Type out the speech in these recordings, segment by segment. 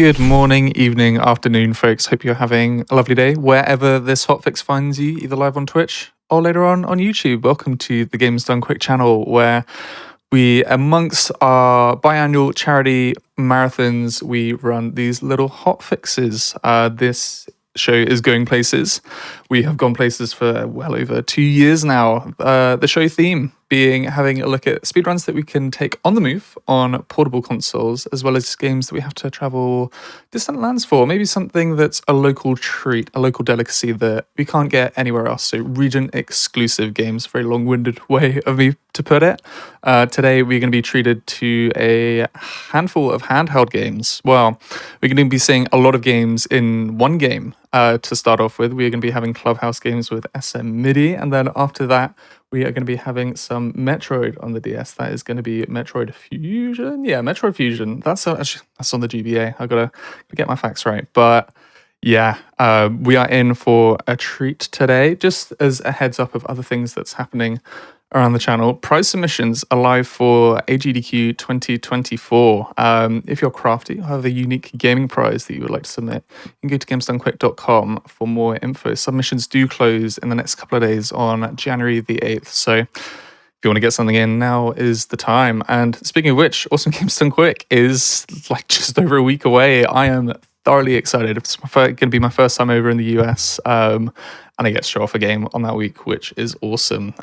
Good morning, evening, afternoon, folks. Hope you're having a lovely day wherever this hotfix finds you, either live on Twitch or later on YouTube. Welcome to the Games Done Quick channel, where we, amongst our biannual charity marathons, we run these little hotfixes. This show is going places. We have gone places for well over 2 years now. The show theme being having a look at speedruns that we can take on the move on portable consoles, as well as games that we have to travel distant lands for. Maybe something that's a local treat, a local delicacy that we can't get anywhere else. So region exclusive games, very long-winded way of me to put it. Today we're going to be treated to a handful of handheld games. Well, we're going to be seeing a lot of games in one game. To start off with, we are going to be having Clubhouse Games with SM MIDI, and then after that, we are going to be having some Metroid on the DS. That is going to be Metroid Fusion. Yeah, Metroid Fusion. That's on the GBA. I gotta get my facts right. But yeah, we are in for a treat today. Just as a heads up of other things that's happening around the channel, prize submissions are live for GDQ 2024. If you're crafty or have a unique gaming prize that you would like to submit, you can go to gamesdonquick.com for more info. Submissions do close in the next couple of days on January the 8th. So if you want to get something in, now is the time. And speaking of which, Awesome Games Done Quick is like just over a week away. I am thoroughly excited. It's going to be my first time over in the US. And I get to show off a game on that week, which is awesome.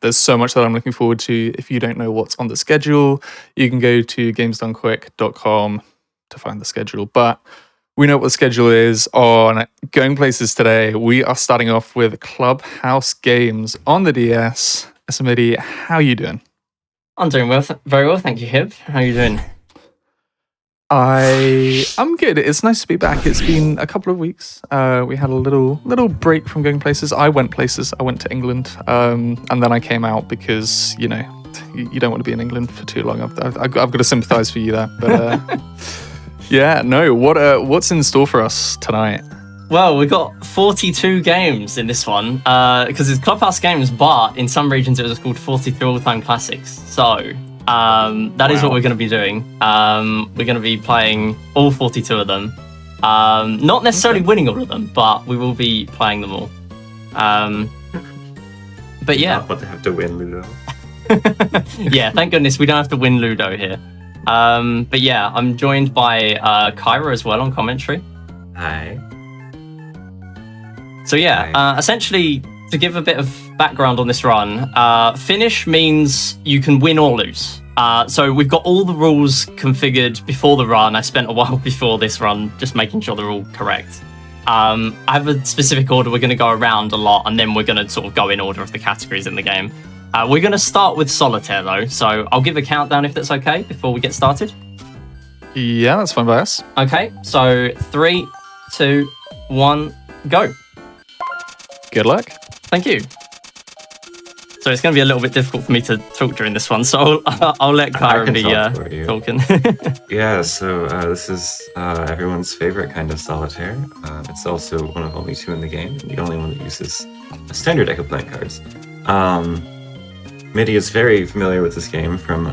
There's so much that I'm looking forward to. If you don't know what's on the schedule, you can go to gamesdonequick.com to find the schedule. But we know what the schedule is on Going Places today. We are starting off with Clubhouse Games on the DS. Samidi, how are you doing? I'm doing well, very well, thank you, Hib. How are you doing? I'm good. It's nice to be back. It's been a couple of weeks. We had a little break from Going Places. I went places. I went to England, and then I came out because you don't want to be in England for too long. I've got to sympathise for you there. But yeah, no. What's in store for us tonight? Well, we've got 42 games in this one because it's Clubhouse Games, but in some regions it was called 42 all-time classics. So. That is what we're going to be doing. We're going to be playing all 42 of them. Not necessarily winning all of them, but we will be playing them all. But yeah. Not what they have to win, Ludo. Yeah, thank goodness we don't have to win Ludo here. But yeah, I'm joined by Kyra as well on commentary. Hi. So yeah, essentially, to give a bit of background on this run, finish means you can win or lose. So we've got all the rules configured before the run. I spent a while before this run just making sure they're all correct. I have a specific order. We're going to go around a lot, and then we're going to sort of go in order of the categories in the game. We're going to start with solitaire, though. So I'll give a countdown if that's okay before we get started. Yeah, that's fine by us. Okay, so 3, 2, 1, go. Good luck. Thank you. So it's going to be a little bit difficult for me to talk during this one, so I'll let Kyra be talking. Yeah, so this is everyone's favorite kind of solitaire. It's also one of only 2 in the game, and the only one that uses a standard deck of playing cards. MIDI is very familiar with this game from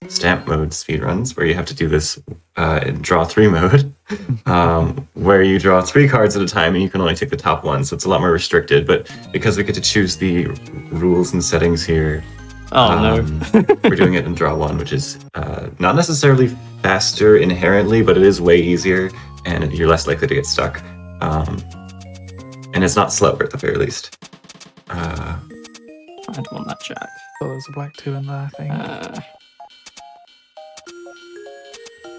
stamp mode speedruns, where you have to do this in draw 3 mode, where you draw 3 cards at a time and you can only take the top one, so it's a lot more restricted. But because we get to choose the rules and settings here, no. we're doing it in draw 1, which is not necessarily faster inherently, but it is way easier and you're less likely to get stuck. And it's not slower at the very least. I don't want that jack. Oh, there's a black 2 in there, I think.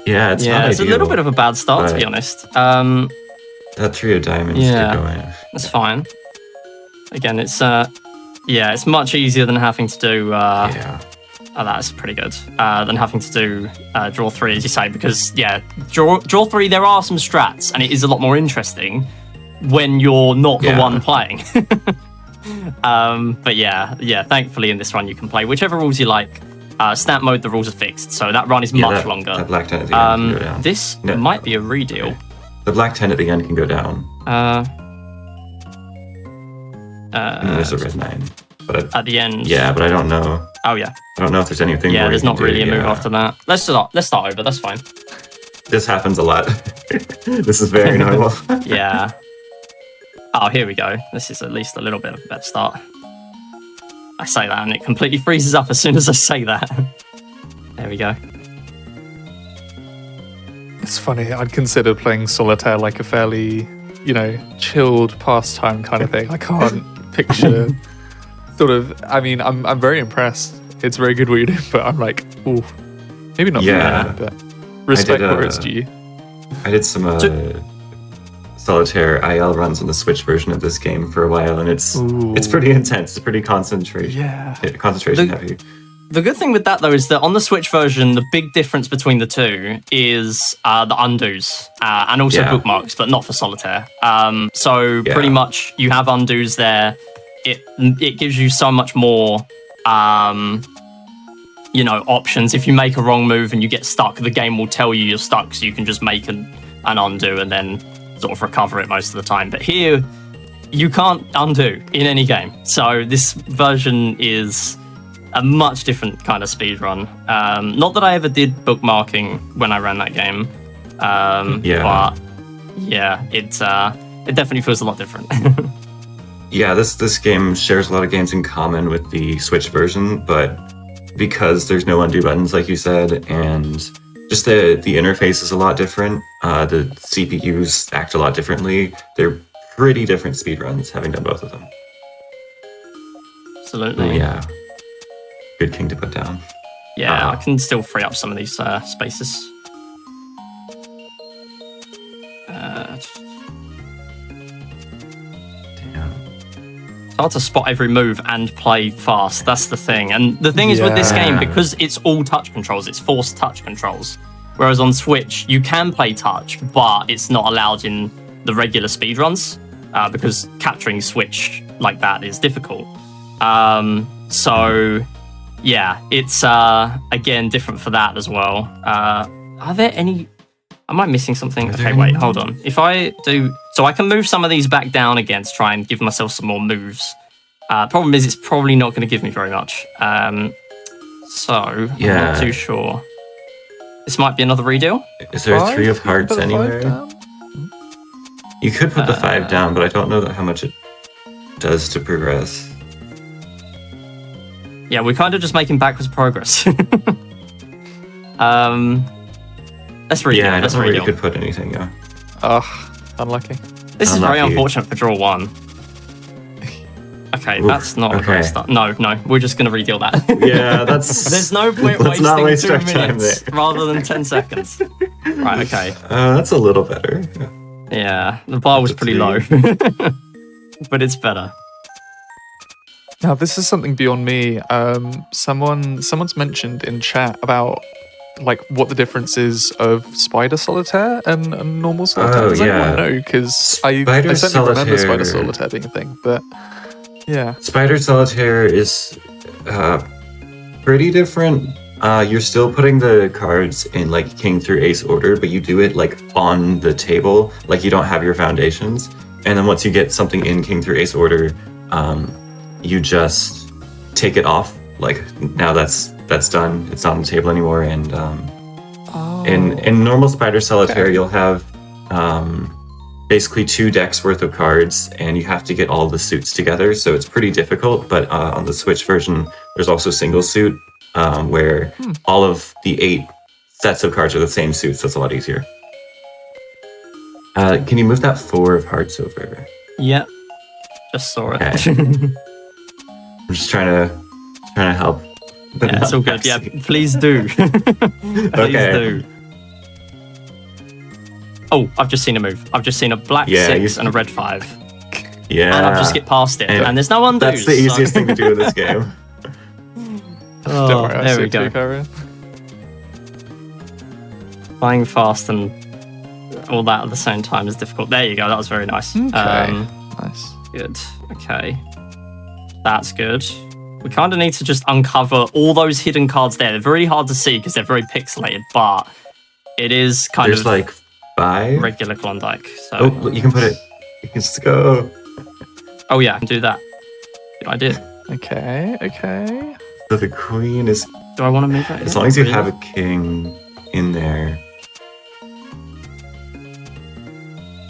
Yeah, it's not it's ideal, a little bit of a bad start, to be honest. That 3 of diamonds get going. That's fine. Again, it's much easier than having to do. Oh, that's pretty good. Than having to do draw 3, as you say, because draw 3. There are some strats, and it is a lot more interesting when you're not the one playing. But yeah. Thankfully, in this run, you can play whichever rules you like. Stamp mode, the rules are fixed, so that run is much longer. That black 10 at the end can go down. This might be a redeal. Okay. The black 10 at the end can go down. And there's a red 9. But at the end. Yeah, but I don't know. Oh yeah. I don't know if there's anything. Yeah, there's not really a move after that. Let's start over. That's fine. this happens a lot. This is very normal. Yeah. Oh, here we go. This is at least a little bit of a better start. I say that and it completely freezes up as soon as I say that. There we go. It's funny, I'd consider playing solitaire like a fairly, chilled pastime kind of thing. I can't picture I mean, I'm very impressed. It's very good what you do, but I'm like, ooh, maybe not Yeah. for me, but respect where it's due. I did some solitaire IL runs on the Switch version of this game for a while, and it's pretty intense. It's pretty concentration heavy. The good thing with that, though, is that on the Switch version, the big difference between the two is the undos and also bookmarks, but not for solitaire. Pretty much you have undos there. It gives you so much more, options. If you make a wrong move and you get stuck, the game will tell you you're stuck, so you can just make an undo and then sort of recover it most of the time. But here, you can't undo in any game. So this version is a much different kind of speedrun. Not that I ever did bookmarking when I ran that game. But yeah, it definitely feels a lot different. Yeah, this game shares a lot of games in common with the Switch version, but because there's no undo buttons, like you said, and just the interface is a lot different, the CPUs act a lot differently. They're pretty different speedruns, having done both of them. Absolutely. Yeah. Good king to put down. Yeah, I can still free up some of these spaces. It's hard to spot every move and play fast. That's the thing. And the thing is with this game, because it's all touch controls, it's forced touch controls. Whereas on Switch, you can play touch, but it's not allowed in the regular speedruns because capturing Switch like that is difficult. Yeah, it's again different for that as well. Are there any? Am I missing something? Okay, wait, hold on. If I do, so I can move some of these back down again to try and give myself some more moves. Problem is, it's probably not going to give me very much. I'm not too sure. This might be another redeal. Is there a 3 of hearts anywhere? You could put the 5 down, but I don't know how much it does to progress. Yeah, we're kind of just making backwards progress. Let's read it. I don't know where you could put anything, yeah. Unlucky. This is very unfortunate for draw 1. Okay, that's not a great start. No, we're just going to redeal that. Yeah, that's... There's no point wasting 2 minutes rather than 10 seconds. Right, okay. That's a little better. Yeah, the bar was pretty low. But it's better. Now, this is something beyond me. Someone's mentioned in chat about what the difference is of Spider Solitaire and normal Solitaire. Does anyone know? Because I certainly remember Spider Solitaire being a thing, but yeah. Spider Solitaire is pretty different. You're still putting the cards in king through ace order, but you do it on the table, you don't have your foundations. And then once you get something in king through ace order, you just take it off. Now that's done. It's not on the table anymore. And in normal Spider Solitaire, you'll have basically 2 decks worth of cards, and you have to get all the suits together. So it's pretty difficult. But on the Switch version, there's also single suit, where all of the 8 sets of cards are the same suits. So it's a lot easier. Can you move that 4 of hearts over? Yep. Just saw it. Okay. I'm just trying to help. Yeah, it's all good. Yeah, please do. Please do. Oh, I've just seen a move. I've just seen a black 6 and a red 5. Yeah. And I've just skipped past it. And there's no undos. That's the easiest thing to do in this game. Don't worry, there we go. Playing fast and all that at the same time is difficult. There you go. That was very nice. Okay. Nice. Good. Okay. That's good. We kind of need to just uncover all those hidden cards there. They're very hard to see because they're very pixelated, but it is kind of 5 regular Klondike. So. Oh, you can put it. You can just go. Oh yeah, I can do that. Good idea. Okay. So the queen is. Do I want to move that? As long as you have a king in there.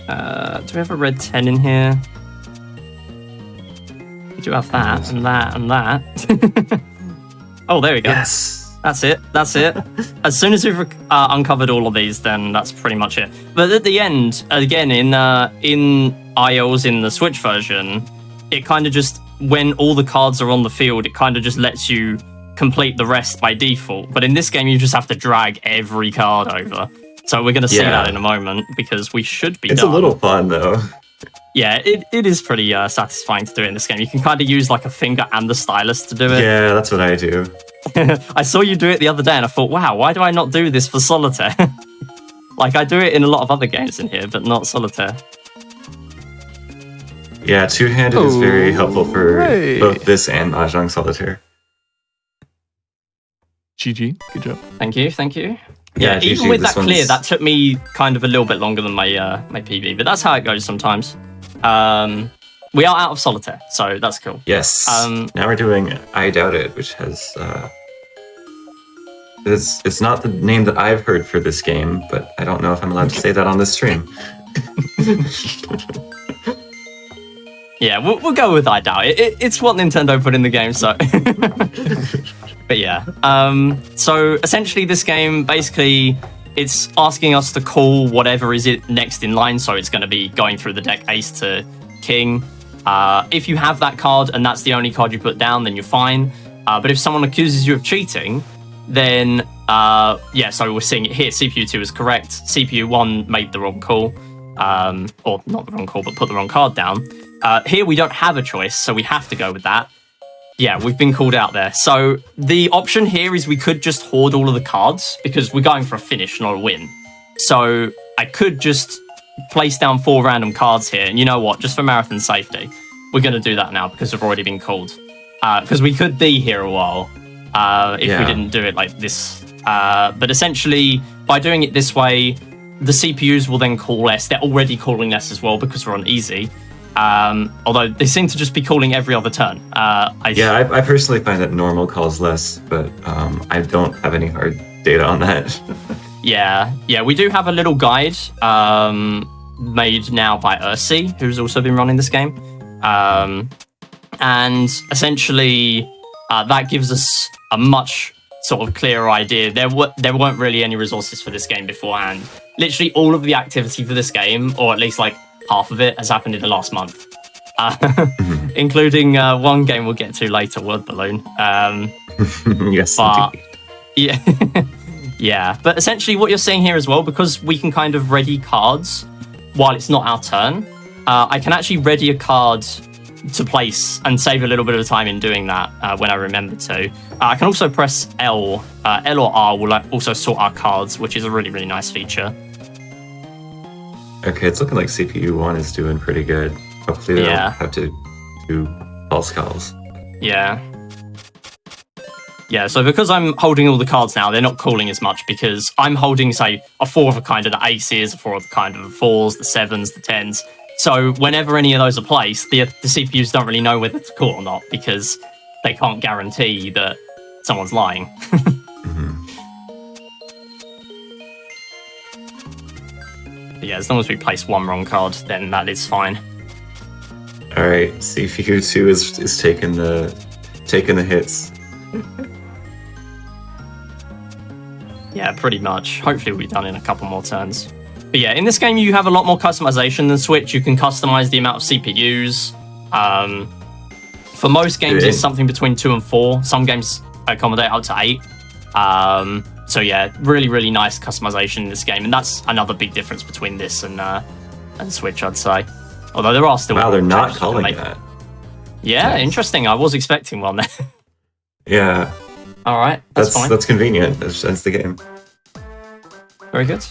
Do we have a red 10 in here? We do have that and that and that. Oh, there we go. Yes. That's it. That's it. As soon as we've uncovered all of these, then that's pretty much it. But at the end, again, in IOs in the Switch version, it kind of just, when all the cards are on the field, it kind of just lets you complete the rest by default. But in this game, you just have to drag every card over. So we're going to see that in a moment, because we should be done. It's a little fun, though. Yeah, it is pretty satisfying to do it in this game. You can kind of use like a finger and the stylus to do it. Yeah, that's what I do. I saw you do it the other day and I thought, wow, why do I not do this for Solitaire? Like, I do it in a lot of other games in here, but not Solitaire. Yeah, two-handed is very helpful for both this and Mahjong Solitaire. GG, good job. Thank you, thank you. Yeah, even GG, with that this clear, one's- that took me kind of a little bit longer than my my PB, but that's how it goes sometimes. We are out of Solitaire, so that's cool. Yes. Now we're doing I Doubt It, which has... It's not the name that I've heard for this game, but I don't know if I'm allowed to say that on this stream. Yeah, we'll go with I Doubt It. It's what Nintendo put in the game, so... But yeah, so essentially this game, basically, it's asking us to call whatever is it next in line, so it's going to be going through the deck ace to king. If you have that card and that's the only card you put down, then you're fine. But if someone accuses you of cheating, then, yeah, so we're seeing it here. CPU 2 is correct. CPU 1 made the wrong call. Or not the wrong call, but put the wrong card down. Here we don't have a choice, so we have to go with that. Yeah, we've been called out there. So the option here is we could just hoard all of the cards because we're going for a finish, not a win. So I could just place down 4 random cards here. And you know what? Just for marathon safety, we're going to do that now because we've already been called. Because we could be here a while if we didn't do it like this. But essentially, by doing it this way, the CPUs will then call less. They're already calling less as well because we're on easy. Although they seem to just be calling every other turn. I personally find that normal calls less, but I don't have any hard data on that. Yeah, we do have a little guide made now by Ursi, who's also been running this game. And essentially, that gives us a much sort of clearer idea. There weren't really any resources for this game beforehand. Literally all of the activity for this game, or at least like half of it, has happened in the last month. Including one game we'll get to later, Word Balloon. Yes, but, indeed. Yeah. Yeah, but essentially what you're seeing here as well, because we can kind of ready cards while it's not our turn, I can actually ready a card to place and save a little bit of time in doing that when I remember to. I can also press L. L or R will also sort our cards, which is a really, really nice feature. Okay, it's looking like CPU 1 is doing pretty good. Hopefully they don't have to do false calls. Yeah. Yeah, so because I'm holding all the cards now, they're not calling as much because I'm holding, say, a 4 of a kind of the aces, a 4 of a kind of the 4s, the 7s, the 10s. So whenever any of those are placed, the CPUs don't really know whether to call or not because they can't guarantee that someone's lying. But yeah, as long as we place one wrong card, then that is fine. All right, CPU 2 is taking the hits. Yeah, pretty much. Hopefully we'll be done in a couple more turns. But yeah, in this game you have a lot more customization than Switch. You can customize the amount of CPUs. For most games, it's something between 2 and 4. Some games accommodate up to 8. So yeah, really, really nice customization in this game. And that's another big difference between this and Switch, I'd say. Although there are still... Wow, they're not calling that. Yeah, nice. Interesting. I was expecting one there. Yeah. All right, that's fine. That's convenient. That's the game. Very good.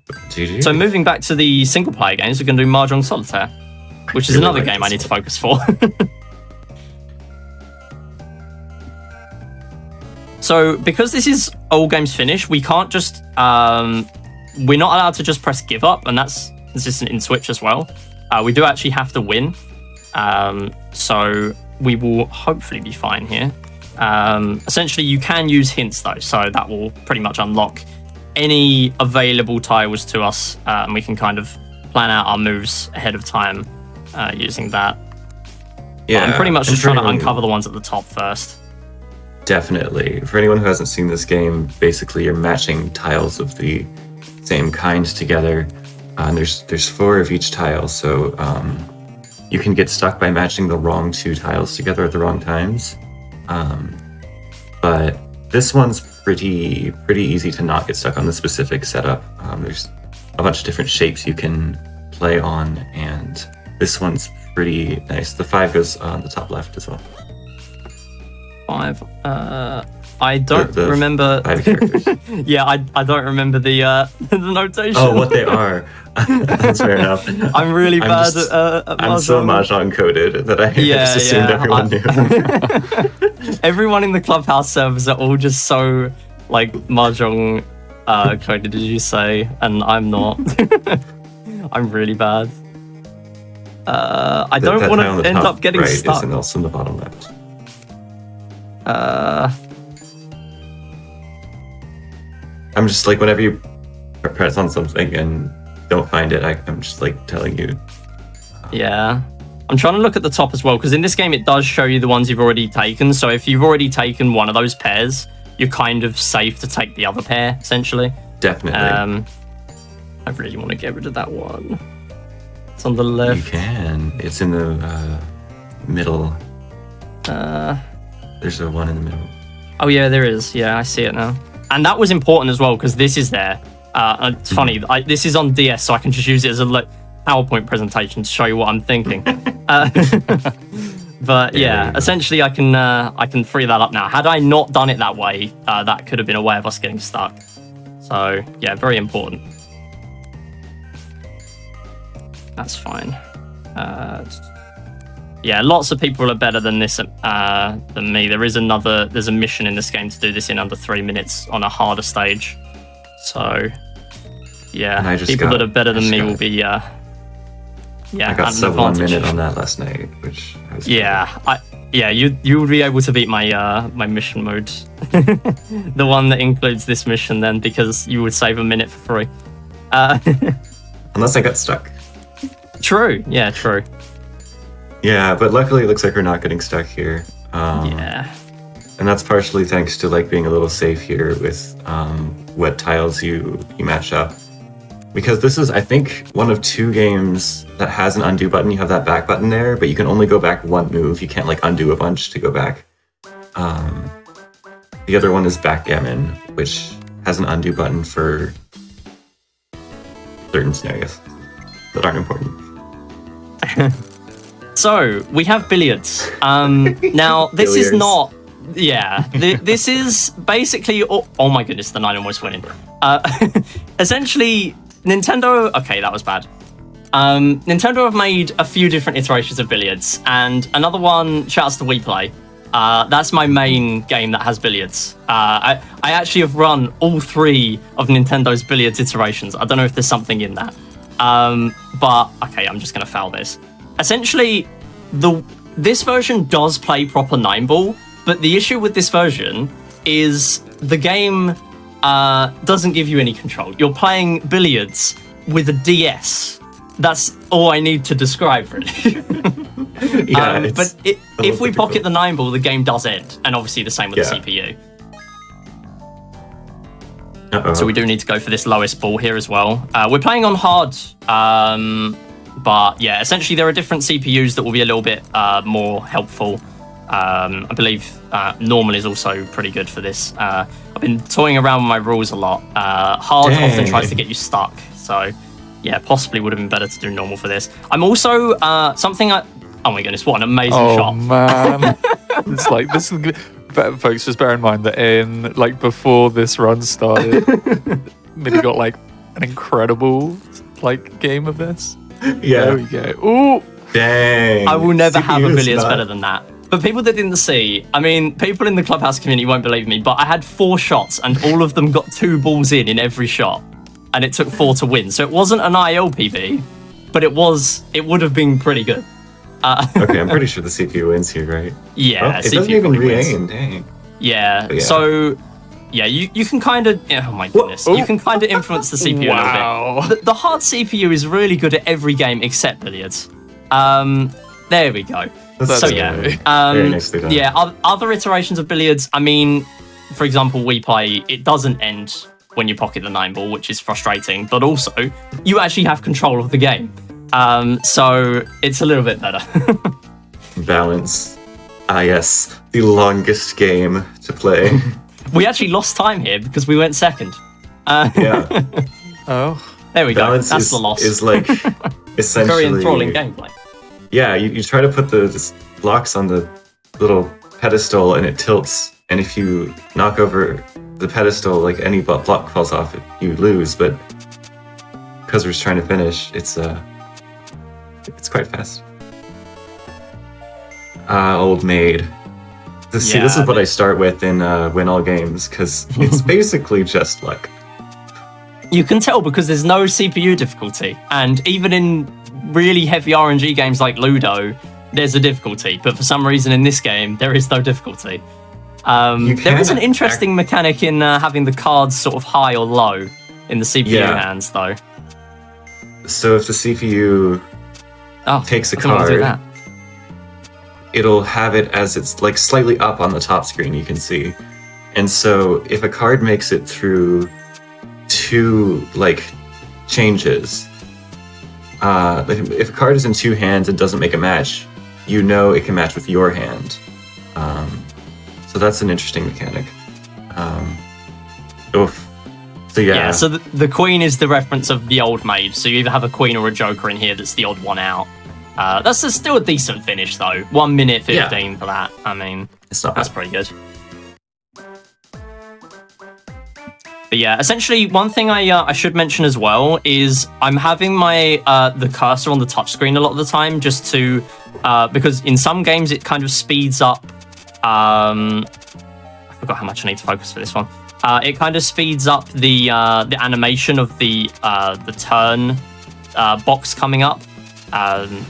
GG. So moving back to the single-player games, we're going to do Mahjong Solitaire, which is another game I need to focus for. So because this is all games finished, we can't just... we're not allowed to just press give up, and that's consistent in Switch as well. We do actually have to win. So we will hopefully be fine here. Essentially, you can use hints, though, so that will pretty much unlock any available tiles to us, and we can kind of plan out our moves ahead of time using that. Yeah, but I'm pretty much and just for trying to anyone- uncover the ones at the top first. Definitely. For anyone who hasn't seen this game, basically you're matching tiles of the same kind together. And there's 4 of each tile, so you can get stuck by matching the wrong 2 tiles together at the wrong times. But this one's pretty easy to not get stuck on the specific setup. There's a bunch of different shapes you can play on, and this one's pretty nice. The 5 goes on the top left as well. 5. I don't The remember. 5 characters. Yeah, I don't remember the the notation. Oh, what they are. That's fair enough. I'm really bad just- at I'm so Mahjong. Mahjong coded that I Yeah, just assumed yeah, everyone knew. Everyone in the Clubhouse servers are all just so like Mahjong coded, did you say? And I'm not. I'm really bad. I don't That want tile on to the end top up getting right stuck. is also in the bottom left. I'm just like, whenever you press on something and don't find it, I'm just like telling you. Yeah. I'm trying to look at the top as well, because in this game it does show you the ones you've already taken. So if you've already taken one of those pairs, you're kind of safe to take the other pair, essentially. Definitely. I really want to get rid of that one. It's on the You left. can. It's in the middle. There's a one in the middle. Oh yeah, there is. Yeah, I see it now. And that was important as well, because this is there. It's funny. This is on DS, so I can just use it as a PowerPoint presentation to show you what I'm thinking. But yeah, essentially I can free that up now. Had I not done it that way, that could have been a way of us getting stuck. So yeah, very important. That's fine. Yeah, lots of people are better than this than me. There's a mission in this game to do this in under 3 minutes on a harder stage. So yeah, people that are better than me will be yeah. I got at an sub 1 advantage. minute on that last night, which I was you would be able to beat my my mission mode, the one that includes this mission then, because you would save a minute for free. Unless I got stuck. True. Yeah. True. Yeah, but luckily it looks like we're not getting stuck here. Yeah. And that's partially thanks to like being a little safe here with what tiles you match up. Because this is, I think, one of 2 games that has an undo button. You have that back button there, but you can only go back 1 move. You can't like undo a bunch to go back. The other one is backgammon, which has an undo button for certain scenarios that aren't important. So we have billiards. Now this is Billiards. not. Yeah, this is basically. Oh my goodness, the 9 almost went in. Essentially, Nintendo. Okay, that was bad. Nintendo have made a few different iterations of billiards, and another one. Shouts to WePlay. That's my main game that has billiards. I actually have run all 3 of Nintendo's billiards iterations. I don't know if there's something in that. But okay, I'm just gonna foul this. Essentially, this version does play proper 9-ball, but the issue with this version is the game doesn't give you any control. You're playing billiards with a DS. That's all I need to describe, really. Yeah, But if we pocket the 9-ball, the game does end, and obviously the same with the CPU. Uh-oh. So we do need to go for this lowest ball here as well. We're playing on hard, but yeah, essentially there are different CPUs that will be a little bit more helpful. I believe normal is also pretty good for this. I've been toying around with my rules a lot. Hard often tries to get you stuck, so yeah, possibly would have been better to do normal for this. I'm also oh my goodness, what an amazing shot! Oh man, it's like this is. Folks, just bear in mind that before this run started, Minnie got like an incredible game of this. Yeah. There we go. Ooh, Dang. I will never have a CPU is billiards not- better than that. But people that didn't see, I mean, people in the Clubhouse community won't believe me, but I had 4 shots and all of them got 2 balls in every shot, and it took 4 to win. So it wasn't an ILPB, but it would have been pretty good. Okay, I'm pretty sure the CPU wins here, right? Yeah, Oh, it doesn't CPU even probably wins. re-aim, dang. Yeah. Yeah. So Yeah, you can kind of... Oh my goodness. You can kind of influence the CPU a little bit. The hard CPU is really good at every game except billiards. There we go. That's so very nicely done. yeah, other iterations of billiards, I mean, for example, we play, it doesn't end when you pocket the 9-ball, which is frustrating, but also you actually have control of the game. So it's a little bit better. Balance. Ah, yes, the longest game to play. We actually lost time here because we went second. Yeah. Oh. There we Balance go. That's the loss. is like essentially very enthralling gameplay. Yeah, you try to put the blocks on the little pedestal and it tilts, and if you knock over the pedestal, like any block falls off, you lose. But because we're just trying to finish, it's quite fast. Old maid. This is what I start with in win all games, because it's basically just luck. You can tell because there's no CPU difficulty, and even in really heavy RNG games like Ludo, there's a difficulty, but for some reason in this game there is no difficulty. There is an interesting mechanic in having the cards sort of high or low in the CPU hands, though. So if the CPU takes a card, it'll have it as it's like slightly up on the top screen, you can see. And so if a card makes it through 2 like changes, if a card is in 2 hands and doesn't make a match, you know it can match with your hand. So that's an interesting mechanic. So yeah. So the queen is the reference of the old maid. So you either have a queen or a joker in here that's the odd one out. That's still a decent finish though. 1 minute 15 for that. I mean, it's not that's bad. pretty good. But yeah, essentially one thing I should mention as well is I'm having my the cursor on the touchscreen a lot of the time just to because in some games it kind of speeds up. I forgot how much I need to focus for this one. It kind of speeds up the animation of the turn box coming up.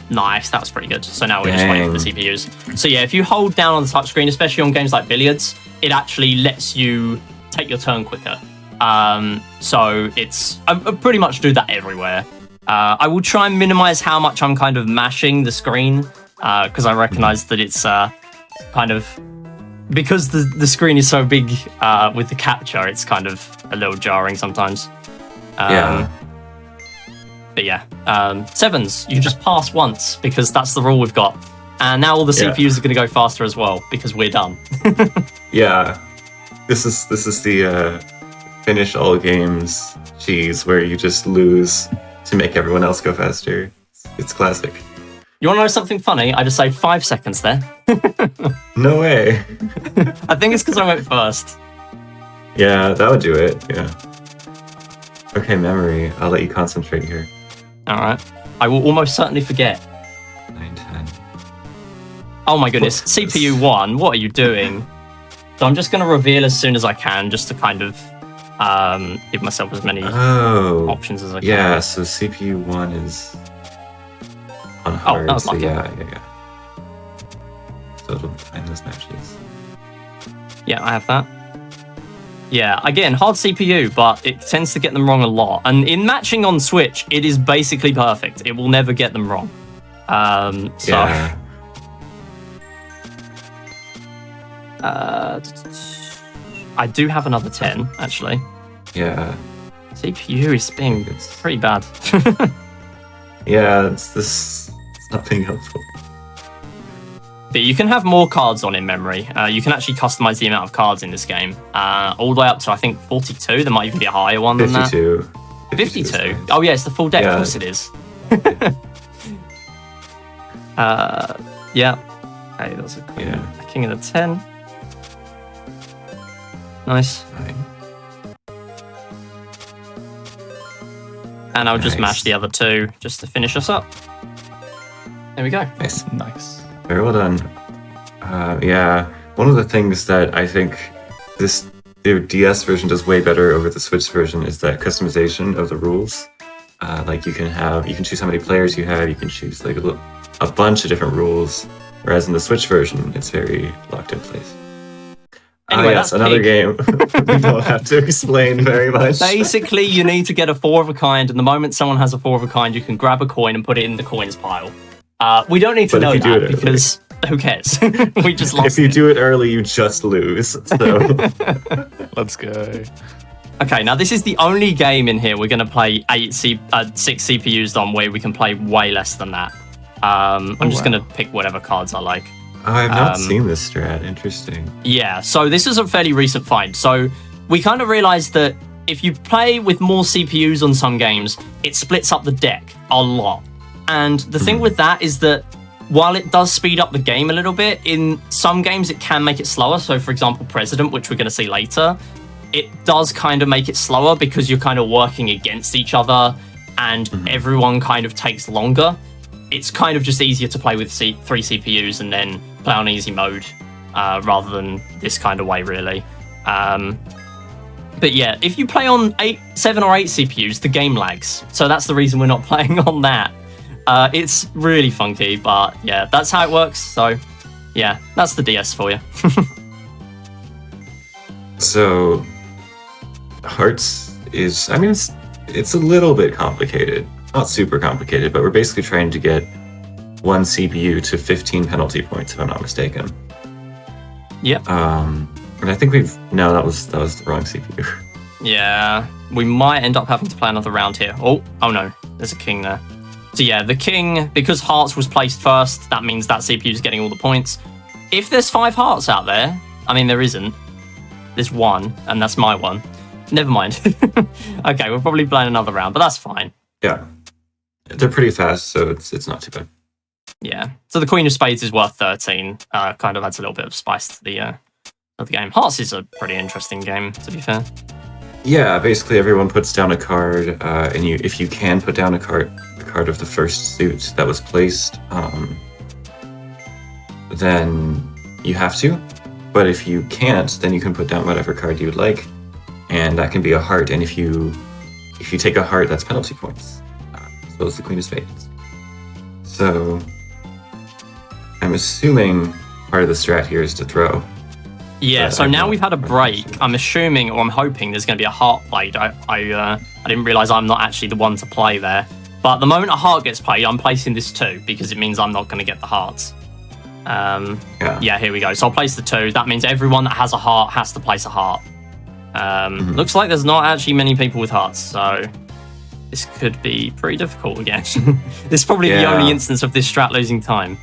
Nice, that was pretty good. So now we're just waiting for the CPUs. So yeah, if you hold down on the touchscreen, especially on games like billiards, it actually lets you take your turn quicker. So it's I pretty much do that everywhere. I will try and minimize how much I'm kind of mashing the screen because I recognize that it's kind of because the screen is so big with the capture, it's kind of a little jarring sometimes. But yeah, sevens, you just pass once because that's the rule we've got. And now all the CPUs are going to go faster as well because we're done. Yeah, this is the finish all games cheese where you just lose to make everyone else go faster. It's classic. You want to know something funny? I just saved 5 seconds there. No way. I think it's because I went first. Yeah, that would do it. Yeah. Okay, memory. I'll let you concentrate here. All right. I will almost certainly forget. 9, 10. Oh my goodness. CPU 1, what are you doing? So I'm just going to reveal as soon as I can just to kind of give myself as many options as I can. Yeah, so CPU 1 is on hard. That was lucky. Yeah. So it'll find those matches. Yeah, I have that. Yeah, again, hard CPU, but it tends to get them wrong a lot. And in matching on Switch, it is basically perfect. It will never get them wrong. Yeah. I do have another 10, actually. Yeah. CPU is being pretty bad. Yeah, it's not being helpful. But you can have more cards on in memory. You can actually customize the amount of cards in this game. All the way up to, I think, 42. There might even be a higher one than that. 52. Oh, yeah, it's the full deck. Yeah. Of course it is. Yeah. Okay, that's a queen. A king and a 10. Nice. Right. And I'll just mash the other 2 just to finish us up. There we go. Nice. Very well done. Yeah, one of the things that I think the DS version does way better over the Switch version is that customization of the rules. Like you can choose how many players you have. You can choose like a bunch of different rules. Whereas in the Switch version, it's very locked in place. Anyway, yes, that's another Pig. game. We don't have to explain very much. Basically, you need to get a 4 of a kind, and the moment someone has a 4 of a kind, you can grab a coin and put it in the coins pile. We don't need to But if know you do that it early. because who cares? We just lost If you it. do it early, you just lose. So Let's go. Okay, now this is the only game in here we're going to play 6 CPUs on where we can play way less than that. I'm just wow. going to pick whatever cards I like. I've not seen this strat. Interesting. Yeah, so this is a fairly recent find. So we kind of realized that if you play with more CPUs on some games, it splits up the deck a lot. And the thing with that is that while it does speed up the game a little bit, in some games it can make it slower. So for example, President, which we're going to see later, it does kind of make it slower because you're kind of working against each other and everyone kind of takes longer. It's kind of just easier to play with 3 CPUs and then play on easy mode rather than this kind of way, really. But yeah, if you play on 7 or 8 CPUs, the game lags. So that's the reason we're not playing on that. It's really funky, but yeah, that's how it works. So yeah, that's the DS for you. So Hearts is, I mean, it's a little bit complicated. Not super complicated, but we're basically trying to get one CPU to 15 penalty points, if I'm not mistaken. Yep. And I think no, that was the wrong CPU. Yeah, we might end up having to play another round here. Oh no, there's a king there. So yeah, the king, because hearts was placed first, that means that CPU is getting all the points. If there's 5 hearts out there, I mean, there isn't. There's 1, and that's my one. Never mind. Okay, we're probably playing another round, but that's fine. Yeah. They're pretty fast, so it's not too bad. Yeah. So the Queen of Spades is worth 13. Kind of adds a little bit of spice to the game. Hearts is a pretty interesting game, to be fair. Yeah, basically everyone puts down a card, and if you can put down a card of the first suit that was placed, then you have to. But if you can't, then you can put down whatever card you would like, and that can be a heart. And if you take a heart, that's penalty points. So it's the Queen of Spades. So I'm assuming part of the strat here is to throw. Yeah, But so I'm now not- we've had a break. I'm assuming, or I'm hoping, there's going to be a heart played. I didn't realize I'm not actually the one to play there. But the moment a heart gets played, I'm placing this 2 because it means I'm not going to get the hearts. Yeah, here we go. So I'll place the 2. That means everyone that has a heart has to place a heart. Looks like there's not actually many people with hearts, so this could be pretty difficult again. This is probably the Yeah. only instance of this strat losing time.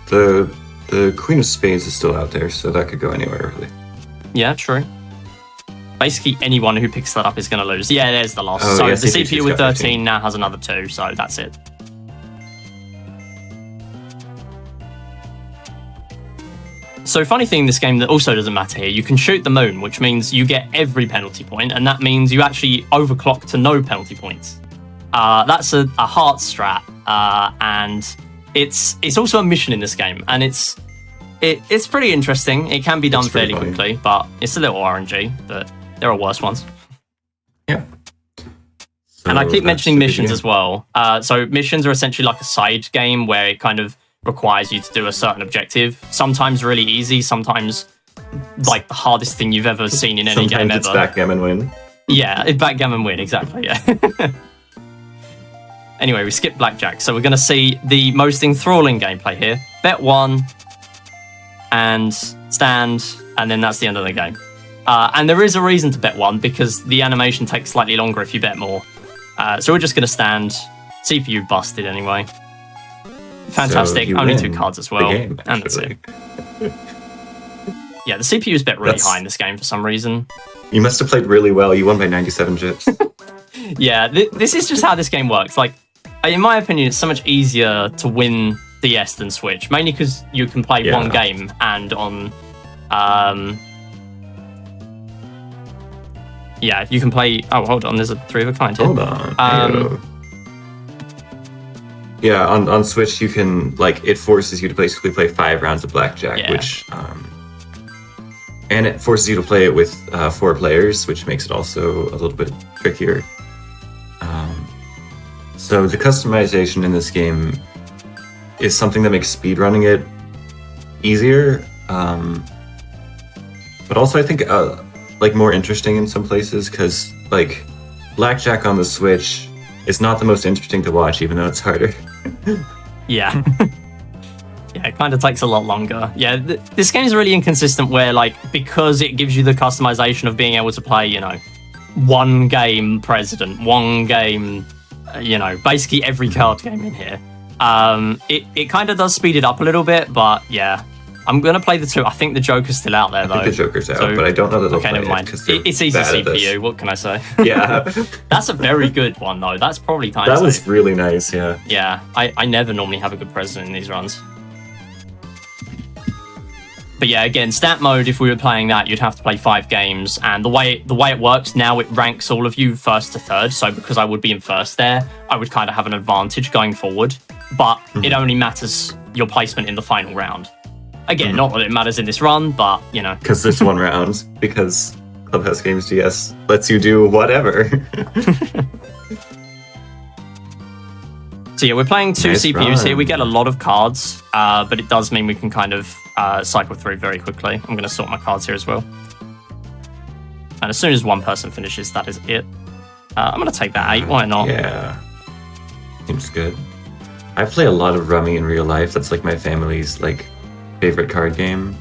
The Queen of Spades is still out there, so that could go anywhere, really. Yeah, true. Basically, anyone who picks that up is going to lose. Yeah, there's the loss. Oh, So yeah, the CPU's CPU with got 13 15. now has another 2, so that's it. So funny thing in this game that also doesn't matter here, you can shoot the moon, which means you get every penalty point, and that means you actually overclock to no penalty points. That's a heart strat, and it's also a mission in this game, and it's pretty interesting. It can be done It's pretty fairly funny. quickly, but it's a little RNG, but there are worse ones. Yeah. And I keep mentioning missions as as well. So missions are essentially like a side game where it kind of requires you to do a certain objective. Sometimes really easy, sometimes like the hardest thing you've ever seen in any game Sometimes it's ever. backgammon win. Yeah, it's backgammon win, exactly, yeah. Anyway, we skipped blackjack, so we're going to see the most enthralling gameplay here. Bet 1, and stand, and then that's the end of the game. And there is a reason to bet 1, because the animation takes slightly longer if you bet more. So we're just going to stand. CPU busted anyway. Fantastic. So you Only win 2 cards as the well. game, And that's it. actually. Yeah, the CPU's bet really That's- high in this game for some reason. You must have played really well. You won by 97 chips. Yeah, this is just how this game works. Like, in my opinion, it's so much easier to win DS than Switch, mainly because you can play Yeah. one game and on, yeah, you can play. Oh, hold on, there's a 3 of a kind here. Hold on. Um, Yeah, on Switch you can, like, it forces you to basically play 5 rounds of blackjack, Yeah. which and it forces you to play it with 4 players, which makes it also a little bit trickier. So the customization in this game is something that makes speedrunning it easier. But also, I think like more interesting in some places because like blackjack on the Switch is not the most interesting to watch, even though it's harder. Yeah. Yeah, it kind of takes a lot longer. Yeah, this game is really inconsistent where, like, because it gives you the customization of being able to play, you know, one game President, one game, you know, basically every card game in here. It kind of does speed it up a little bit, but yeah. I'm going to play the 2. I think the Joker's still out there, though. I think the Joker's out, but I don't know that they'll play never mind. It's easy CPU, what can I say? Yeah. That's a very good one, though. That's probably time That safe. was really nice, yeah. Yeah, I never normally have a good President in these runs. But yeah, again, stat mode, if we were playing that, you'd have to play 5 games. And the way it works now, it ranks all of you first to third. So because I would be in first there, I would kind of have an advantage going forward. But it only matters your placement in the final round. Again, not that it matters in this run, but, you know. Because there's one round, because Clubhouse Games GS lets you do whatever. So yeah, we're playing 2 Nice CPUs run. here. We get a lot of cards, but it does mean we can kind of cycle through very quickly. I'm going to sort my cards here as well. And as soon as one person finishes, that is it. I'm going to take that 8. Why not? Yeah. Seems good. I play a lot of Rummy in real life. That's like my family's like favorite card game.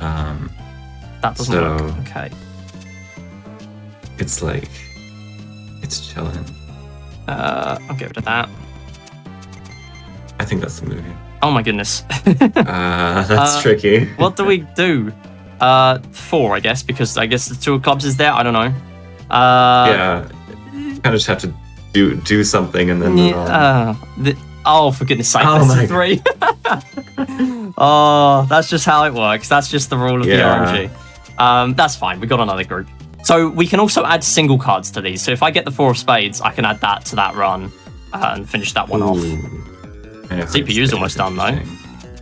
That doesn't so- work. Okay. It's like, it's chilling. I'll get rid of that. I think that's the movie. Oh my goodness. That's tricky. What do we do? 4, I guess, because I guess the 2 of clubs is there. I don't know. Yeah. Kind of just have to do something and then move on. Oh, for goodness sake, Oh that's my a 3. Oh, that's just how it works. That's just the rule of the RNG. That's fine. We got another group. So we can also add single cards to these. So if I get the 4 of spades, I can add that to that run and finish that one off. CPU's almost done, though.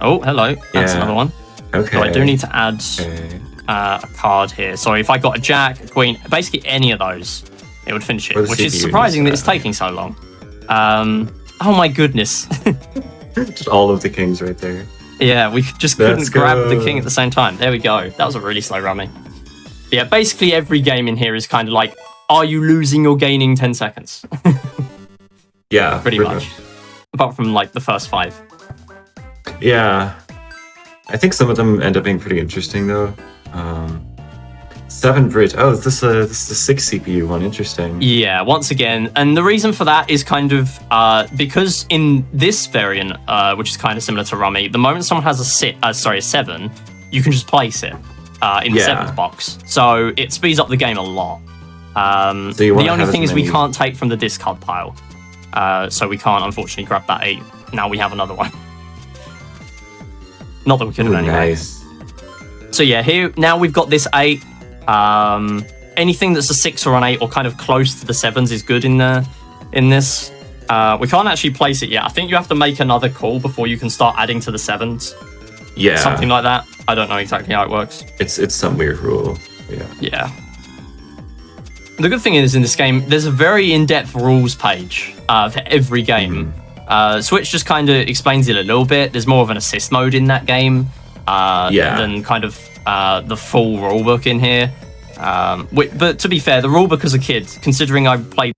Oh, hello. That's another one. Okay. So I do need to add a card here. So if I got a jack, a queen, basically any of those, it would finish it, Or the which is CPU surprising that needs it's to taking so long. Oh my goodness. Just all of the kings right there. Yeah, we just Let's couldn't grab the go. king at the same time. There we go. That was a really slow rummy. But yeah, basically every game in here is kind of like, are you losing or gaining 10 seconds? Yeah. Pretty much. Apart from like the first 5. Yeah. I think some of them end up being pretty interesting though. 7 bridge. Oh, is this the 6 CPU one? Interesting. Yeah, once again, and the reason for that is kind of because in this variant, which is kind of similar to Rummy, the moment someone has a 7, you can just place it in the 7th box. So it speeds up the game a lot. So you the wanna only have thing as is we many- can't take from the discard pile. So we can't, unfortunately, grab that 8. Now we have another one. Not that we could have anyway. Nice. So yeah, here now we've got this 8. Anything that's a 6 or an 8 or kind of close to the 7s is good in this. We can't actually place it yet. I think you have to make another call before you can start adding to the 7s. Yeah. Something like that. I don't know exactly how it works. It's some weird rule. Yeah. Yeah. The good thing is in this game, there's a very in-depth rules page for every game. Switch just kind of explains it a little bit. There's more of an assist mode in that game than kind of the full rulebook in here. But to be fair, the rulebook as a kid, considering I played...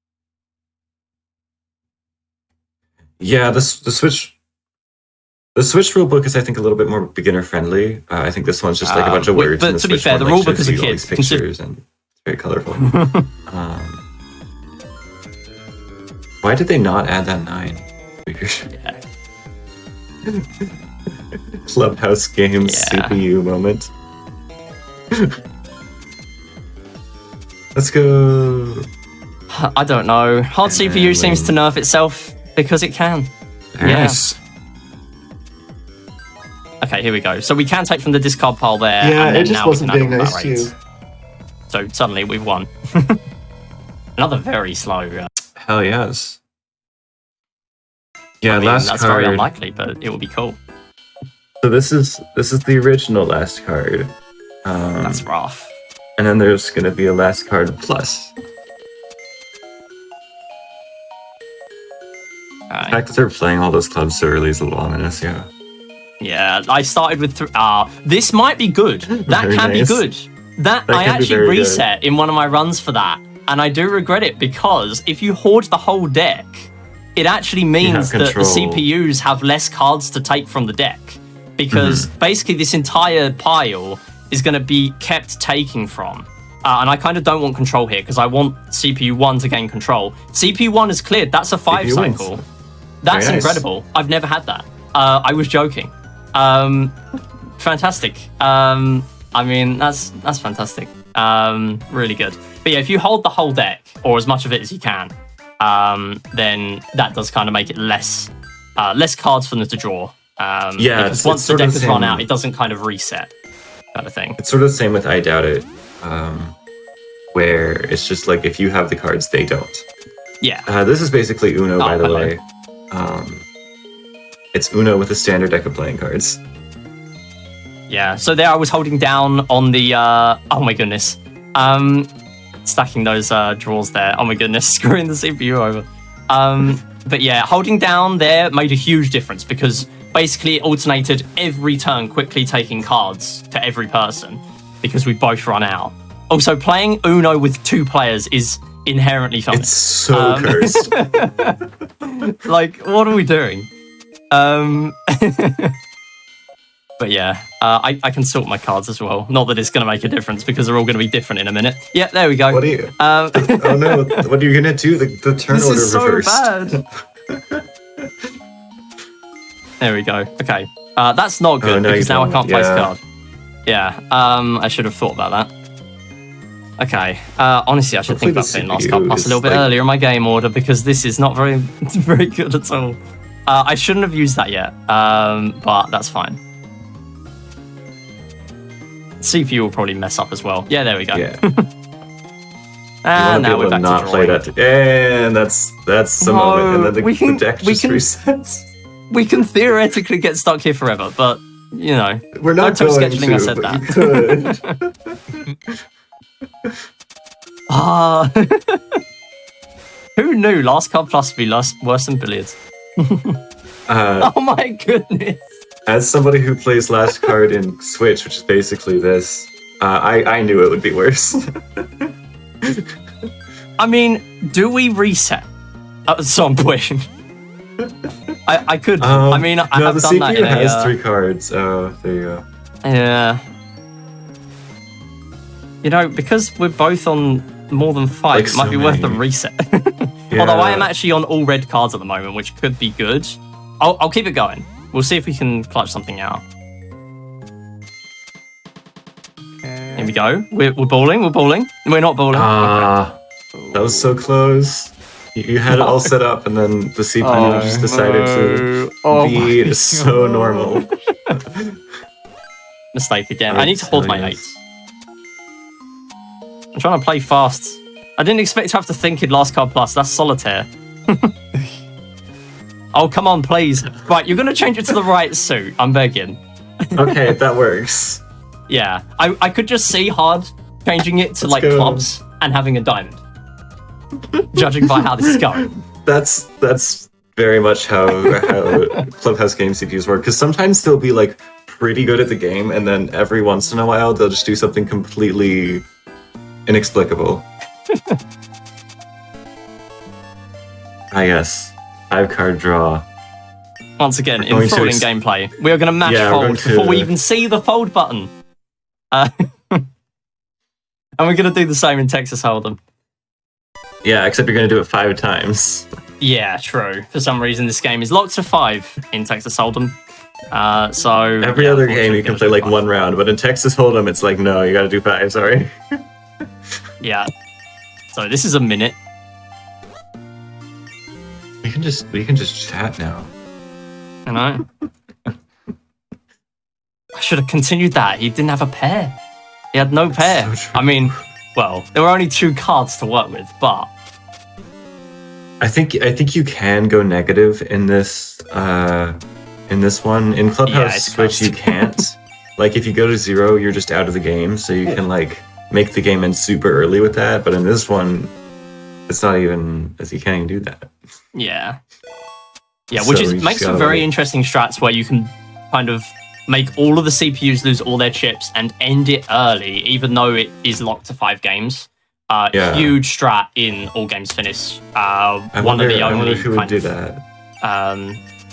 Yeah, the Switch rulebook is, I think, a little bit more beginner friendly. I think this one's just like a bunch of words. but and the to be Switch fair, one, the like, rulebook shows as a you all kid, these pictures and it's very colorful. Why did they not add that 9? Weird. Yeah. Clubhouse Games Yeah. CPU moment. Let's go. I don't know. Hard CPU seems to nerf itself because it can. Yes. Okay, here we go. So we can take from the discard pile there. Yeah, and it then just now wasn't we can being add all nice that to you. rate. So suddenly we've won. Another very slow. Hell yes. Yeah, I mean, last that's card. very unlikely, but it would be cool. So this is the original last card. That's rough. And then there's gonna be a last card plus. The fact that they're playing all those clubs so early is a little ominous, yeah. Yeah, I started with this might be good. That Very can nice. be good. That That I can be actually very good. reset in one of my runs for that, and I do regret it because if you hoard the whole deck, it actually means that the control. CPUs have less cards to take from the deck. Because basically this entire pile is going to be kept taking from. And I kind of don't want control here because I want CPU 1 to gain control. CPU 1 is cleared. That's a 5 CPU wins. cycle. That's Very nice. incredible. I've never had that. I was joking. Fantastic. I mean, that's fantastic. Really good. But yeah, if you hold the whole deck, or as much of it as you can, then that does kind of make it less cards for them to draw. Because once the deck has run out, it doesn't kind of reset, kind of thing. It's sort of the same with I Doubt It, where it's just like if you have the cards, they don't. Yeah. This is basically Uno, by the hello. way. It's Uno with a standard deck of playing cards. Yeah. So there I was holding down on the oh my goodness. Stacking those draws there. Oh my goodness, screwing the CPU over. But yeah, holding down there made a huge difference because basically it alternated every turn quickly taking cards to every person because we both run out. Also, playing Uno with 2 players is inherently fun. It's so cursed. Like, what are we doing? But yeah, I can sort my cards as well. Not that it's going to make a difference because they're all going to be different in a minute. Yeah, there we go. What are you? Oh no! What are you gonna do? The turn This order is so reversed. bad. There we go. Okay, that's not good no, because you now I don't. can't place a Yeah. card. Yeah, I should have thought about that. Okay, honestly, I should Hopefully think about the playing Last CPU Card Plus a is, little bit like- earlier in my game order because this is not very, very good at all. I shouldn't have used that yet, but that's fine. CPU will probably mess up as well. Yeah, there we go. Yeah. And now we're back not to play drawing. that. And that's the No, moment, and then the deck we just can- resets. We can theoretically get stuck here forever, but you know, We're not Don't going touch scheduling, to, I said but that. you could. Ah, who knew Last Card Plus would be worse than billiards? Oh my goodness! As somebody who plays Last Card in Switch, which is basically this, I knew it would be worse. I mean, do we reset at some point? I could. I mean, I no, have the done that CPU in has a. 3 cards. Oh, there you go. Yeah. You know, because we're both on more than 5, Like it might so be worth a many. reset. Although I am Yeah. actually on all red cards at the moment, which could be good. I'll keep it going. We'll see if we can clutch something out. Here we go. We're balling. We're balling. We're not balling. Ah, that was so close. You had it all set up, and then the CPU just decided to be so normal. Mistake again. I need to hold my Serious. 8s. I'm trying to play fast. I didn't expect to have to think in Last Card Plus. That's solitaire. Oh, come on, please. Right, you're going to change it to the right suit. I'm begging. Okay, that works. Yeah. I could just see Hard changing it to, Let's like, go. clubs and having a diamond. Judging by how this is going. That's very much how Clubhouse Games CPUs work. Because sometimes they'll be like pretty good at the game, and then every once in a while they'll just do something completely inexplicable. I guess 5-card draw. Once again, We're going to enthralling gameplay. We are going to match Yeah, we're fold going to- before we even see the fold button. And we're going to do the same in Texas Hold'em. Yeah, except you're gonna do it 5 times. Yeah, true. For some reason, this game is locked to 5 in Texas Hold'em. So Every yeah, other game unfortunately, you can gonna play do like 5. 1 round, but in Texas Hold'em it's like no, you gotta do 5. Sorry. Yeah. So this is a minute. We can just chat now. You know. I should have continued that. He didn't have a pair. He had no pair. so true. I mean, well, there were only 2 cards to work with, but I think you can go negative in this one. In Clubhouse it's Switch you cursed. can't. Like if you go to 0, you're just out of the game, so you can like make the game end super early with that. But in this one, it's not even you can't even do that. yeah. Yeah, which So you just makes for gotta very wait. interesting strats where you can kind of make all of the CPUs lose all their chips, and end it early, even though it is locked to 5 games. Huge strat in All Games Finish. One of the only who would do that.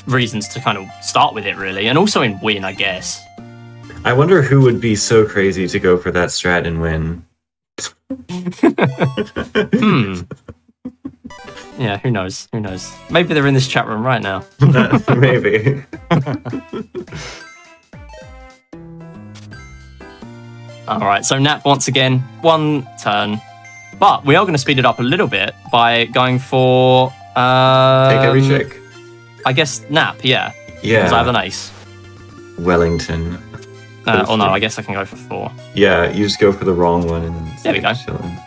Reasons to kind of start with it, really, and also in Win, I guess. I wonder who would be so crazy to go for that strat and win. Yeah, who knows? Who knows? Maybe they're in this chat room right now. Maybe. Alright, so Nap once again, 1 turn. But we are going to speed it up a little bit by going for... Take every trick. I guess Nap, yeah. Yeah. Because I have an ace. Wellington. Oh no, I guess I can go for 4. Yeah, you just go for the wrong one and then There we go. chilling.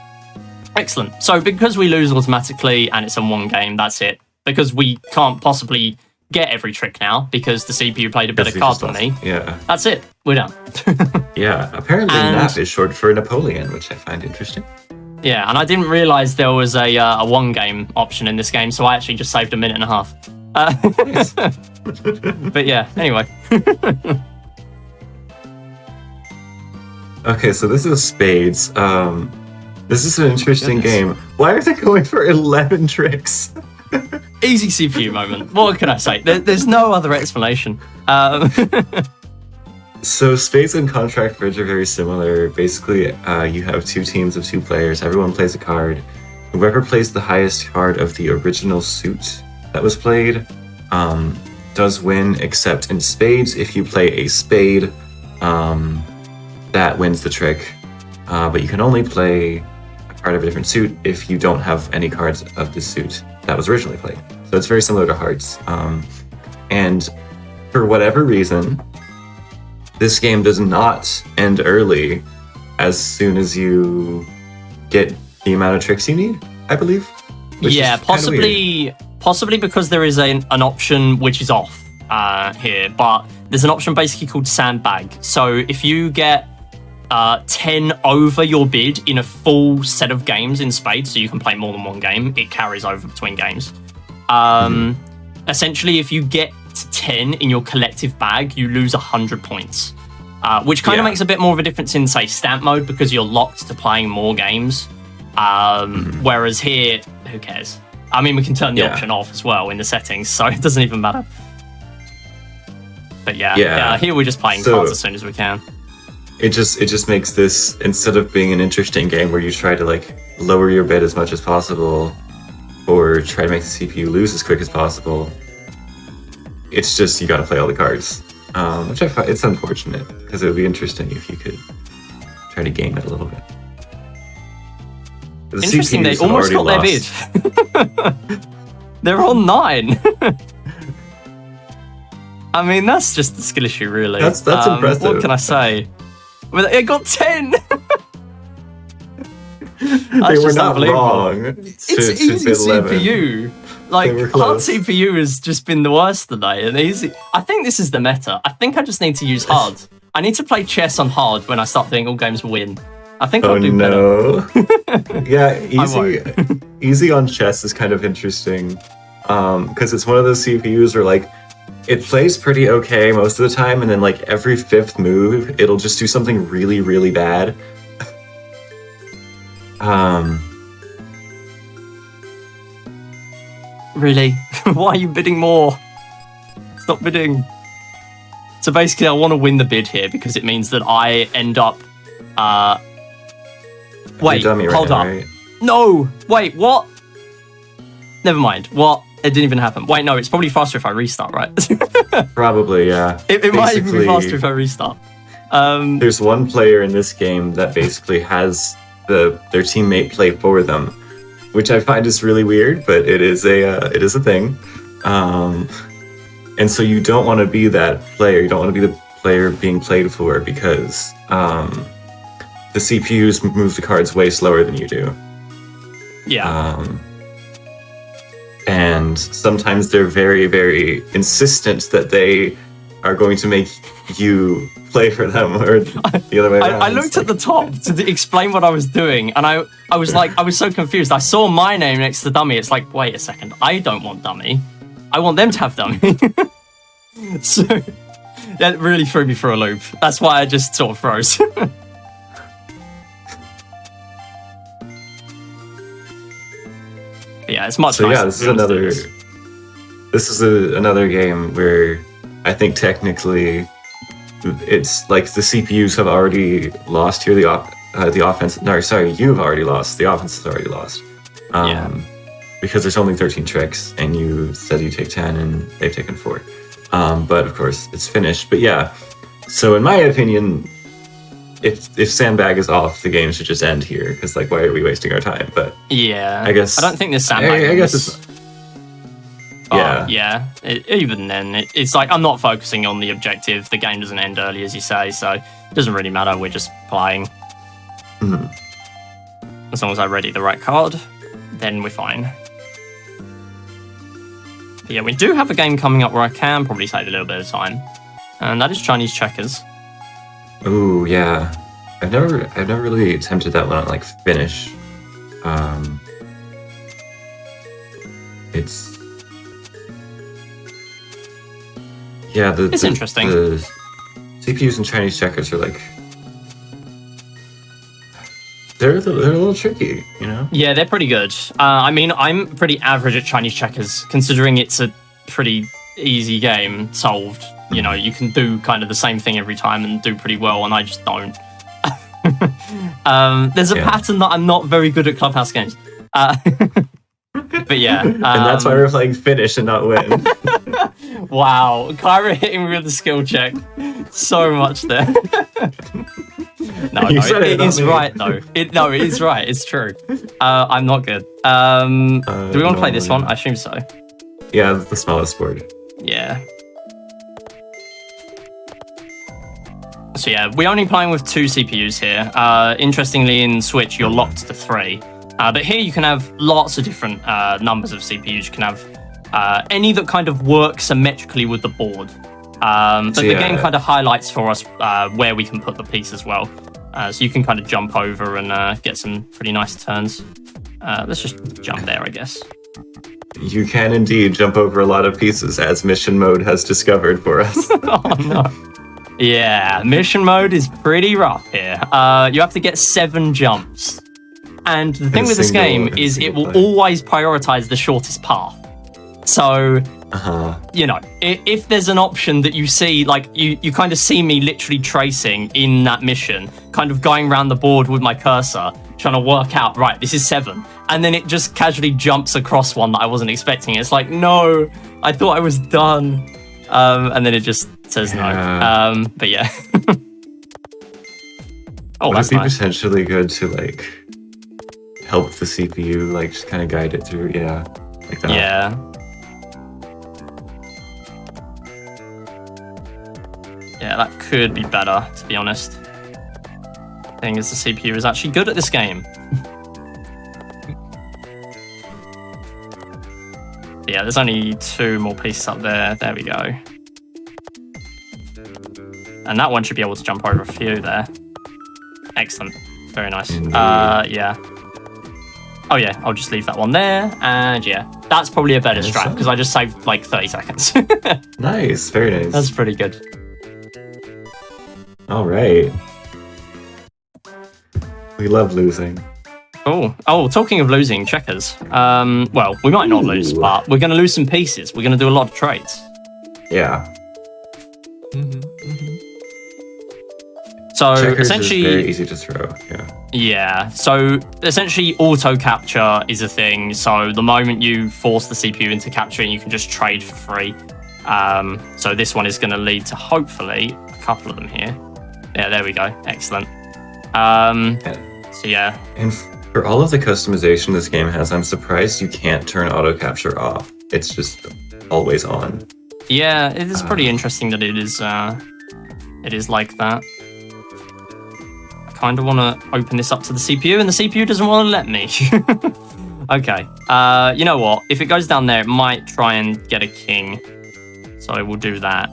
Excellent. So because we lose automatically and it's in 1 game, that's it. Because we can't possibly get every trick now because the CPU played a better card than me. Yeah. That's it. We're done. Yeah. Apparently Nap is short for Napoleon, which I find interesting. Yeah, and I didn't realise there was a 1 game option in this game, so I actually just saved 1.5 minutes. But yeah, anyway. Okay, so this is Spades. This is an interesting game. Why are they going for 11 tricks? Easy CPU moment. What can I say? There's no other explanation. So Spades and Contract Bridge are very similar. Basically, you have 2 teams of 2 players. Everyone plays a card. Whoever plays the highest card of the original suit that was played does win, except in Spades, if you play a spade, that wins the trick. But you can only play a card of a different suit if you don't have any cards of the suit that was originally played. So it's very similar to Hearts. And for whatever reason, this game does not end early as soon as you get the amount of tricks you need, I believe. Yeah, possibly because there is an option which is off here, but there's an option basically called Sandbag. So if you get 10 over your bid in a full set of games in Spades, so you can play more than 1 game, it carries over between games. Essentially, if you get to 10 in your collective bag, you lose 100 points, which kind of makes a bit more of a difference in, say, Stamp mode, because you're locked to playing more games. Whereas here, who cares? I mean, we can turn the option off as well in the settings, so it doesn't even matter. But yeah, here we're just playing cards as soon as we can. It just makes this, instead of being an interesting game where you try to like lower your bid as much as possible or try to make the CPU lose as quick as possible, it's just you gotta play all the cards. Which I find, it's unfortunate, because it would be interesting if you could try to game it a little bit. The Interesting, CPUs they almost got their bid. They're on 9. I mean, that's just the skill issue, really. That's impressive. What can I say? Well, it got 10. They were not wrong. It's easy CPU. Like, hard CPU has just been the worst today. And easy. I think this is the meta. I think I just need to use hard. I need to play chess on hard when I start doing all games win. I think I'll do better. Yeah, easy on chess is kind of interesting. Because it's one of those CPUs where, like, it plays pretty okay most of the time, and then like every 5th move, it'll just do something really, really bad. Really? Why are you bidding more? Stop bidding. So basically, I want to win the bid here because it means that I end up. Wait, hold up. Right? No, wait, what? Never mind. What? It didn't even happen. Wait, no, it's probably faster if I restart, right? Probably, yeah. It might even be faster if I restart. There's one player in this game that basically has their teammate play for them, which I find is really weird, but it is a thing. And so you don't want to be that player. You don't want to be the player being played for, because the CPUs move the cards way slower than you do. Yeah. And sometimes they're very, very insistent that they are going to make you play for them, or the other way around. I looked at the top to explain what I was doing, and I was like, I was so confused. I saw my name next to dummy. It's like, wait a second, I don't want dummy. I want them to have dummy. That really threw me for a loop. That's why I just sort of froze. Yeah, it's much So nicer. yeah, this is another game where I think technically it's like the CPUs have already lost here. The offense. No, sorry, you've already lost. The offense has already lost. Because there's only 13 tricks, and you said you take 10, and they've taken 4. But of course, it's finished. But yeah, so in my opinion, if Sandbag is off, the game should just end here. Because like, why are we wasting our time? But yeah, I guess I don't think this Sandbag. I guess it's. Yeah. Even then, it's like I'm not focusing on the objective. The game doesn't end early, as you say, so it doesn't really matter. We're just playing. Mhm. As long as I ready the right card, then we're fine. But yeah, we do have a game coming up where I can probably take a little bit of time, and that is Chinese checkers. Ooh, yeah. I've never really attempted that one on like Finish. It's It's interesting. The CPUs in Chinese checkers are like they're a little tricky, you know? Yeah, they're pretty good. I mean, I'm pretty average at Chinese checkers, considering it's a pretty easy game solved. You know, you can do kind of the same thing every time and do pretty well, and I just don't. There's a pattern that I'm not very good at Clubhouse Games. But yeah. And that's why we're playing Finish and not Win. Wow, Kyra hitting me with the skill check. So much there. No, it is right though. It is right. It's true. I'm not good. Do we want to play this one? I assume so. Yeah, the smallest board. Yeah. So yeah, we're only playing with 2 CPUs here. Interestingly, in Switch, you're locked to 3. But here you can have lots of different numbers of CPUs. You can have any that kind of work symmetrically with the board. But the game kind of highlights for us where we can put the piece as well. So you can kind of jump over and get some pretty nice turns. Let's just jump there, I guess. You can indeed jump over a lot of pieces, as mission mode has discovered for us. Oh no. Yeah, mission mode is pretty rough here. You have to get 7 jumps. And the thing with this game is it will always prioritize the shortest path. So, you know, if there's an option that you see, like you kind of see me literally tracing in that mission, kind of going around the board with my cursor, trying to work out, right, this is 7. And then it just casually jumps across one that I wasn't expecting. It's like, no, I thought I was done. And then it just says no. But yeah. Oh, would that's it be nice. potentially good to like help the CPU, like just kind of guide it through? Yeah, like that. Yeah. Yeah, that could be better, to be honest. Thing is, the CPU is actually good at this game. Yeah, there's only 2 more pieces up there. There we go. And that one should be able to jump over a few there. Excellent. Very nice. Yeah. Oh yeah, I'll just leave that one there. And yeah, that's probably a better strat because I just saved like 30 seconds. Nice. Very nice. That's pretty good. All right. We love losing. Oh, talking of losing, checkers. Well, we might not lose, but we're going to lose some pieces. We're going to do a lot of trades. Yeah. So Checkers essentially, is very easy to throw. Yeah. Yeah. So essentially, auto capture is a thing. So the moment you force the CPU into capturing, you can just trade for free. So this one is going to lead to hopefully a couple of them here. Yeah, there we go. Excellent. So yeah. And for all of the customization this game has, I'm surprised you can't turn auto capture off. It's just always on. Yeah, it is pretty interesting that it is like that. I kind of want to open this up to the CPU, and the CPU doesn't want to let me. Okay. You know what? If it goes down there, it might try and get a king. So we'll do that.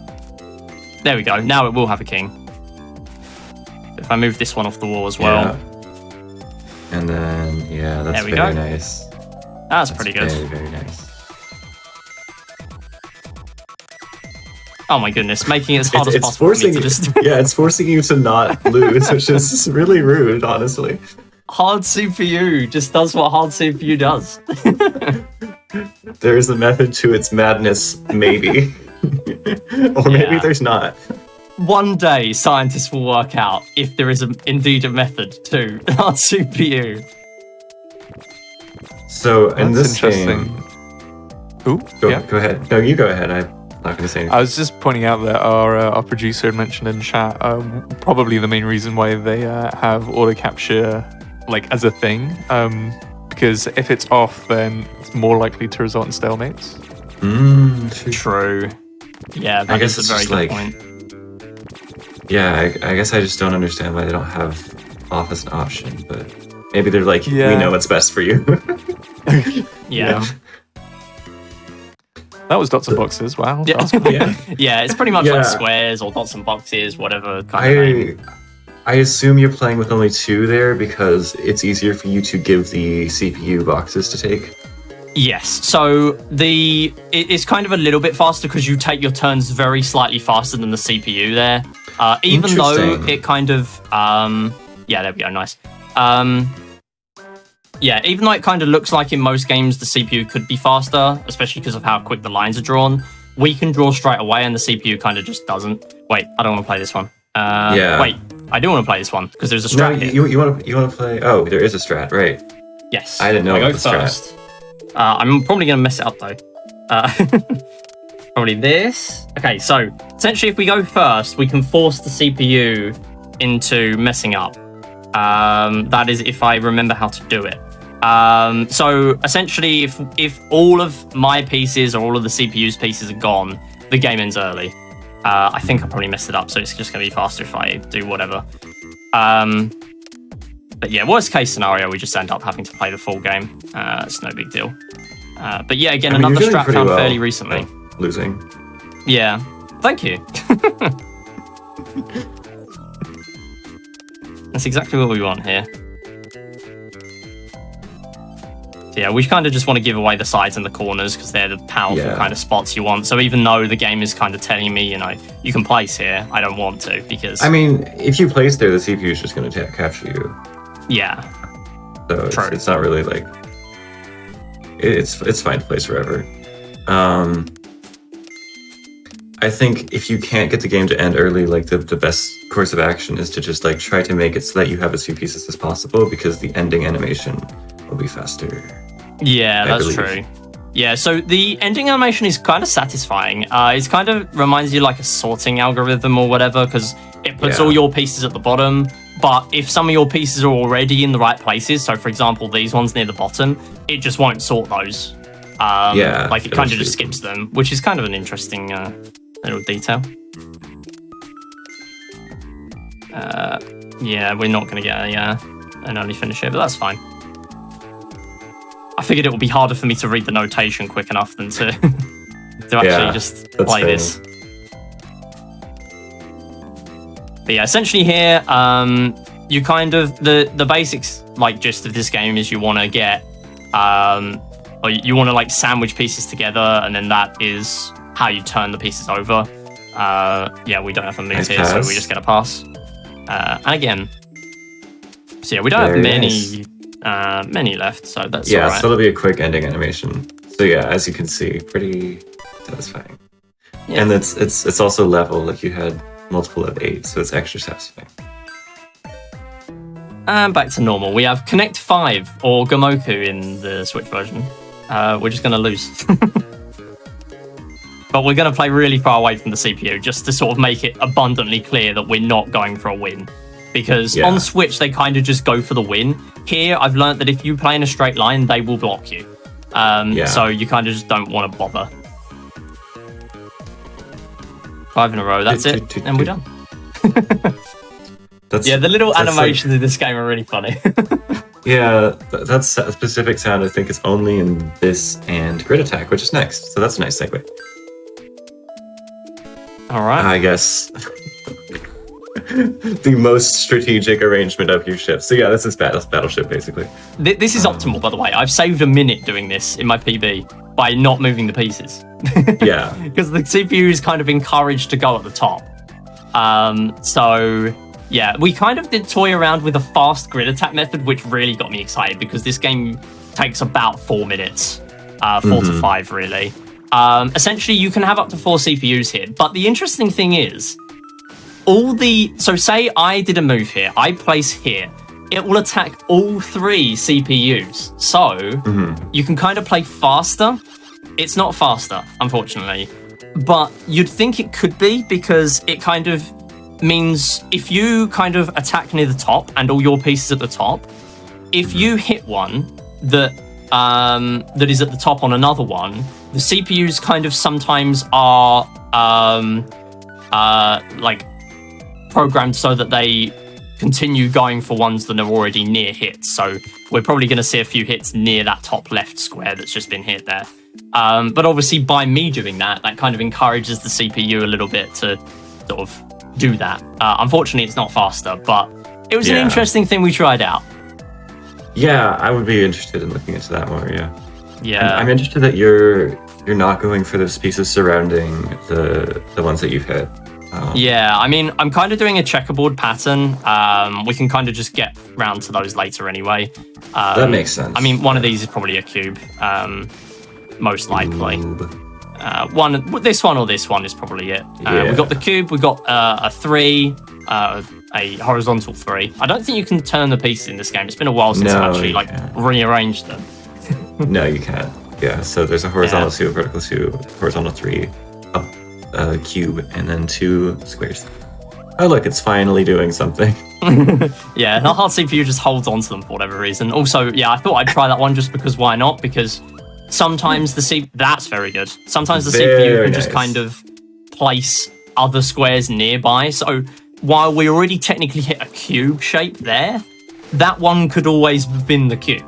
There we go. Now it will have a king. If I move this one off the wall as well. Yeah. And then, yeah, that's very nice. That's pretty good. Very, very nice. Oh my goodness, making it as hard as It's possible for me forcing to just... yeah, it's forcing you to not lose, which is really rude, honestly. Hard CPU just does what hard CPU does. There is a method to its madness, maybe. Or maybe there's not. One day, scientists will work out if there is indeed a method to hard CPU. So in That's this interesting. game, Ooh, go yeah. ahead. No, you go ahead. I'm not going to say anything. I was just pointing out that our producer had mentioned in chat probably the main reason why they have auto capture like as a thing, because if it's off, then it's more likely to result in stalemates. True. Yeah, that is a very good point. Yeah, I guess I just don't understand why they don't have off as an option, but maybe they're like, we Yeah. know what's best for you. Yeah. That was dots and boxes. Wow. Yeah. That was cool. Yeah. Yeah, it's pretty much Yeah. like squares or dots and boxes, whatever kind of thing. I assume you're playing with only 2 there because it's easier for you to give the CPU boxes to take. Yes, so it's kind of a little bit faster because you take your turns very slightly faster than the CPU there. Even though Interesting. it kind of yeah, there we go, nice. Yeah, even though it kind of looks like in most games the CPU could be faster, especially because of how quick the lines are drawn, we can draw straight away and the CPU kind of just doesn't. Wait, I don't want to play this one. Wait, I do want to play this one because there's a No, strat here. you want to play? Oh, there is a strat, right? Yes. I didn't know I go about the strat. first. I'm probably going to mess it up though. Probably this. Okay, so essentially if we go first, we can force the CPU into messing up. That is if I remember how to do it. So essentially if all of my pieces or all of the CPU's pieces are gone, the game ends early. I think I probably messed it up, so it's just going to be faster if I do whatever. But yeah, worst case scenario, we just end up having to play the full game. It's no big deal. But yeah, again, I mean, another you're doing strat pretty found well, fairly recently. Losing. Yeah, thank you. That's exactly what we want here. So yeah, we kind of just want to give away the sides and the corners because they're the powerful kind of spots you want. So even though the game is kind of telling me, you know, you can place here, I don't want to because... I mean, if you place there, the CPU is just going to capture you. Yeah. So it's not really like... It's fine to place wherever. I think if you can't get the game to end early, like the best course of action is to just like try to make it so that you have as few pieces as possible because the ending animation will be faster. Yeah, that's true. Yeah, so the ending animation is kind of satisfying. It kind of reminds you like a sorting algorithm or whatever because it puts all your pieces at the bottom. But if some of your pieces are already in the right places, so for example, these ones near the bottom, it just won't sort those. Like it kind of just skips them, which is kind of an interesting little detail. Yeah, we're not going to get an early finish here, but that's fine. I figured it would be harder for me to read the notation quick enough than to actually just play this. But yeah, essentially here, you kind of the basics like gist of this game is you want to get or you want to like sandwich pieces together, and then that is how you turn the pieces over. Yeah, we don't have a move here, so we just get a pass. And again, so yeah, we don't have many left, so that's all right. So it'll be a quick ending animation. So yeah, as you can see, pretty satisfying. Yeah. And it's also level, like you had multiple of 8, so it's extra satisfying. And back to normal. We have Connect 5 or Gomoku in the Switch version. We're just going to lose. But we're going to play really far away from the CPU just to sort of make it abundantly clear that we're not going for a win. Because on Switch, they kind of just go for the win. Here, I've learned that if you play in a straight line, they will block you. So you kind of just don't want to bother. 5 in a row, that's it, and we're done. Yeah, the little animations like, in this game are really funny. Yeah, that's a specific sound. I think it's only in this and Grid Attack, which is next. So that's a nice segue. All right. I guess the most strategic arrangement of your ship. So yeah, this is Battleship, basically. This is optimal, by the way. I've saved a minute doing this in my PB. by not moving the pieces. Yeah. Because the CPU is kind of encouraged to go at the top. So yeah, we kind of did toy around with a fast grid attack method, which really got me excited because this game takes about 4 minutes, 4 to 5 really. Essentially, you can have up to 4 CPUs here. But the interesting thing is, so say I did a move here, I place here, it will attack all 3 CPUs. So you can kind of play faster. It's not faster, unfortunately, but you'd think it could be because it kind of means if you kind of attack near the top and all your pieces at the top, if you hit one that is at the top on another one, the CPUs kind of sometimes are like programmed so that they continue going for ones that are already near hits. So we're probably going to see a few hits near that top left square that's just been hit there. But obviously by me doing that kind of encourages the CPU a little bit to sort of do that. Unfortunately, it's not faster, but it was an interesting thing we tried out. Yeah, I would be interested in looking into that more, yeah. Yeah. I'm interested that you're not going for those pieces surrounding the ones that you've hit. Yeah, I mean, I'm kind of doing a checkerboard pattern. We can kind of just get round to those later anyway. That makes sense. I mean, one of these is probably a cube, most likely. This one or this one is probably it. We've got the cube, we've got a 3, a horizontal 3. I don't think you can turn the pieces in this game. It's been a while since I've actually rearranged them. No, you can't. Yeah, so there's a horizontal 2, a vertical 2, horizontal 3, a cube, and then 2 squares. Oh, look, it's finally doing something. Yeah, the hard CPU just holds on to them for whatever reason. Also, yeah, I thought I'd try that one just because why not? Because sometimes that's very good. Sometimes the CPU can just kind of place other squares nearby. So while we already technically hit a cube shape there, that one could always have been the cube.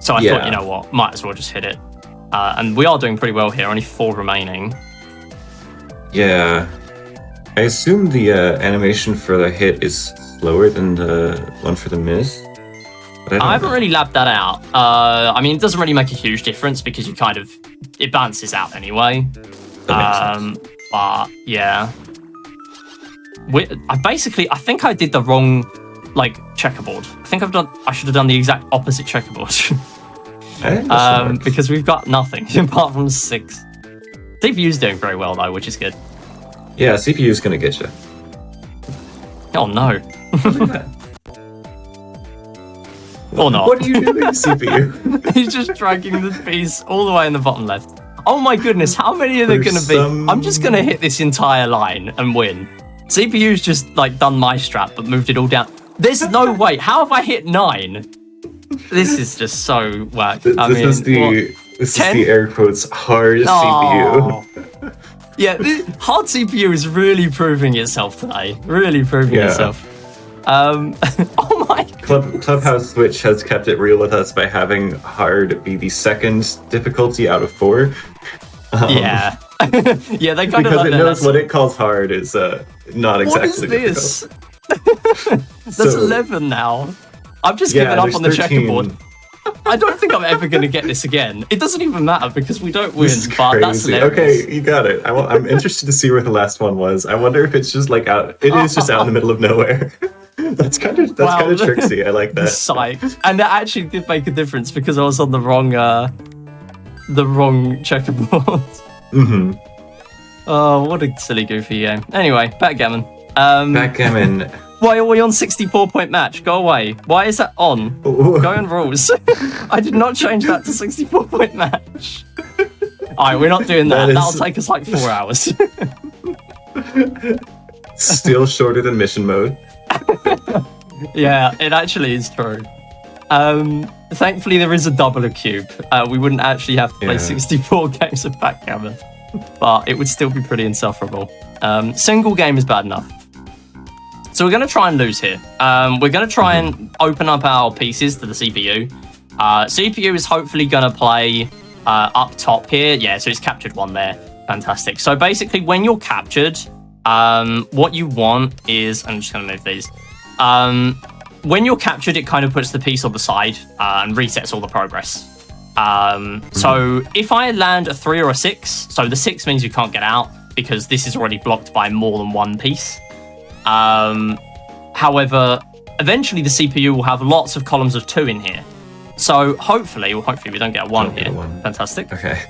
So I thought, you know what, might as well just hit it. And we are doing pretty well here, only 4 remaining. Yeah. I assume the animation for the hit is slower than the one for the miss. But I haven't really labbed that out. I mean, it doesn't really make a huge difference because it balances out anyway. That makes sense. But yeah. I think I did the wrong, checkerboard. I think I should have done the exact opposite checkerboard. Because we've got nothing apart from 6. CPU's doing very well though, which is good. Yeah, CPU's gonna get you. Oh no. Or not. What are you doing, CPU? He's just dragging the piece all the way in the bottom left. Oh my goodness, how many are there going to be? I'm just going to hit this entire line and win. CPU's just done my strat, but moved it all down. There's no way. How have I hit 9? This is just so whack. This is the air quotes hard CPU. Yeah, the hard CPU is really proving itself today. Really proving itself. Oh my god. Clubhouse Switch has kept it real with us by having hard be the second difficulty out of 4. Yeah. Yeah, they kind of because it knows what it calls hard is not exactly What is this? That's 11 now. I've just given up on the 13. checkerboard. I don't think I'm ever going to get this again. It doesn't even matter because we don't win, but that's hilarious. Okay, you got it. I'm interested to see where the last one was. I wonder if it's just out. It is just out in the middle of nowhere. That's kind of tricksy. I like that. Psyched. And that actually did make a difference because I was on the wrong checkerboard. Mm-hmm. Oh, what a silly goofy game. Anyway, backgammon. Backgammon. Why are we on 64-point match? Go away. Why is that on? Go on rules. I did not change that to 64-point match. Alright, we're not doing that. That'll take us 4 hours. Still shorter than mission mode. Yeah, it actually is true. Thankfully, there is a double cube. We wouldn't actually have to play 64 games of backgammon, but it would still be pretty insufferable. Single game is bad enough. So we're going to try and lose here. We're going to try and open up our pieces to the CPU. CPU is hopefully going to play up top here. Yeah, so it's captured one there. Fantastic. So basically, when you're captured, what you want is... I'm just going to move these. When you're captured, it kind of puts the piece on the side and resets all the progress. So if I land a 3 or a 6, so the 6 means you can't get out because this is already blocked by more than one piece. However, eventually the CPU will have lots of columns of 2 in here. So hopefully we don't get a 1 here. Fantastic. Okay.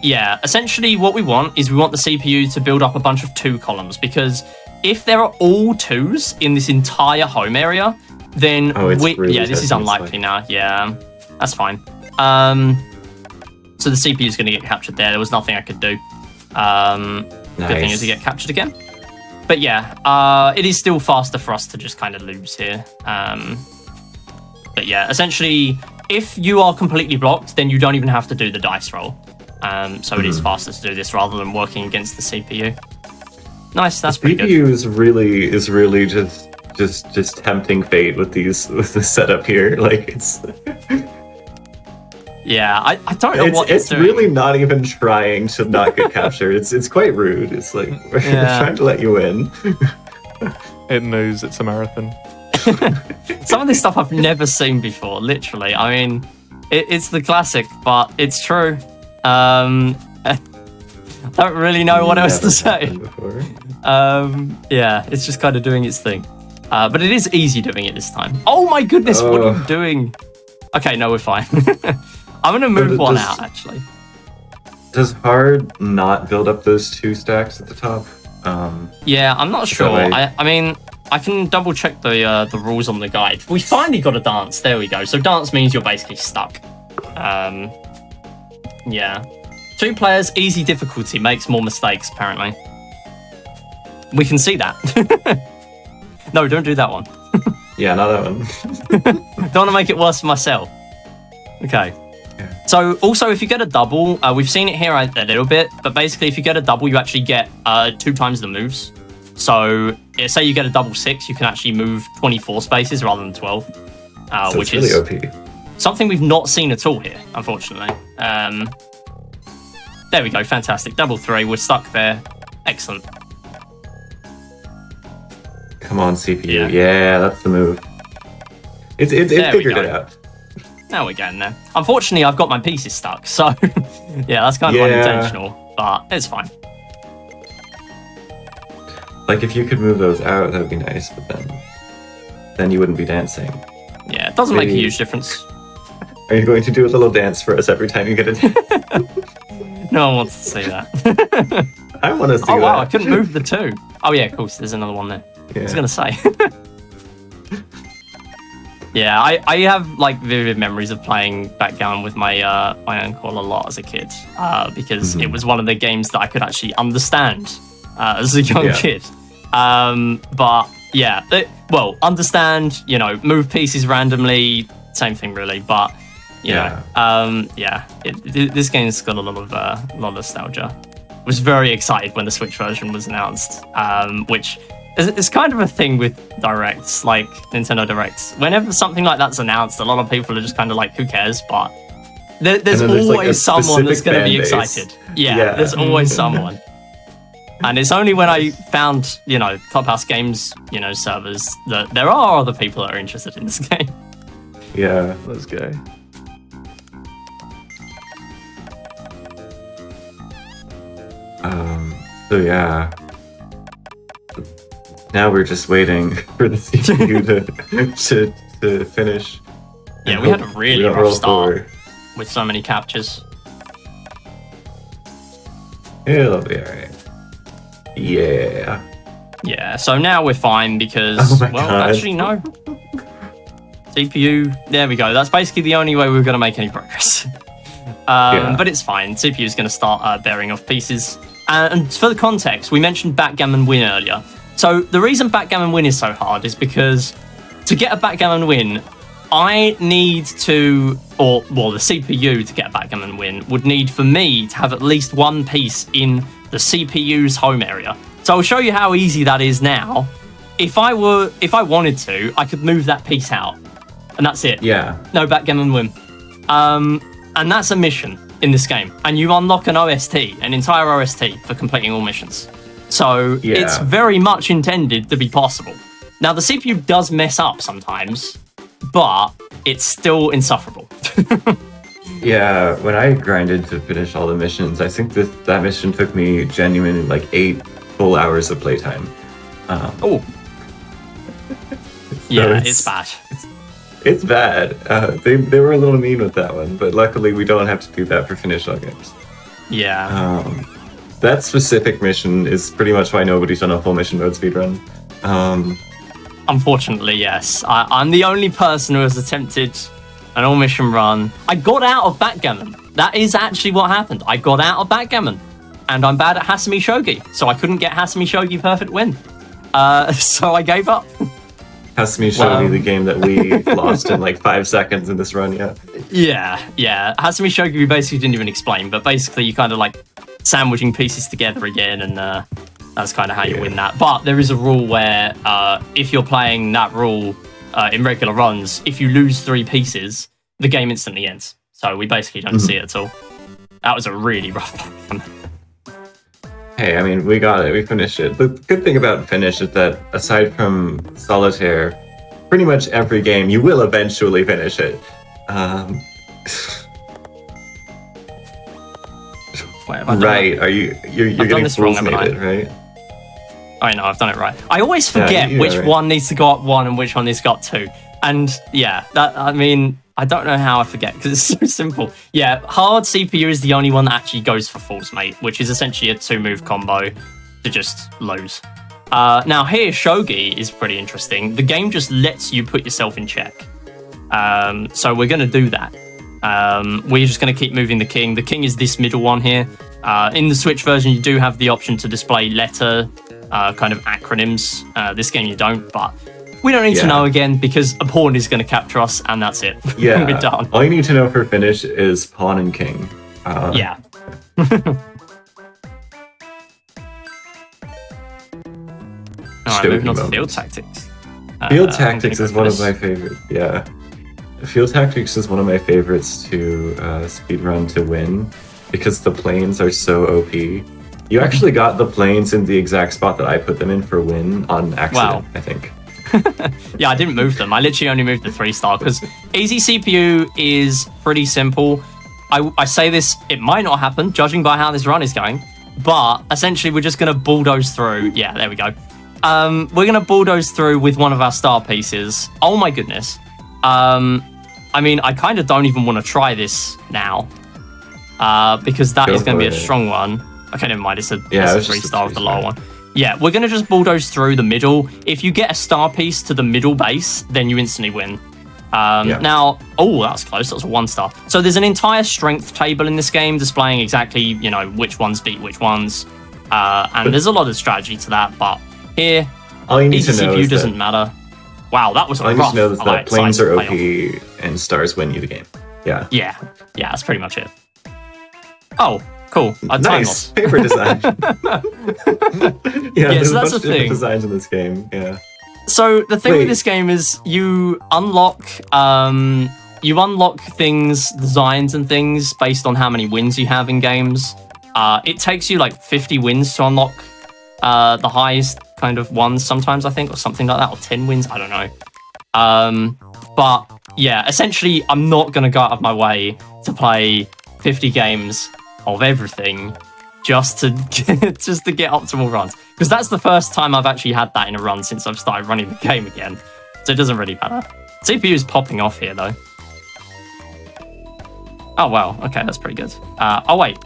Yeah, essentially what we want is we want the CPU to build up a bunch of 2 columns, because if there are all 2s in this entire home area, then this is unlikely now. Yeah, that's fine. So the CPU is going to get captured there. There was nothing I could do. Good thing is to get captured again. But yeah, it is still faster for us to just kind of lose here. But yeah, essentially, if you are completely blocked, then you don't even have to do the dice roll. So it is faster to do this rather than working against the CPU. Nice, that's pretty good. CPU is really just tempting fate with this setup here. Like it's. Yeah, I don't know what it's doing. It's really not even trying to not get captured. It's quite rude. It's like we're trying to let you in. It knows it's a marathon. Some of this stuff I've never seen before, literally. I mean, it's the classic, but it's true. I don't really know what else to say. Yeah, it's just kind of doing its thing. But it is easy doing it this time. Oh my goodness, what are you doing? Okay, no, we're fine. I'm going to move one out, actually. Does hard not build up those 2 stacks at the top? Yeah, I'm not sure. I mean, I can double check the rules on the guide. We finally got a dance. There we go. So dance means you're basically stuck. Yeah. 2 players, easy difficulty, makes more mistakes, apparently. We can see that. No, don't do that one. Yeah, not that one. Don't want to make it worse for myself. Okay. Yeah. So also, if you get a double, we've seen it here a little bit, but basically if you get a double, you actually get 2 times the moves. So say you get a double 6, you can actually move 24 spaces rather than 12, so which really is OP. Something we've not seen at all here, unfortunately. There we go, fantastic. Double 3, we're stuck there. Excellent. Come on, CPU. Yeah, that's the move. It figured it out. Now we're getting there. Unfortunately, I've got my pieces stuck, so yeah, that's kind of unintentional, but it's fine. Like, if you could move those out, that would be nice, but then you wouldn't be dancing. Yeah, it doesn't make a huge difference. Are you going to do a little dance for us every time you get a dance? No one wants to see that. I want to see that. Oh, wow, I couldn't move the 2. Oh, yeah, of course, there's another one there. Yeah. I was going to say. Yeah, I have like vivid memories of playing backgammon with my uncle a lot as a kid, because it was one of the games that I could actually understand as a young kid. But yeah, understand, move pieces randomly, same thing really. But you know, this game's got a lot of nostalgia. I was very excited when the Switch version was announced, which. It's kind of a thing with Directs, like Nintendo Directs. Whenever something like that's announced, a lot of people are just kind of like, who cares? But there's always someone that's going to be excited. Yeah, there's always someone. And it's only when I found, Clubhouse Games, servers, that there are other people that are interested in this game. Yeah. Let's go. So yeah. Now we're just waiting for the CPU to finish. Yeah, we had a really rough start with so many captures. It'll be alright. Yeah. Yeah, so now we're fine because, actually, no. CPU, there we go. That's basically the only way we're going to make any progress. But it's fine. CPU is going to start bearing off pieces. And for the context, we mentioned backgammon win earlier. So the reason backgammon win is so hard is because to get a backgammon win, I need to, the CPU to get a backgammon win would need for me to have at least one piece in the CPU's home area. So I'll show you how easy that is now. If I wanted to, I could move that piece out, and that's it. Yeah. No backgammon win. And that's a mission in this game, and you unlock an OST, an entire OST for completing all missions. So it's very much intended to be possible. Now, the CPU does mess up sometimes, but it's still insufferable. Yeah, when I grinded to finish all the missions, I think that mission took me genuinely like 8 full hours of playtime. Oh. Yeah, it's bad. It's bad. They were a little mean with that one, but luckily we don't have to do that for Finish All Games. Yeah. That specific mission is pretty much why nobody's done a full mission mode speedrun. Unfortunately, yes. I'm the only person who has attempted an all mission run. I got out of backgammon. That is actually what happened. I got out of backgammon, and I'm bad at Hasumi Shogi, so I couldn't get Hasumi Shogi perfect win. So I gave up. Hasumi Shogi, the game that we lost in like 5 seconds in this run, yeah. Yeah. Hasumi Shogi we basically didn't even explain, but basically you kind of like sandwiching pieces together again, and that's kind of how you win that. But there is a rule where if you're playing that rule in regular runs, if you lose 3 pieces, the game instantly ends. So we basically don't see it at all. That was a really rough one. Hey, I mean, we got it. We finished it. The good thing about Finish is that aside from Solitaire, pretty much every game, you will eventually finish it. Right? You're getting fools-mated, right? I know, I've done it right. I always forget which one needs to go up 1 and which one needs to go up 2. And yeah, I don't know how I forget because it's so simple. Yeah, hard CPU is the only one that actually goes for False Mate, which is essentially a 2-move combo to just lose. Now here, Shogi is pretty interesting. The game just lets you put yourself in check. So we're going to do that. We're just going to keep moving the king. The king is this middle one here. In the Switch version, you do have the option to display letter kind of acronyms. This game you don't, but we don't need to know again because a pawn is going to capture us, and that's it. Yeah, we're done. All you need to know for Finish is pawn and king. Yeah. Alright, moving on to field tactics. Field tactics is one of my favorites. Yeah. Field tactics is one of my favorites to speedrun to win because the planes are so OP. You actually got the planes in the exact spot that I put them in for win on accident, I think. Yeah, I didn't move them. I literally only moved the 3-star because easy CPU is pretty simple. I say this, it might not happen, judging by how this run is going, but essentially we're just going to bulldoze through. Yeah, there we go. We're going to bulldoze through with one of our star pieces. Oh my goodness. I mean, I kind of don't even want to try this now because that is going to be a strong one. Okay, never mind. It's a 3-star with the lower one. Yeah, we're going to just bulldoze through the middle. If you get a star piece to the middle base, then you instantly win. Now, oh, that's close. That was a 1-star. So there's an entire strength table in this game displaying exactly, which ones beat which ones. And there's a lot of strategy to that. But here, all you need to know CPU is doesn't matter. Wow, that was a rough. All you need to know is that planes are OP and stars win you the game. Yeah. Yeah, that's pretty much it. Oh, cool. Nice paper design. There's so that's a bunch of different designs in this game. Yeah. So the thing with this game is you unlock things, designs and things based on how many wins you have in games. It takes you like 50 wins to unlock the highest kind of ones sometimes, I think, or something like that, or 10 wins, I don't know. But yeah, essentially I'm not going to go out of my way to play 50 games of everything just to get optimal runs, because that's the first time I've actually had that in a run since I've started running the game again, so it doesn't really matter. CPU is popping off here though. Oh wow, okay, that's pretty good. Oh wait,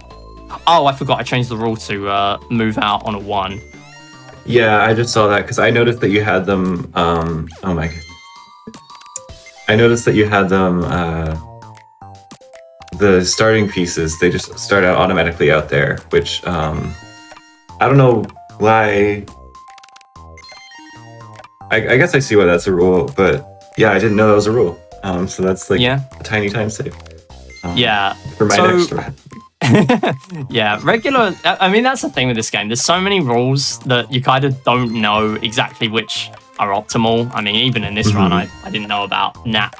I forgot I changed the rule to move out on a 1. Yeah, I just saw that because I noticed that you had them oh my god, I noticed that you had them the starting pieces, they just start out automatically out there, which I don't know why. I guess I see why that's a rule, but yeah, I didn't know that was a rule. So that's like a tiny time save. For my next run. Yeah, regular. I mean, that's the thing with this game. There's so many rules that you kind of don't know exactly which are optimal. I mean, even in this run, I didn't know about NAP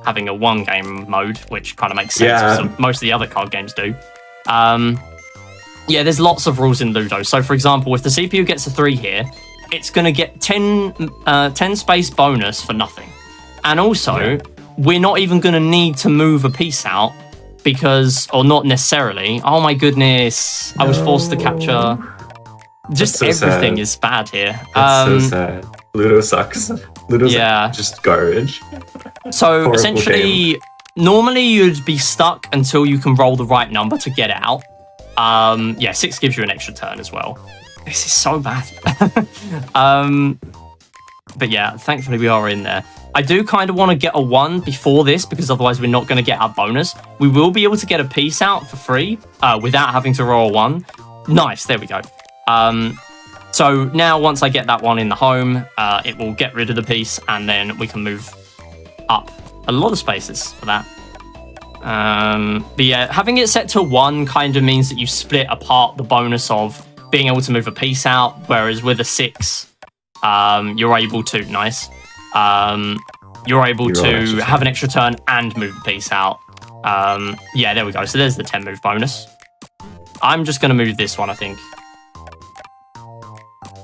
having a 1-game mode, which kind of makes sense. So most of the other card games do. Yeah, there's lots of rules in Ludo. So, for example, if the CPU gets a 3 here, it's going to get 10 space bonus for nothing. And also, we're not even going to need to move a piece out or not necessarily. Oh my goodness, I was forced to capture. Just so everything sad. is bad here. That's so sad. Ludo sucks. Ludo's Yeah. just garbage. So Horrible essentially, normally you'd be stuck until you can roll the right number to get out. Yeah, 6 gives you an extra turn as well. This is so bad. But yeah, thankfully we are in there. I do kind of want to get a 1 before this because otherwise we're not going to get our bonus. We will be able to get a piece out for free without having to roll a 1. Nice, there we go. So now once I get that 1 in the home, it will get rid of the piece and then we can move up a lot of spaces for that. But yeah, having it set to 1 kind of means that you split apart the bonus of being able to move a piece out, whereas with a 6, you're able to, you're able to have an extra turn and move the piece out. Yeah, there we go. So there's the 10 move bonus. I'm just going to move this one, I think.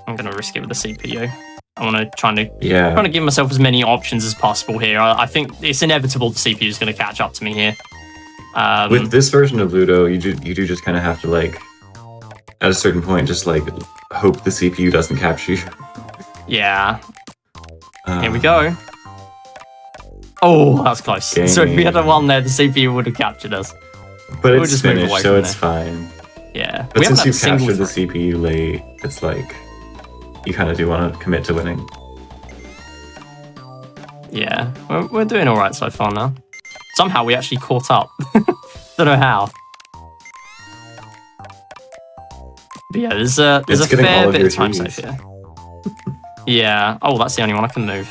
I'm going to risk it with the CPU. I want to trying to give myself as many options as possible here. I think it's inevitable the CPU is going to catch up to me here. With this version of Ludo, you do just kind of have to, like, at a certain point, just like hope the CPU doesn't capture you. Yeah. Here we go. Oh, that's close. Game. So if we had a 1 there, the CPU would have captured us. But We'll it's just move finished, away so from it's there. fine. Yeah. But We haven't since had you've a single captured the throw. CPU late, it's like you kind of do want to commit to winning. Yeah, we're doing all right so far now. Somehow we actually caught up. Don't know how. But yeah, there's a getting all fair of bit your of time trees. safe here. Yeah. Oh, that's the only one I can move.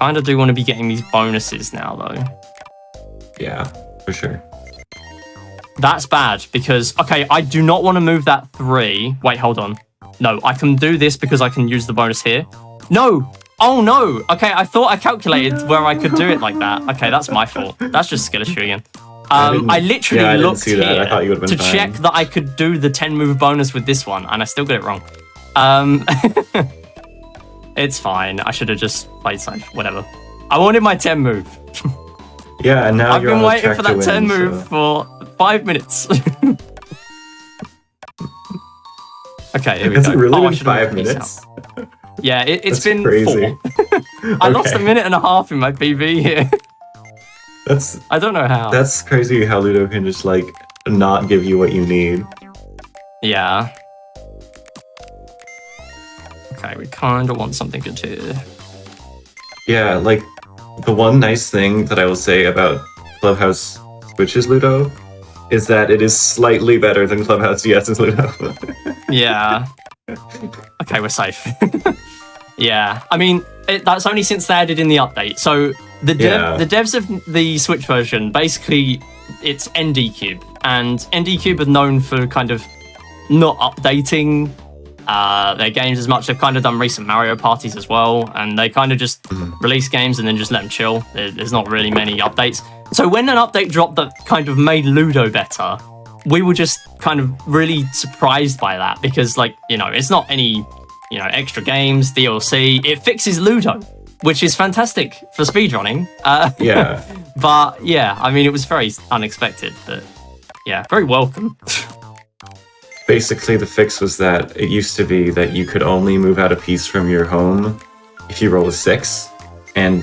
Kinda do want to be getting these bonuses now, though. Yeah, for sure. That's bad because, okay, I do not want to move that 3. Wait, hold on. No, I can do this because I can use the bonus here. No! Oh, no! Okay, I thought I calculated where I could do it like that. Okay, that's my fault. That's just skill issue again. I literally I didn't looked see that. here I thought you would've to been fine. check that I could do the 10 move bonus with this one, and I still got it wrong. It's fine. I should have just played safe. Whatever. I wanted my 10 move. Yeah, and now I've you're been on a waiting track for to that win, 10 move so- for 5 minutes. Okay, here we Has go. it really I been should've 5 moved these minutes? out. Yeah, it's That's been crazy. 4. I lost a Okay. minute and a half in my PB here. That's I don't know how. crazy how Ludo can just like not give you what you need. Yeah. Okay, we kind of want something good here. Yeah, like the one nice thing that I will say about Clubhouse Switch's Ludo is that it is slightly better than Clubhouse DS's Ludo. Yeah. Okay, we're safe. Yeah, I mean, that's only since they added in the update. So the devs of the Switch version, basically, it's ND Cube. And ND Cube are known for kind of not updating their games as much. They've kind of done recent Mario parties as well. And they kind of just release games and then just let them chill. There's not really many updates. So when an update dropped that kind of made Ludo better, we were just kind of really surprised by that because, like, you know, it's not any, you know, extra games, DLC. It fixes Ludo, which is fantastic for speedrunning. Yeah. But yeah, I mean, it was very unexpected, but yeah, very welcome. Basically, the fix was that it used to be that you could only move out a piece from your home if you roll a 6, and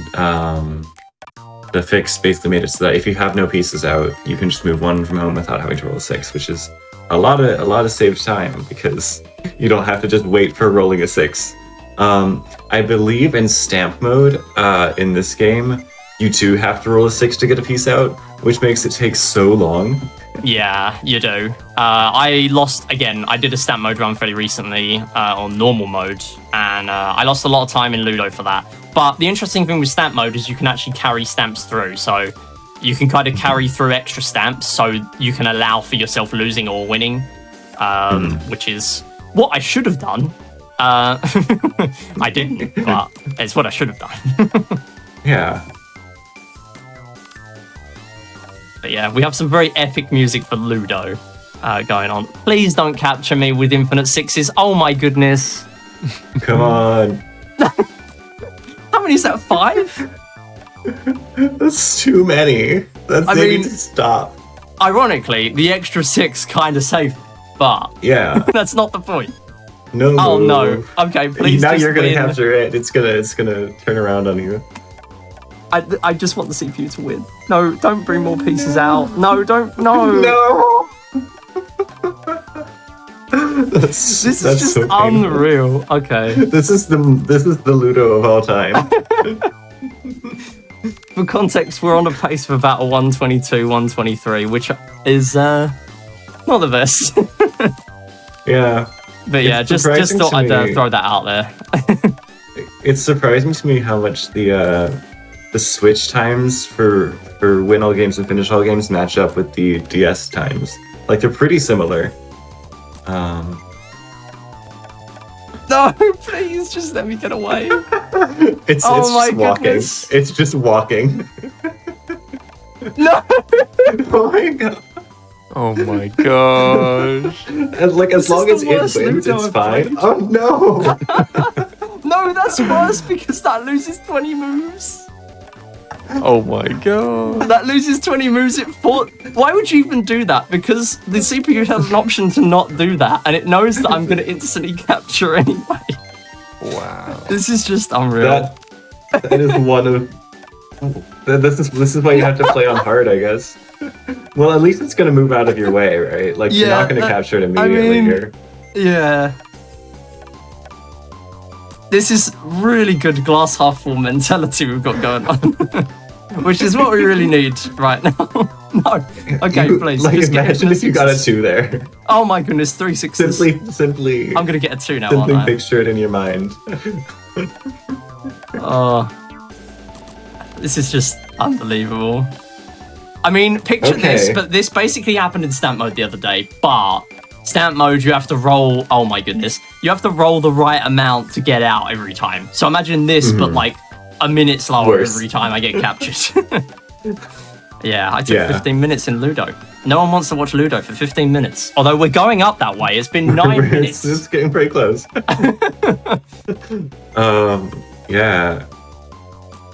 the fix basically made it so that if you have no pieces out, you can just move one from home without having to roll a 6, which is a lot of saved time because you don't have to just wait for rolling a 6. I believe in stamp mode in this game, you do have to roll a 6 to get a piece out, which makes it take so long. Yeah, you do. I lost, again, I did a stamp mode run fairly recently on normal mode, and I lost a lot of time in Ludo for that. But the interesting thing with stamp mode is you can actually carry stamps through, so you can kind of carry through extra stamps, so you can allow for yourself losing or winning, which is what I should have done. I didn't, but it's what I should have done. Yeah. But yeah, we have some very epic music for Ludo going on. Please don't capture me with infinite 6s. Oh my goodness. Come on. How many is that? 5? That's too many. They need to stop. Ironically, the extra 6 kind of safe, but Yeah. that's not the point. No. Oh no. Okay, please. Now just you're gonna win. capture it. It's gonna turn around on you. I just want the CPU to win. No, don't bring more pieces out. No, don't. No. No. This is just so painful. unreal. Okay. This is the Ludo of all time. For context, we're on a pace for about a 122, 123, which is not the best. Yeah. But yeah, just surprising thought to I'd me. throw that out there. It's surprising to me how much the switch times for win all games and finish all games match up with the DS times. Like they're pretty similar. No, please, just let me get away. It's my just walking. goodness. It's just walking. No. Oh my god. Oh my gosh. And like as This long is as the it worst wins, Ludo it's I've fine. played. Oh no. No, that's worse because that loses 20 moves. Oh my god. That loses 20 moves at 4. Why would you even do that? Because the CPU has an option to not do that, and it knows that I'm going to instantly capture anyway. Wow. This is just unreal. That is one of. This is why you have to play on hard, I guess. Well, at least it's gonna move out of your way, right? Like you're Yeah, not gonna capture it I immediately mean- here. Yeah. This is really good glass half full mentality we've got going on. Which is what we really need right now. No. Okay, please. Like just get imagine into if you got a sixes. 2 there. Oh my goodness, 3 sixes. Simply. I'm going to get a 2 now, Simply aren't I? picture it in your mind. Oh. This is just unbelievable. I mean, picture this, Okay. but this basically happened in stamp mode the other day, but stamp mode, you have to roll, oh my goodness, you have to roll the right amount to get out every time. So imagine this, but like a minute slower Worse. every time I get captured. Yeah, I took Yeah. 15 minutes in Ludo. No one wants to watch Ludo for 15 minutes. Although we're going up that way, it's been 9 minutes. It's getting pretty close. Yeah.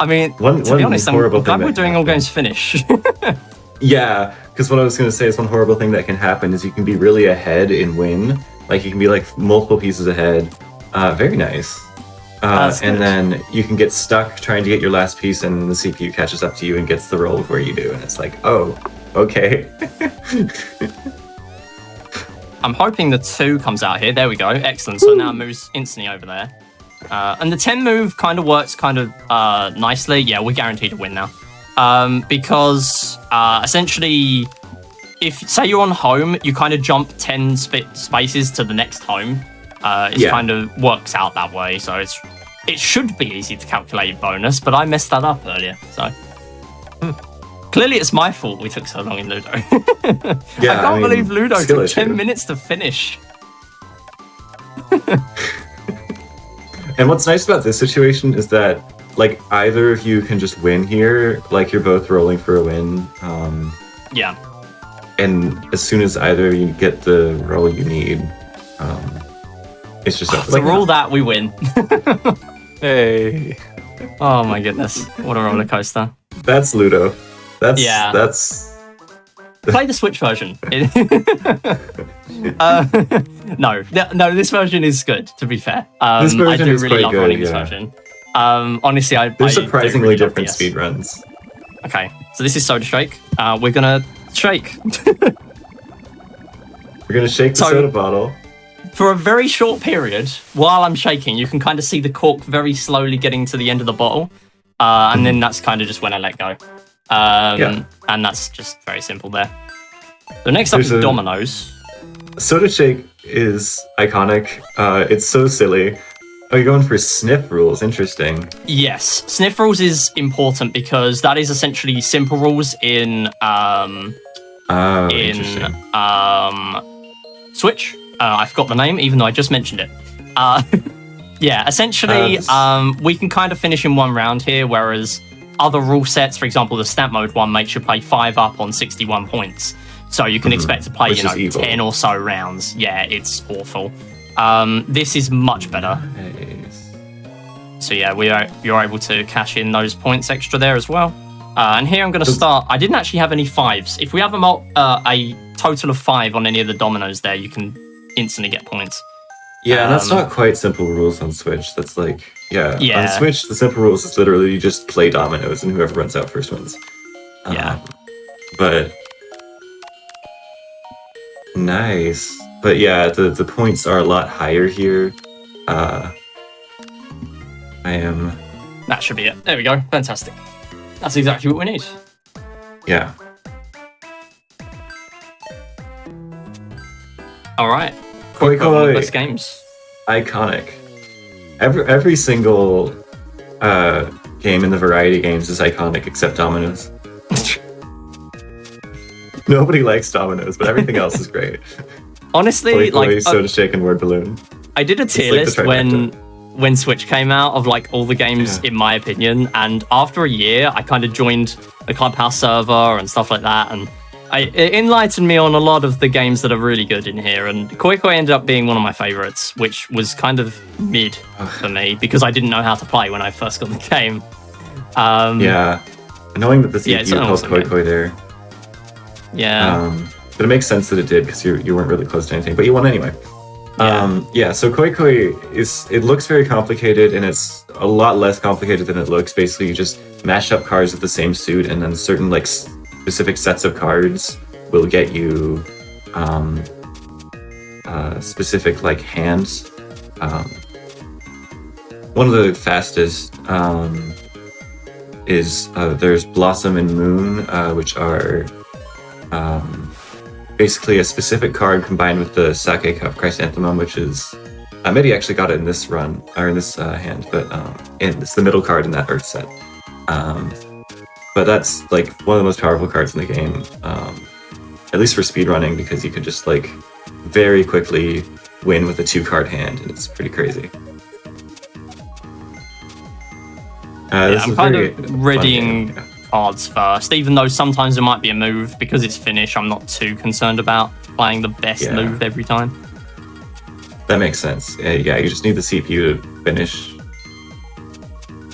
I mean, One to be honest, I'm horrible glad thing we're that doing all happened. games finish. Yeah, because what I was going to say is one horrible thing that can happen is you can be really ahead in win. Like you can be like multiple pieces ahead. Very nice. That's And good. then you can get stuck trying to get your last piece and the CPU catches up to you and gets the roll before you do. And it's like, oh, okay. I'm hoping the 2 comes out here. There we go. Excellent. So now it moves instantly over there. And the 10 move kind of works kind of nicely. Yeah, we're guaranteed to win now. Because essentially, if say you're on home, you kind of jump 10 spaces to the next home. It Yeah. kind of works out that way. So it should be easy to calculate bonus, but I messed that up earlier. So clearly it's my fault we took so long in Ludo. Yeah, I can't believe Ludo skill took 10 issue. minutes to finish. And what's nice about this situation is that like either of you can just win here. Like you're both rolling for a win. Yeah. And as soon as either of you get the roll you need, it's just To rule that, we win. Hey. Oh my goodness. What a roller coaster. That's Ludo. That's Yeah. That's Play the Switch version. No, this version is good, to be fair. This version I do is really quite love good, running this yeah. version. Honestly, I There's do surprisingly really love different DS. speedruns. Okay, so this is Soda Shake. We're gonna shake. We're gonna shake the So- soda bottle. For a very short period, while I'm shaking, you can kind of see the cork very slowly getting to the end of the bottle. And then that's kind of just when I let go. Yeah. And that's just very simple there. So next up There's is a- dominoes. Soda shake is iconic. It's so silly. Oh, you're going for sniff rules. Interesting. Yes, sniff rules is important because that is essentially simple rules in Oh, interesting. Switch. I forgot the name, even though I just mentioned it. Yeah, essentially, we can kind of finish in one round here, whereas other rule sets, for example, the stamp mode one makes you play 5 up on 61 points. So you can expect to play, Which is evil. 10 or so rounds. Yeah, it's awful. This is much better. Nice. So yeah, you're able to cash in those points extra there as well. And here I'm going to start. I didn't actually have any 5s. If we have a total of 5 on any of the dominoes there, you can instantly get points. Yeah, and that's not quite simple rules on Switch. That's like, on Switch, the simple rules is literally you just play dominoes and whoever runs out first wins. But nice. But yeah, the points are a lot higher here. That should be it. There we go. Fantastic. That's exactly what we need. Yeah. All right. Koi Best games. Iconic. Every single game in the variety games is iconic except dominoes. Nobody likes dominoes, but everything else is great. Honestly, Koi, Soda Shake, and Word Balloon. I did a tier list when Switch came out of like all the games in my opinion, and after a year I kind of joined the Clubhouse server and stuff like that, and it enlightened me on a lot of the games that are really good in here, and Koi ended up being one of my favorites, which was kind of mid for me because I didn't know how to play when I first got the game. Knowing that the CPU called Koi there. But it makes sense that it did because you weren't really close to anything, but you won anyway. So Koi it looks very complicated, and it's a lot less complicated than it looks. Basically, you just mash up cards with the same suit, and then certain like specific sets of cards will get you specific like hands. One of the fastest is there's Blossom and Moon, which are basically a specific card combined with the Sake Cup Chrysanthemum, which is Midi actually got it in this run or in this hand, but it's the middle card in that Earth set. But that's like one of the most powerful cards in the game, at least for speedrunning, because you can just like very quickly win with a 2-card hand, and it's pretty crazy. I'm kind of readying cards first, even though sometimes there might be a move. Because it's Finnish, I'm not too concerned about playing the best move every time. That makes sense. You just need the CPU to finish.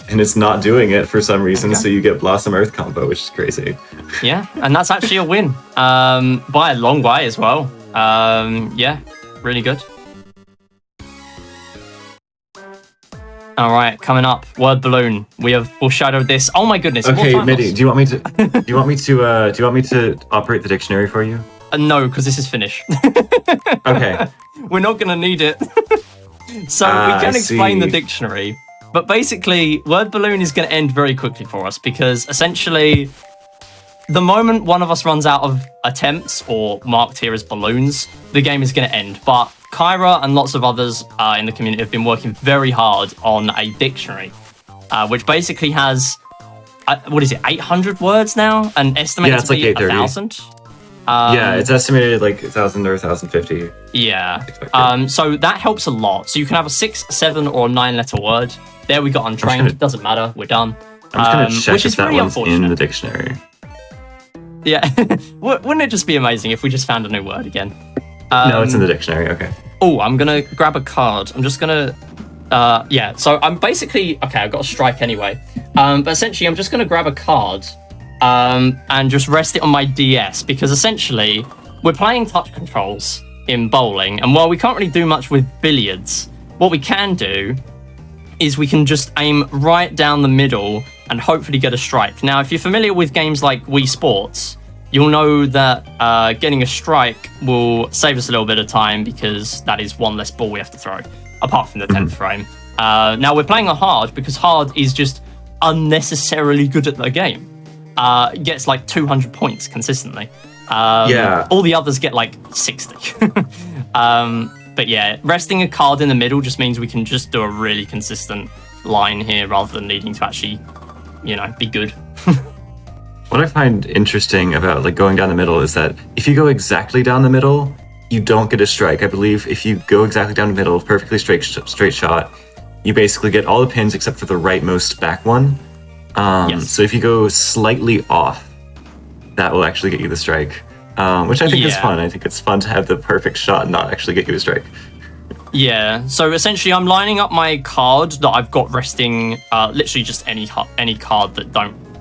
And it's not doing it for some reason, so you get Blossom Earth combo, which is crazy. Yeah, and that's actually a win. By a long way as well. Really good. All right, coming up, Word Balloon. We have foreshadowed this. Oh my goodness! Okay, Midi, do you want me to operate the dictionary for you? No, because this is Finnish. Okay. We're not gonna need it. So we can explain the dictionary, but basically, Word Balloon is gonna end very quickly for us because essentially, the moment one of us runs out of attempts or marked here as balloons, the game is gonna end. But Kyra and lots of others in the community have been working very hard on a dictionary, which basically has, 800 words now? And estimated to be 1,000? It's estimated like 1,000 or 1,050. Yeah. So that helps a lot. So you can have a 6, 7, or 9-letter word. There we got untrained. Doesn't matter. We're done. I'm just going to check if that one's in the dictionary. Yeah. Wouldn't it just be amazing if we just found a new word again? No, it's in the dictionary. Okay. Oh, I'm going to grab a card. I'm just going to... so I'm basically... Okay, I've got a strike anyway. But essentially, I'm just going to grab a card and just rest it on my DS, because essentially, we're playing touch controls in bowling, and while we can't really do much with billiards, what we can do is we can just aim right down the middle and hopefully get a strike. Now, if you're familiar with games like Wii Sports, you'll know that getting a strike will save us a little bit of time, because that is one less ball we have to throw, apart from the 10th frame. Now, we're playing on hard because hard is just unnecessarily good at the game. It gets like 200 points consistently. All the others get like 60. But yeah, resting a card in the middle just means we can just do a really consistent line here rather than needing to actually, be good. What I find interesting about like going down the middle is that if you go exactly down the middle, you don't get a strike. I believe if you go exactly down the middle, perfectly straight shot, you basically get all the pins except for the rightmost back one. So if you go slightly off, that will actually get you the strike, which I think is fun. I think it's fun to have the perfect shot and not actually get you a strike. Yeah, so essentially I'm lining up my card that I've got resting, literally just any card that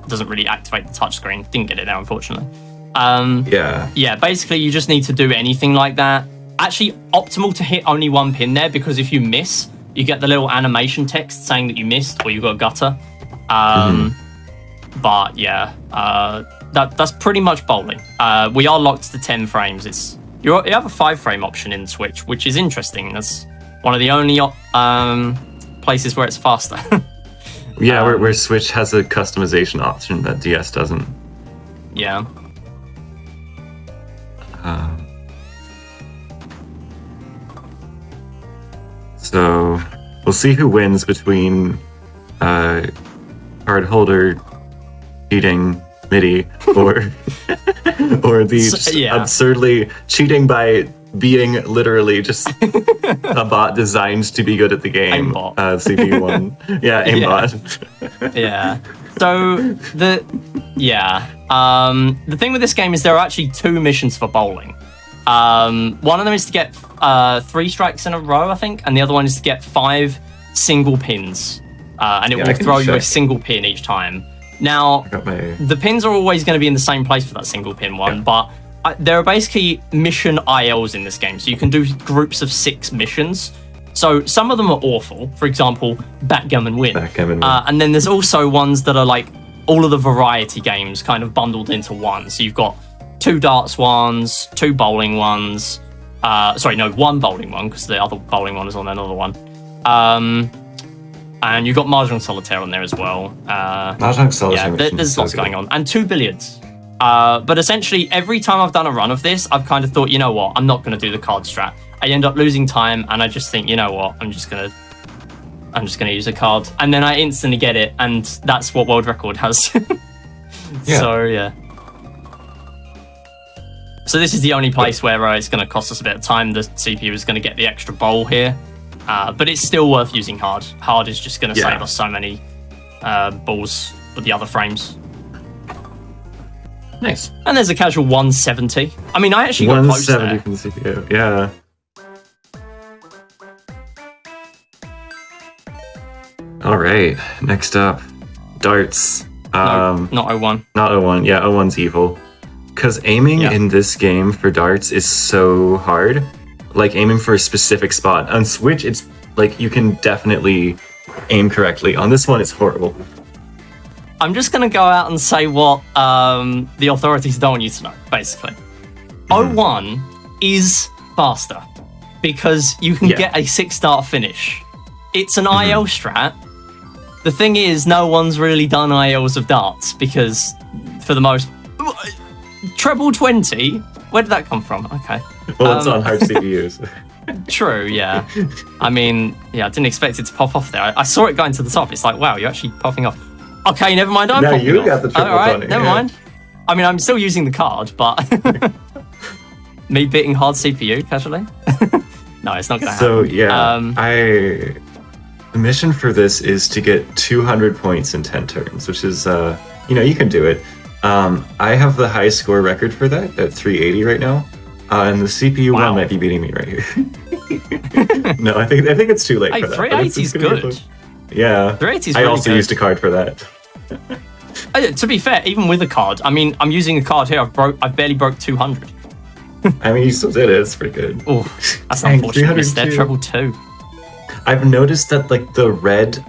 doesn't really activate the touchscreen. Didn't get it there, unfortunately. Yeah, basically you just need to do anything like that. Actually, optimal to hit only one pin there, because if you miss, you get the little animation text saying that you missed or you got a gutter. But yeah, that's pretty much bowling. We are locked to 10 frames. You have a 5-frame option in Switch, which is interesting. That's one of the only places where it's faster. Yeah, where Switch has a customization option that DS doesn't. Yeah. So we'll see who wins between card holder cheating MIDI or the absurdly cheating by being literally just a bot designed to be good at the game. Aimbot. CPU one. Yeah, aimbot. Yeah. So the thing with this game is there are actually 2 missions for bowling. One of them is to get 3 strikes in a row, I think, and the other one is to get 5 single pins, and it will throw you a single pin each time. Now, the pins are always going to be in the same place for that single pin one, but there are basically mission ILs in this game, so you can do groups of 6 missions. So some of them are awful. For example, Backgammon Win. And then there's also ones that are like all of the variety games kind of bundled into one. So you've got 2 darts ones, 2 bowling ones. 1 bowling one, because the other bowling one is on another one. And you've got Mahjong Solitaire on there as well. Mahjong Solitaire. Yeah, there's lots going on. And 2 billiards. But essentially, every time I've done a run of this, I've kind of thought, you know what, I'm not going to do the card strat. I end up losing time, and I just think, you know what, I'm just gonna use a card, and then I instantly get it, and that's what world record has. So yeah. So this is the only place where it's going to cost us a bit of time. The CPU is going to get the extra bowl here, but it's still worth using hard. Hard is just going to save us so many balls with the other frames. Nice. And there's a casual 170. I mean, I actually got close there. 170 from the CPU, yeah. All right, next up, darts. No, not 01. Not 01, yeah, 01's evil. Because aiming in this game for darts is so hard. Like, aiming for a specific spot. On Switch, it's like, you can definitely aim correctly. On this one, it's horrible. I'm just going to go out and say what the authorities don't want you to know, basically. 01 is faster because you can get a 6-star finish. It's an IL strat. The thing is, no one's really done ILs of darts because, for the most... Treble 20? Where did that come from? Okay. Well, it's on hard CPUs. True, yeah. I mean, I didn't expect it to pop off there. I saw it going to the top. It's like, wow, you're actually popping off. Okay, never mind. I'm no, popping you off. got the triple. All right, never mind. I mean, I'm still using the card, but me beating hard CPU casually. No, it's not going to happen. So yeah, the mission for this is to get 200 points in 10 turns, which is you can do it. I have the highest score record for that at 380 right now, and the CPU one might be beating me right here. No, I think it's too late for that. 380 is good. Yeah, 380 is I really also good. used a card for that. To be fair, even with a card, I mean, I'm using a card here. I've barely broke 200. I mean, you still did it. It's pretty good. Oh, that's unfortunate. Missed there, treble 2. I've noticed that like the red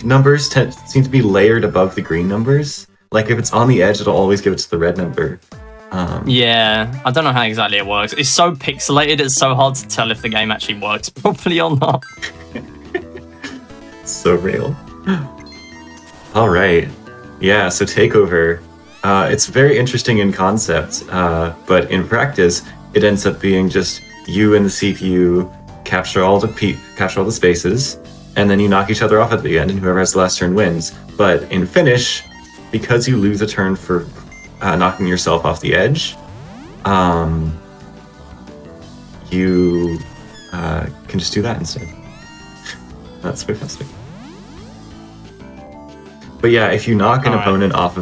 numbers seem to be layered above the green numbers. Like if it's on the edge, it'll always give it to the red number. Yeah, I don't know how exactly it works. It's so pixelated, it's so hard to tell if the game actually works properly or not. So real. All right. Yeah, so Takeover. It's very interesting in concept, but in practice, it ends up being just you and the CPU capture all the spaces, and then you knock each other off at the end, and whoever has the last turn wins. But in Finish, because you lose a turn for knocking yourself off the edge, you can just do that instead. That's fantastic. But yeah, if you knock an opponent off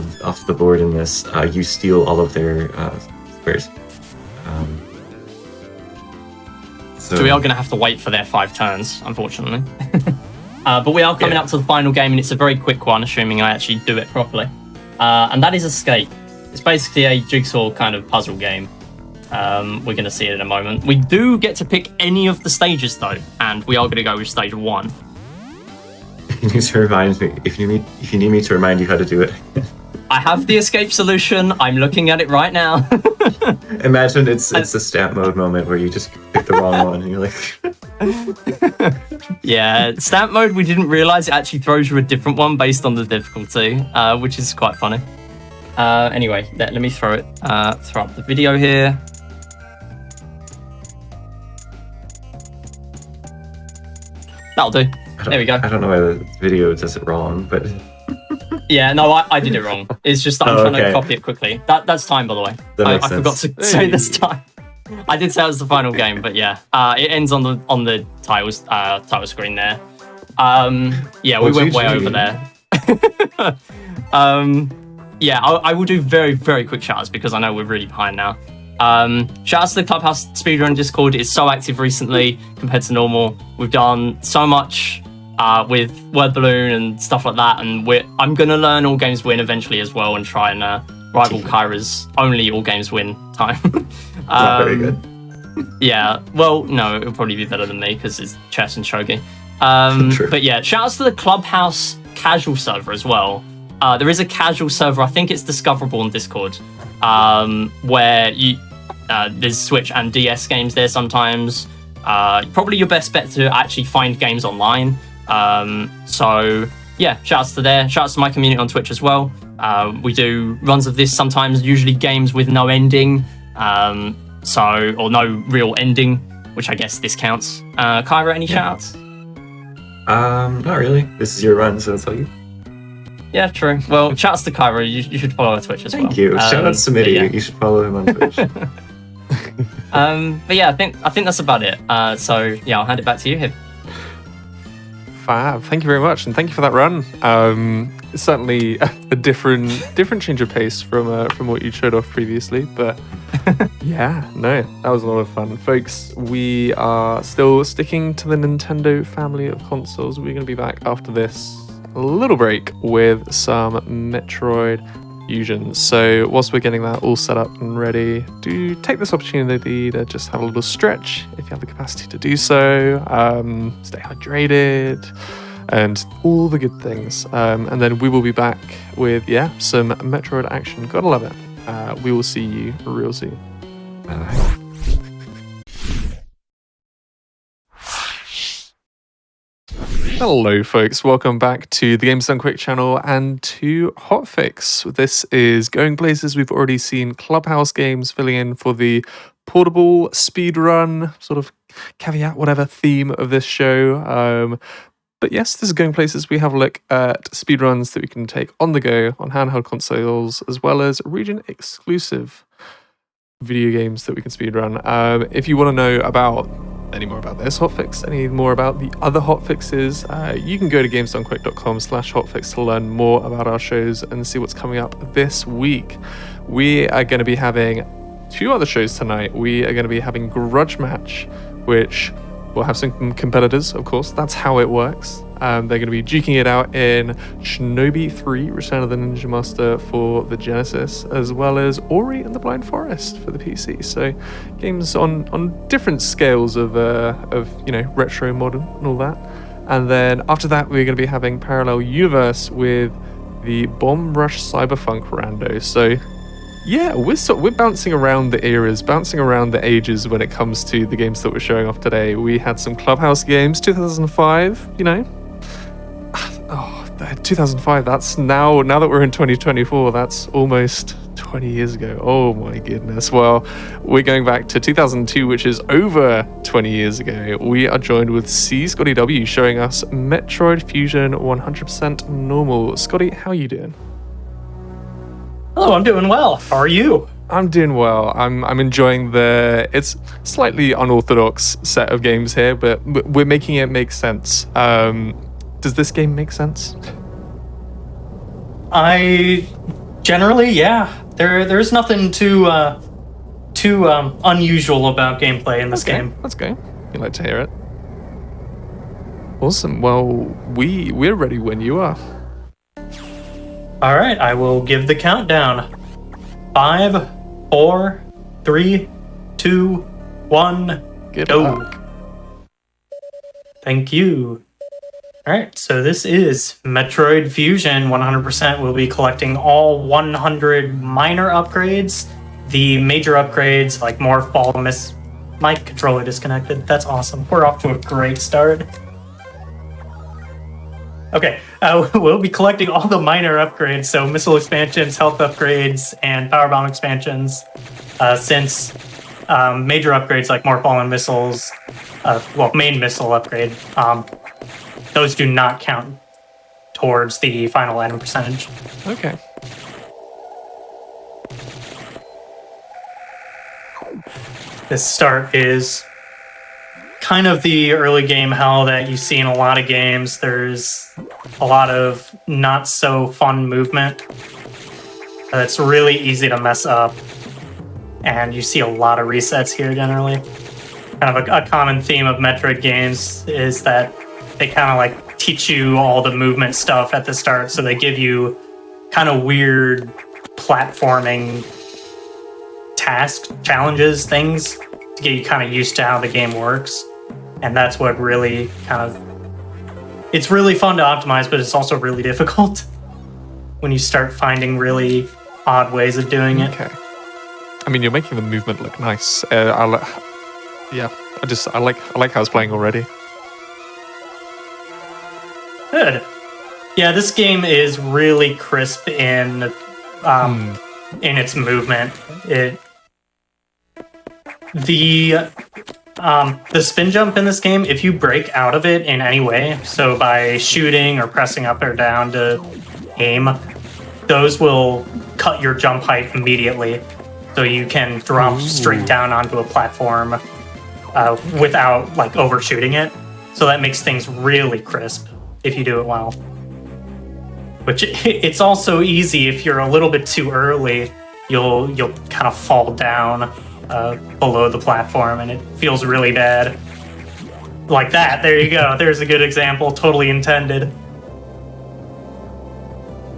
the board in this, you steal all of their squares. So we are going to have to wait for their 5 turns, unfortunately. But we are coming up to the final game, and it's a very quick one, assuming I actually do it properly. And that is Escape. It's basically a jigsaw kind of puzzle game. We're going to see it in a moment. We do get to pick any of the stages, though, and we are going to go with stage 1. You need to remind me, if you need me to remind you how to do it. I have the escape solution. I'm looking at it right now. Imagine it's a stamp mode moment where you just pick the wrong one and you're like... Yeah, stamp mode, we didn't realize it actually throws you a different one based on the difficulty, which is quite funny. Anyway, let me throw up the video here. That'll do. There we go. I don't know why the video does it wrong, but... Yeah, no, I did it wrong. It's just that I'm trying to copy it quickly. That's time, by the way. I forgot to say this time. I did say it was the final game, but yeah, it ends on the title screen there. Yeah, we went way over there. Yeah, I will do very, very quick shoutouts because I know we're really behind now. Shoutouts to the Clubhouse Speedrun Discord. It's so active recently compared to normal. We've done so much with Word Balloon and stuff like that, and I'm gonna learn All Games Win eventually as well and try and rival Kyra's only All Games Win time. Not very good. Yeah, well, no, it'll probably be better than me because it's chess and shogi. But yeah, shoutouts to the Clubhouse casual server as well. There is a casual server, I think it's discoverable on Discord, where there's Switch and DS games there sometimes. Probably your best bet to actually find games online. So yeah, shoutouts to there. Shoutouts to my community on Twitch as well. We do runs of this sometimes, usually games with no ending, or no real ending, which I guess this counts. Kyra, any shoutouts? Not really. This is your run, so that's all you. Yeah, true. Well, shoutouts to Kyra. You should follow her Twitch as well. Thank you. Shoutouts to Mitty. Yeah. You should follow him on Twitch. But yeah, I think that's about it. So yeah, I'll hand it back to you, Hib. Fab. Thank you very much, and thank you for that run. Certainly a different change of pace from what you showed off previously, but yeah, no, that was a lot of fun, folks. We are still sticking to the Nintendo family of consoles. We're going to be back after this little break with some Metroid Fusion. So whilst we're getting that all set up and ready, do take this opportunity to just have a little stretch if you have the capacity to do so. Stay hydrated and all the good things. And then we will be back with some Metroid action. Gotta love it. We will see you real soon. Bye. Hello folks, welcome back to the Games Done Quick channel and to Hotfix. This is going places. We've already seen Clubhouse Games filling in for the portable speedrun sort of caveat, whatever theme of this show. But yes, this is going places. We have a look at speedruns that we can take on the go on handheld consoles, as well as region exclusive video games that we can speedrun. If you want to know any more about this hotfix, any more about the other hotfixes, you can go to gamesdonequick.com/hotfix to learn more about our shows and see what's coming up this week. We are going to be having 2 other shows tonight. We are going to be having Grudge Match, which will have some competitors, of course. That's how it works. They're going to be duking it out in Shinobi 3, Return of the Ninja Master for the Genesis, as well as Ori and the Blind Forest for the PC. So games on different scales of retro, modern, and all that. And then after that, we're going to be having Parallel Universe with the Bomb Rush Cyberpunk rando. So yeah, we're bouncing around the eras, bouncing around the ages when it comes to the games that we're showing off today. We had some Clubhouse Games, 2005, 2005, that's now that we're in 2024, that's almost 20 years ago. Oh my goodness. Well, we're going back to 2002, which is over 20 years ago. We are joined with Scotty W showing us Metroid Fusion 100% normal. Scotty, how are you doing? Hello, I'm doing well. How are you? I'm doing well. I'm enjoying it's slightly unorthodox set of games here, but we're making it make sense. Does this game make sense? Generally, yeah. There's nothing too unusual about gameplay in this game. Let's go. You like to hear it? Awesome. Well, we're ready when you are. All right, I will give the countdown. 5, 4, 3, 2, 1, Good go. luck. Thank you. All right, so this is Metroid Fusion 100%. We'll be collecting all 100 minor upgrades. The major upgrades like Morph Ball, Miss. My controller disconnected. That's awesome. We're off to a great start. Okay, we'll be collecting all the minor upgrades, so missile expansions, health upgrades, and power bomb expansions. Since major upgrades like Morph Ball and missiles, main missile upgrade, those do not count towards the final item percentage. Okay. This start is kind of the early game hell that you see in a lot of games. There's a lot of not so fun movement. It's really easy to mess up. And you see a lot of resets here generally. Kind of a common theme of Metroid games is that they kind of like teach you all the movement stuff at the start. So they give you kind of weird platforming tasks, challenges, things to get you kind of used to how the game works. And that's what really it's really fun to optimize, but it's also really difficult when you start finding really odd ways of doing it. Okay. I mean, you're making the movement look nice. I like how it's playing already. Good. Yeah, this game is really crisp in its movement. The spin jump in this game, if you break out of it in any way, so by shooting or pressing up or down to aim, those will cut your jump height immediately. So you can drop straight down onto a platform without like overshooting it. So that makes things really crisp if you do it well. Which it's also easy if you're a little bit too early, you'll kind of fall down below the platform, and it feels really bad. Like that. There you go. There's a good example. Totally intended.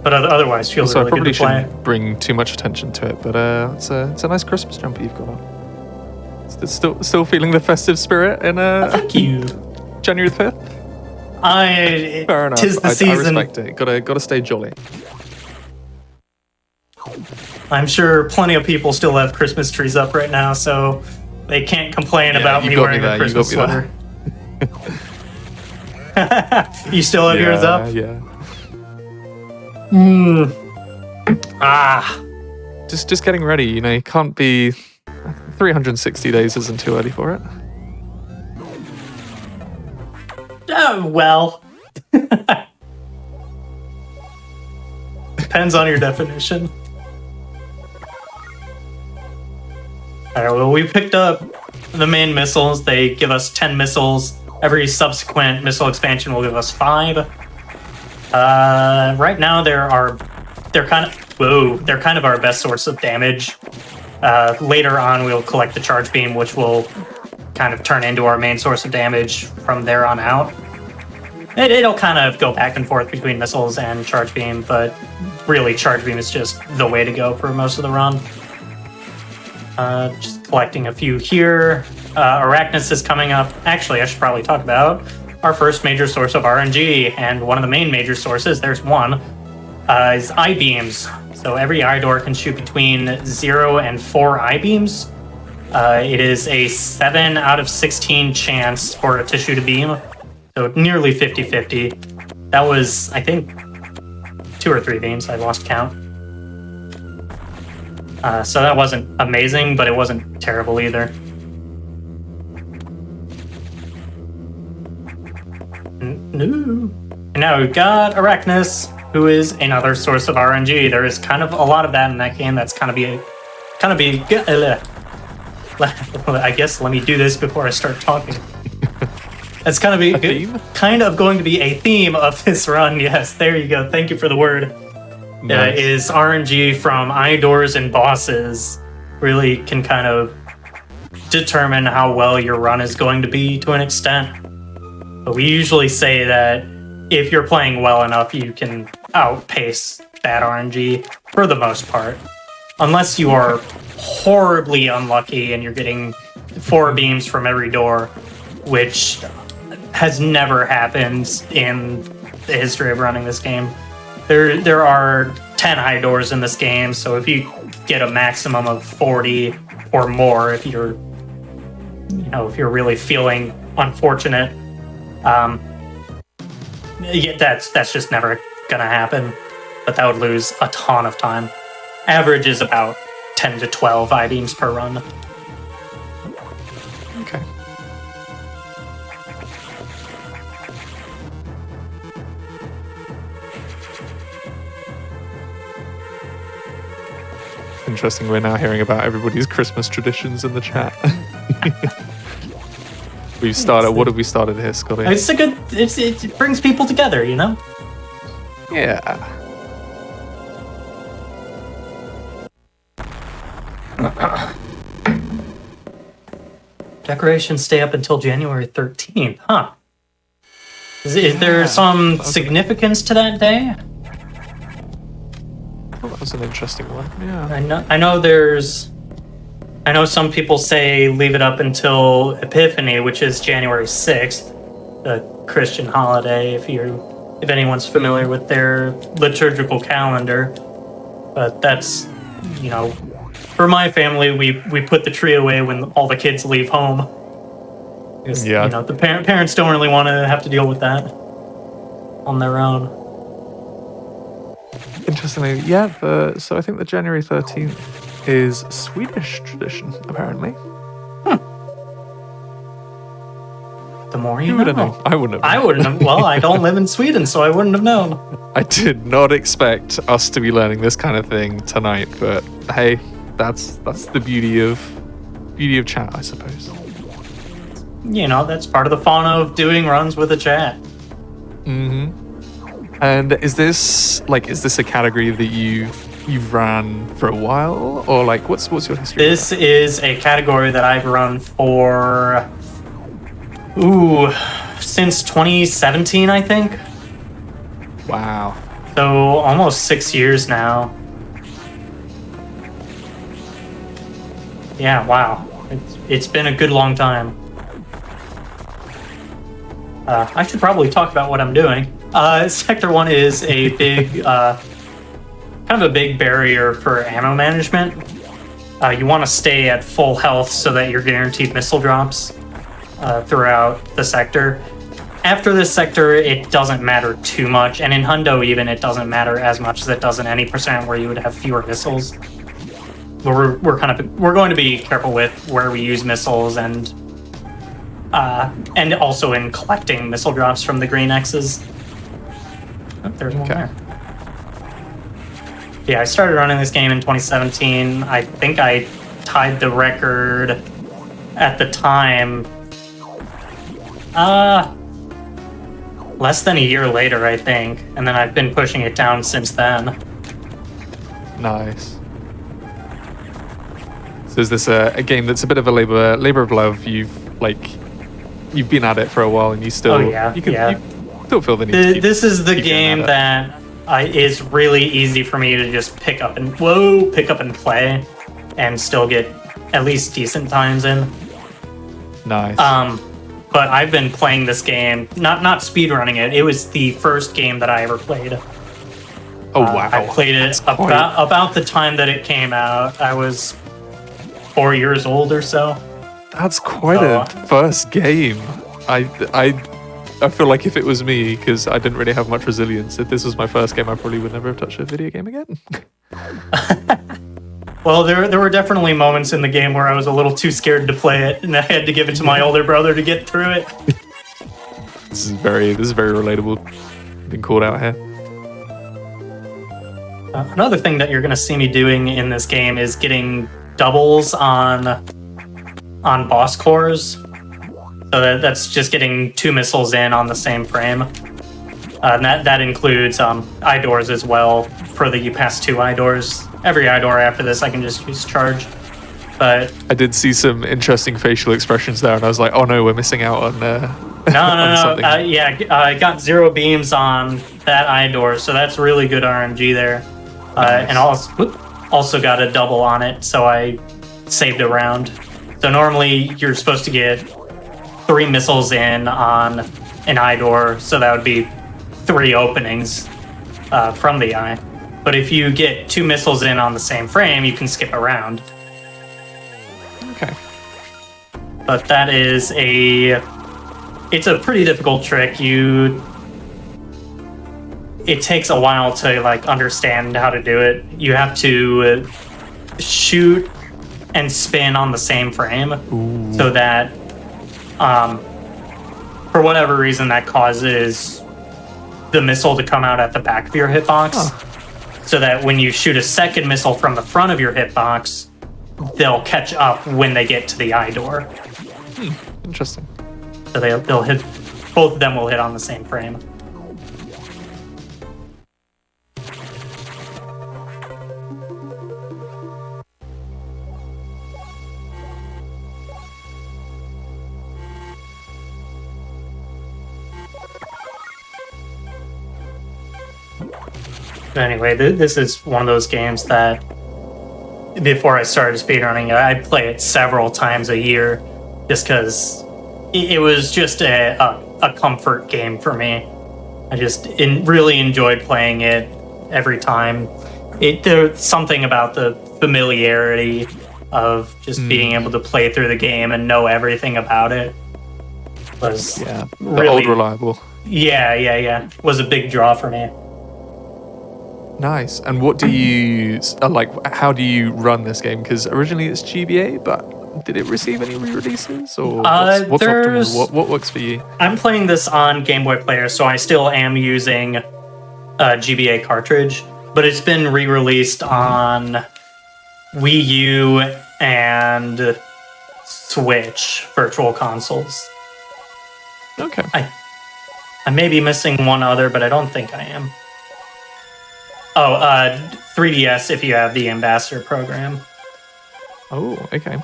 But otherwise, feels Also, really I probably good to play. shouldn't bring too much attention to it, but it's a nice Christmas jumper you've got on. It's still feeling the festive spirit in Thank you. January 5th. Fair enough. Tis the I season. respect it. Gotta stay jolly. I'm sure plenty of people still have Christmas trees up right now, so they can't complain about me wearing a Christmas sweater. You still have yours up? Yeah. Just getting ready. You know, you can't be 360 days isn't too early for it. Well, depends on your definition. All right, well, we picked up the main missiles. They give us 10 missiles. Every subsequent missile expansion will give us 5. Right now, they're kind of our best source of damage. Later on, we'll collect the charge beam, which will kind of turn into our main source of damage from there on out. It'll kind of go back and forth between missiles and charge beam, but really charge beam is just the way to go for most of the run. Just collecting a few here. Arachnus is coming up. Actually, I should probably talk about our first major source of RNG, and one of the main major sources, there's one, is I-beams. So every I-door can shoot between 0 and 4 I-beams. It is a 7 out of 16 chance for it to shoot a beam. So nearly 50-50. That was, I think, 2 or 3 beams. I lost count. So that wasn't amazing, but it wasn't terrible either. No. And now we've got Arachnus, who is another source of RNG. There is kind of a lot of that in that game. That's kind of be. I guess let me do this before I start talking. That's kind of going to be a theme of this run. Yes, there you go. Thank you for the word. Nice. Is RNG from I-doors and bosses really can kind of determine how well your run is going to be to an extent. But we usually say that if you're playing well enough, you can outpace that RNG for the most part. Unless you are horribly unlucky and you're getting 4 beams from every door, which has never happened in the history of running this game. There are 10 high doors in this game, so if you get a maximum of 40 or more, if you're really feeling unfortunate, yeah, that's just never gonna happen. But that would lose a ton of time. Average is about 10 to 12 I-beams per run. Okay. Interesting, we're now hearing about everybody's Christmas traditions in the chat. We've started, what have we started here, Scotty? It brings people together, you know? Yeah. Decorations stay up until January 13th, huh? Is there some significance to that day? Well, that was an interesting one, yeah. I know some people say leave it up until Epiphany, which is January 6th, the Christian holiday, if anyone's familiar with their liturgical calendar. But that's, for my family, we put the tree away when all the kids leave home. Because, the parents don't really want to have to deal with that on their own. Interestingly, so I think the January 13th is Swedish tradition, apparently. The more you Who would have known? I wouldn't have known. I wouldn't have. Well, I don't live in Sweden, so I wouldn't have known. I did not expect us to be learning this kind of thing tonight, but hey, that's the beauty of chat, I suppose. That's part of the fun of doing runs with a chat. Mm-hmm. And is this a category that you've run for a while, or like what's your history? This is a category that I've run for since 2017, I think. Wow. So almost 6 years now. Yeah, wow. It's been a good long time. I should probably talk about what I'm doing. Sector 1 is a big, kind of a big barrier for ammo management. You want to stay at full health so that you're guaranteed missile drops throughout the sector. After this sector, it doesn't matter too much, and in Hundo even, it doesn't matter as much as it does in any percent where you would have fewer missiles. But we're going to be careful with where we use missiles and also in collecting missile drops from the green X's. Oh, there's one there. Yeah, I started running this game in 2017. I think I tied the record at the time. Less than a year later, I think. And then I've been pushing it down since then. Nice. So is this a game that's a bit of a labor of love? You've been at it for a while and you still you still feel the need to keep, this is the game that is really easy for me to just pick up and play and still get at least decent times in. Nice. But I've been playing this game, not speedrunning it. It was the first game that I ever played. Oh wow. I played it about the time that it came out. I was 4 years old or so. That's quite a first game. I feel like if it was me, because I didn't really have much resilience, if this was my first game, I probably would never have touched a video game again. Well, there were definitely moments in the game where I was a little too scared to play it, and I had to give it to my older brother to get through it. This is very relatable. Being called out here. Another thing that you're going to see me doing in this game is getting doubles on boss cores. So that's just getting 2 missiles in on the same frame. And that includes eye doors as well. For the you pass 2 eye doors. Every eye door after this I can just use charge. But I did see some interesting facial expressions there, and I was like, "Oh no, we're missing out on." no. something. I got 0 beams on that eye door, so that's really good RNG there. Nice. And also got a double on it, so I saved a round. So normally you're supposed to get 3 missiles in on an eye door, so that would be 3 openings from the eye. But if you get 2 missiles in on the same frame, you can skip a round. Okay. But that is it's a pretty difficult trick. It takes a while to like understand how to do it. You have to shoot and spin on the same frame. Ooh. So that for whatever reason that causes the missile to come out at the back of your hitbox. So that when you shoot a second missile from the front of your hitbox, they'll catch up when they get to the eye door. Interesting. So they'll hit, both of them will hit on the same frame. But anyway, this is one of those games that before I started speedrunning, I'd play it several times a year just because it was just a comfort game for me. I just really enjoyed playing it every time. There's something about the familiarity of just being able to play through the game and know everything about it was The really old reliable. Yeah. Was a big draw for me. Nice. And what do you like? How do you run this game? Because originally it's GBA, but did it receive any re-releases, or what's optimal? What works for you? I'm playing this on Game Boy Player, so I still am using a GBA cartridge, but it's been re-released on Wii U and Switch Virtual Consoles. Okay. I may be missing one other, but I don't think I am. Oh, 3DS if you have the Ambassador program. Oh, okay.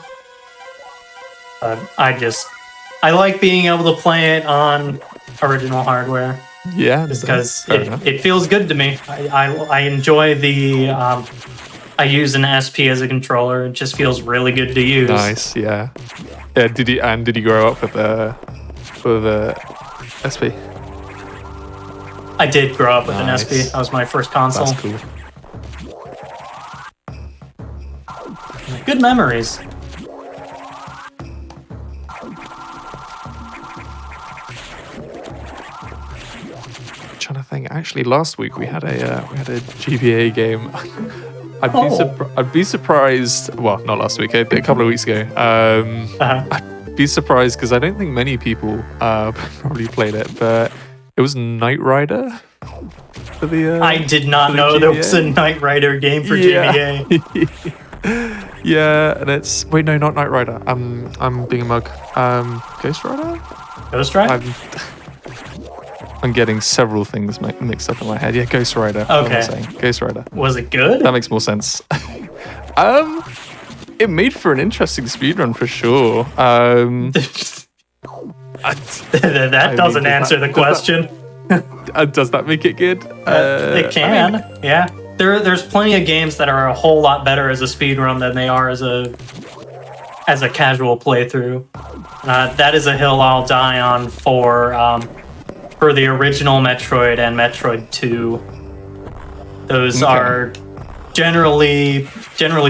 I like being able to play it on original hardware. Yeah. Just because it feels good to me. I enjoy the... I use an SP as a controller. It just feels really good to use. Nice, yeah. Yeah, did you grow up with the SP? I did grow up with an Nice. SP. That was my first console. That's cool. Good memories. Trying to think. Actually, last week we had a GBA game. I'd be surprised. Well, not last week. A couple of weeks ago. I'd be surprised because I don't think many people probably played it, but it was Knight Rider for the. I did not for the know there was a GBA. Knight Rider game for Yeah. GBA. Yeah, and it's no, not Knight Rider. I'm being a mug. Ghost Rider. Ghost Rider? I'm getting several things mixed up in my head. Yeah, Ghost Rider. What am I Okay. saying? Ghost Rider. Was it good? That makes more sense. It made for an interesting speedrun for sure. that doesn't answer the question. Does that make it good? It can, yeah. There's plenty of games that are a whole lot better as a speedrun than they are as a casual playthrough. That is a hill I'll die on for the original Metroid and Metroid 2. Those are generally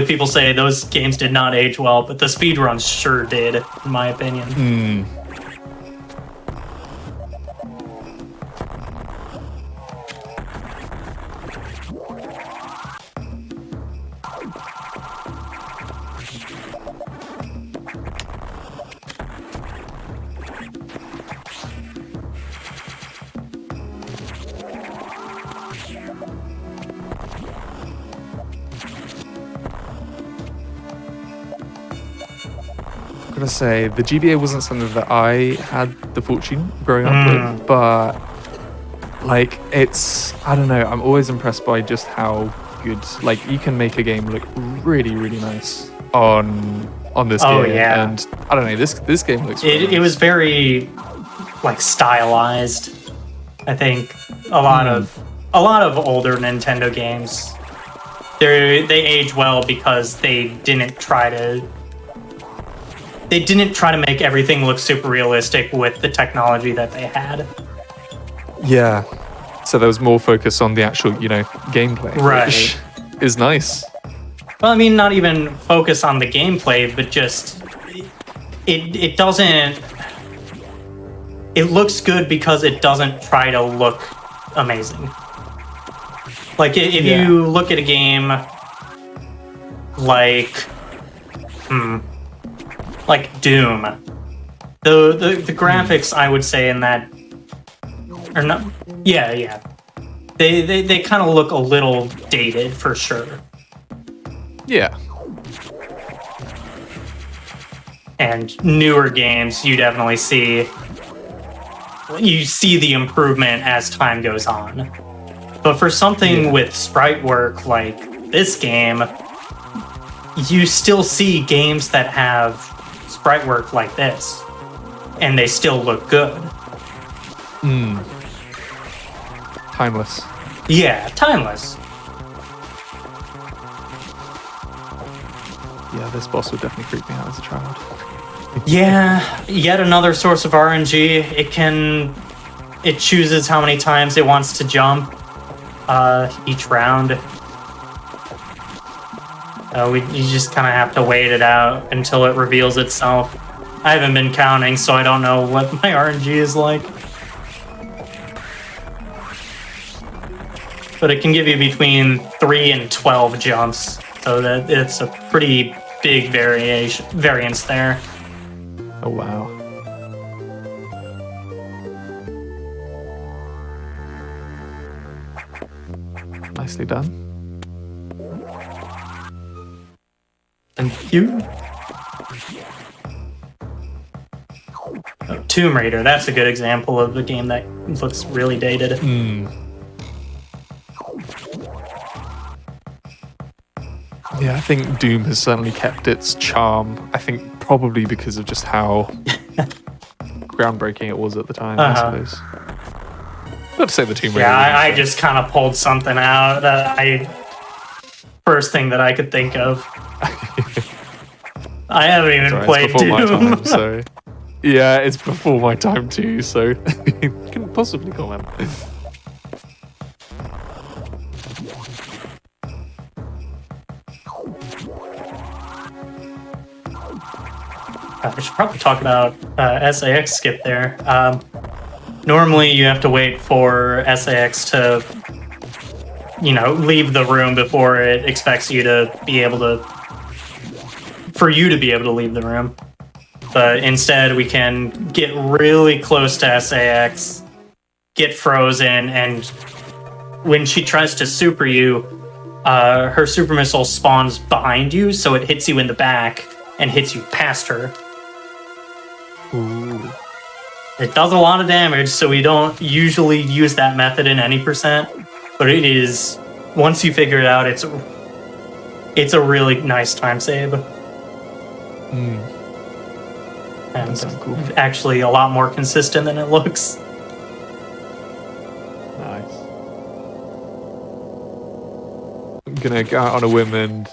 people say those games did not age well, but the speedruns sure did, in my opinion. I'm gonna say the GBA wasn't something that I had the fortune growing up with, but like I don't know, I'm always impressed by just how good, like, you can make a game look really, really nice on this Oh, game. yeah. And I don't know, this game looks really It was very like stylized. I think a lot of older Nintendo games they age well because they didn't try to make everything look super realistic with the technology that they had. Yeah. So there was more focus on the actual, gameplay. Right. Which is nice. Well, I mean, not even focus on the gameplay, but just it doesn't. It looks good because it doesn't try to look amazing. Like if you look at a game like Doom, the graphics I would say in that or not, yeah, they kind of look a little dated for sure. Yeah. And newer games, you definitely see the improvement as time goes on. But for something with sprite work like this game, you still see games that have sprite work like this, and they still look good. Timeless. Yeah, timeless. Yeah, this boss would definitely freak me out as a child. Yeah, yet another source of RNG. It chooses how many times it wants to jump each round. You just kind of have to wait it out until it reveals itself. I haven't been counting, so I don't know what my RNG is like. But it can give you between 3 and 12 jumps, so that it's a pretty big variance there. Oh, wow. Nicely done. Thank you. Oh, Tomb Raider, that's a good example of a game that looks really dated. Yeah, I think Doom has certainly kept its charm. I think probably because of just how groundbreaking it was at the time, I suppose. Not to say the Tomb Raider. Yeah, I just kind of pulled something out that first thing that I could think of. I haven't even played it's before Doom. my time, so yeah, it's before my time too. So you can possibly comment. I should probably talk about SAX skip there. Normally, you have to wait for SAX to, leave the room before it expects you to be able to, for you to be able to leave the room. But instead, we can get really close to SAX, get frozen, and when she tries to super you, her super missile spawns behind you, so it hits you in the back and hits you past her. Ooh. It does a lot of damage, so we don't usually use that method in any percent. But it is, once you figure it out, it's a really nice time save. And Cool. actually a lot more consistent than it looks. Nice. I'm gonna go out on a whim and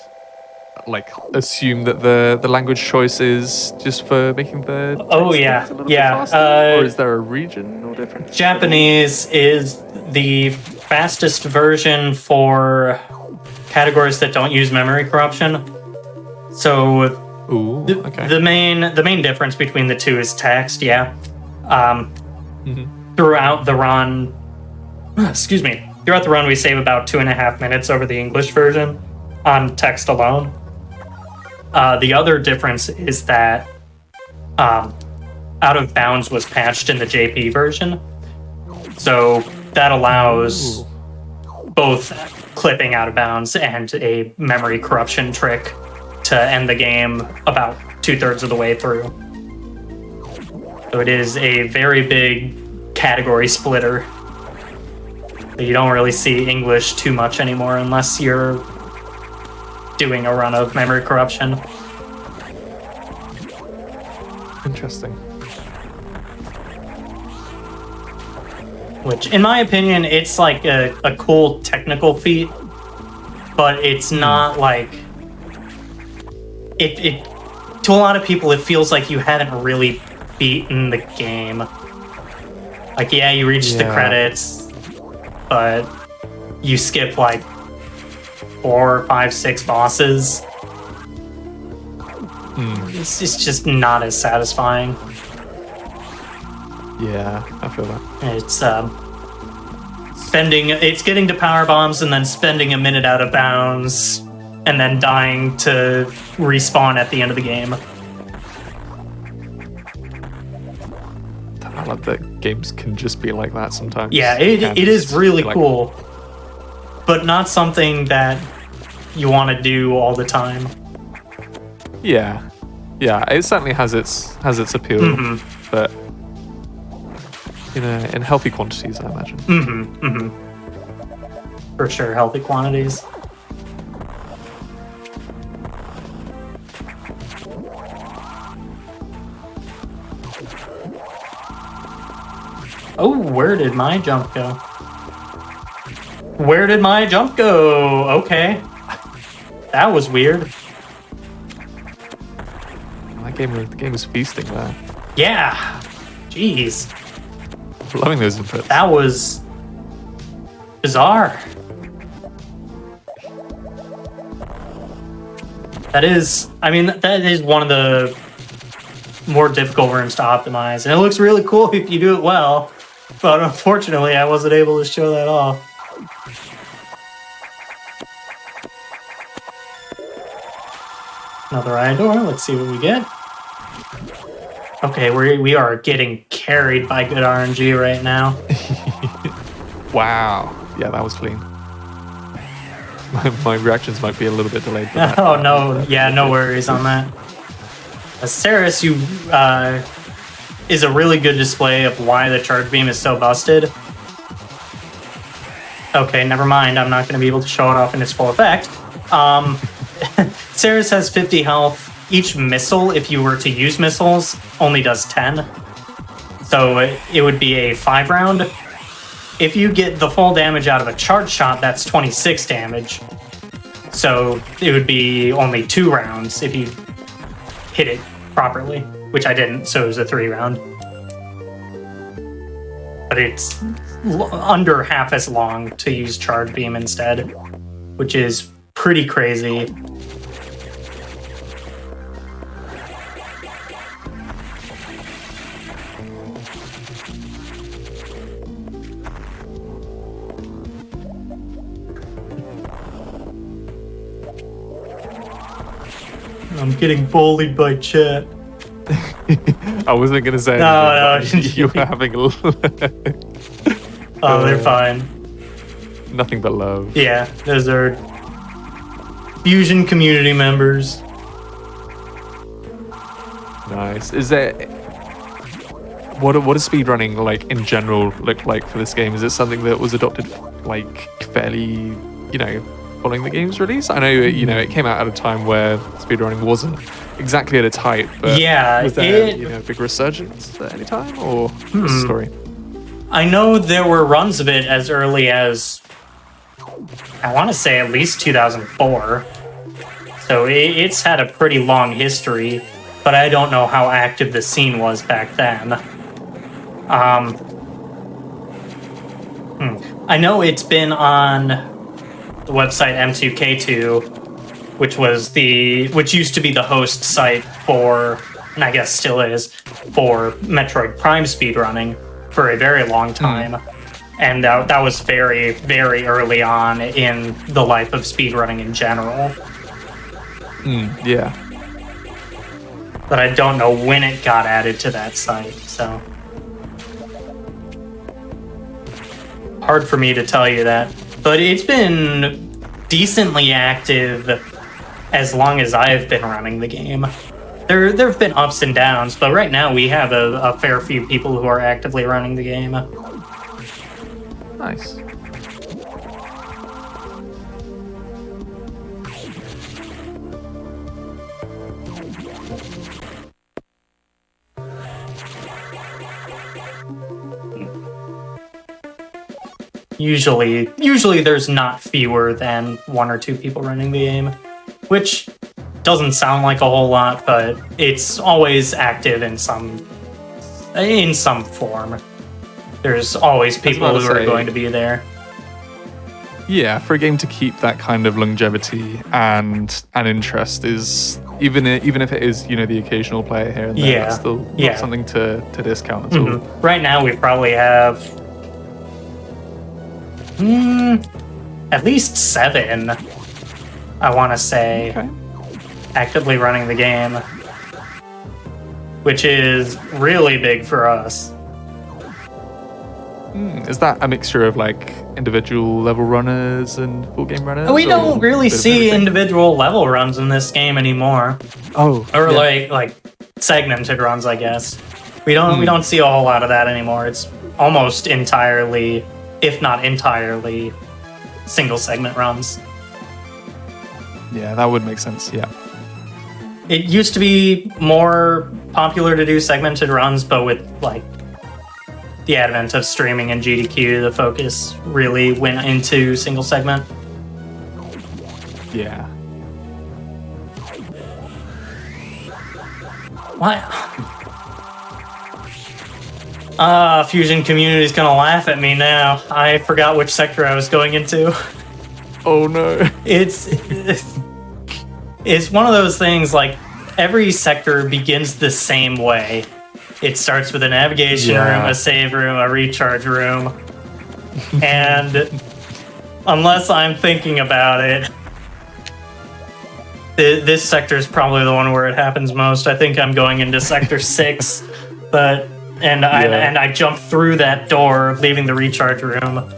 assume that the language choice is just for making the text a little bit faster? Or is there a regional difference? Japanese is the fastest version for categories that don't use memory corruption. So Ooh, okay. the main difference between the two is text. Yeah. Throughout the run, throughout the run, we save about 2.5 minutes over the English version on text alone. The other difference is that Out of Bounds was patched in the JP version. So that allows both clipping Out of Bounds and a memory corruption trick to end the game about 2/3 of the way through. So it is a very big category splitter. You don't really see English too much anymore unless you're doing a run of memory corruption. Interesting. Which, in my opinion, it's like a cool technical feat, but it's not like it. To a lot of people, it feels like you haven't really beaten the game. Like, yeah, you reach the credits, but you skip like 4, 5, 6 bosses. It's just not as satisfying. Yeah, I feel that. It's getting to power bombs and then spending a minute out of bounds and then dying to respawn at the end of the game. I love that games can just be like that sometimes. Yeah, it is really like, cool, but not something that you want to do all the time. Yeah, it certainly has its appeal, but in healthy quantities, I imagine. For sure, healthy quantities. Oh, where did my jump go? Where did my jump go? Okay. That was weird. The game was feasting there. Yeah. Jeez. Loving those inputs. That was bizarre. That is one of the more difficult rooms to optimize. And it looks really cool if you do it well. But unfortunately, I wasn't able to show that off. Another eye door. Let's see what we get. Okay, we are getting carried by good RNG right now. Wow. Yeah, that was clean. My reactions might be a little bit delayed. Oh, no. Yeah, no worries on that. Ceres, is a really good display of why the charge beam is so busted. Okay, never mind. I'm not going to be able to show it off in its full effect. Ceres has 50 health. Each missile, if you were to use missiles, only does 10. So it would be a 5 round. If you get the full damage out of a charge shot, that's 26 damage. So it would be only 2 rounds if you hit it properly, which I didn't, so it was a 3 round. But it's under half as long to use charge beam instead, which is pretty crazy. I'm getting bullied by chat. I wasn't going to say No, you were having a Oh, they're fine. Nothing but love. Yeah, those are Fusion community members. Nice. Is there... What does speedrunning, like, in general look like for this game? Is it something that was adopted, like, fairly, following the game's release? I know, it came out at a time where speedrunning wasn't exactly at its height, but was there, a big resurgence at any time, or what's the story? I know there were runs of it as early as, I want to say at least 2004. So it's had a pretty long history, but I don't know how active the scene was back then. I know it's been on the website M2K2, which used to be the host site for, and I guess still is, for Metroid Prime speedrunning for a very long time. And that was very, very early on in the life of speedrunning in general. Yeah. But I don't know when it got added to that site, so hard for me to tell you that. But it's been decently active as long as I've been running the game. There have been ups and downs, but right now we have a fair few people who are actively running the game. Nice. Usually there's not fewer than 1 or 2 people running the game, which doesn't sound like a whole lot, but it's always active in some form. There's always people who are going to be there. Yeah, for a game to keep that kind of longevity and interest is even if it is, you know, the occasional player here and there, it's still not something to discount at all. Right now we probably have at least 7, I want to say, actively running the game, which is really big for us. Is that a mixture of like individual level runners and full game runners? We don't really see individual level runs in this game anymore. Or like segmented runs, I guess. We don't see a whole lot of that anymore. It's almost entirely, if not entirely, single segment runs. Yeah, that would make sense. Yeah. It used to be more popular to do segmented runs, but with like the advent of streaming and GDQ, the focus really went into single segment. Yeah. What? Fusion community's gonna laugh at me now. I forgot which sector I was going into. Oh no. It's one of those things, like, every sector begins the same way. It starts with a navigation room, a save room, a recharge room. And unless I'm thinking about it, this sector is probably the one where it happens most. I think I'm going into sector 6, and I jump through that door, leaving the recharge room.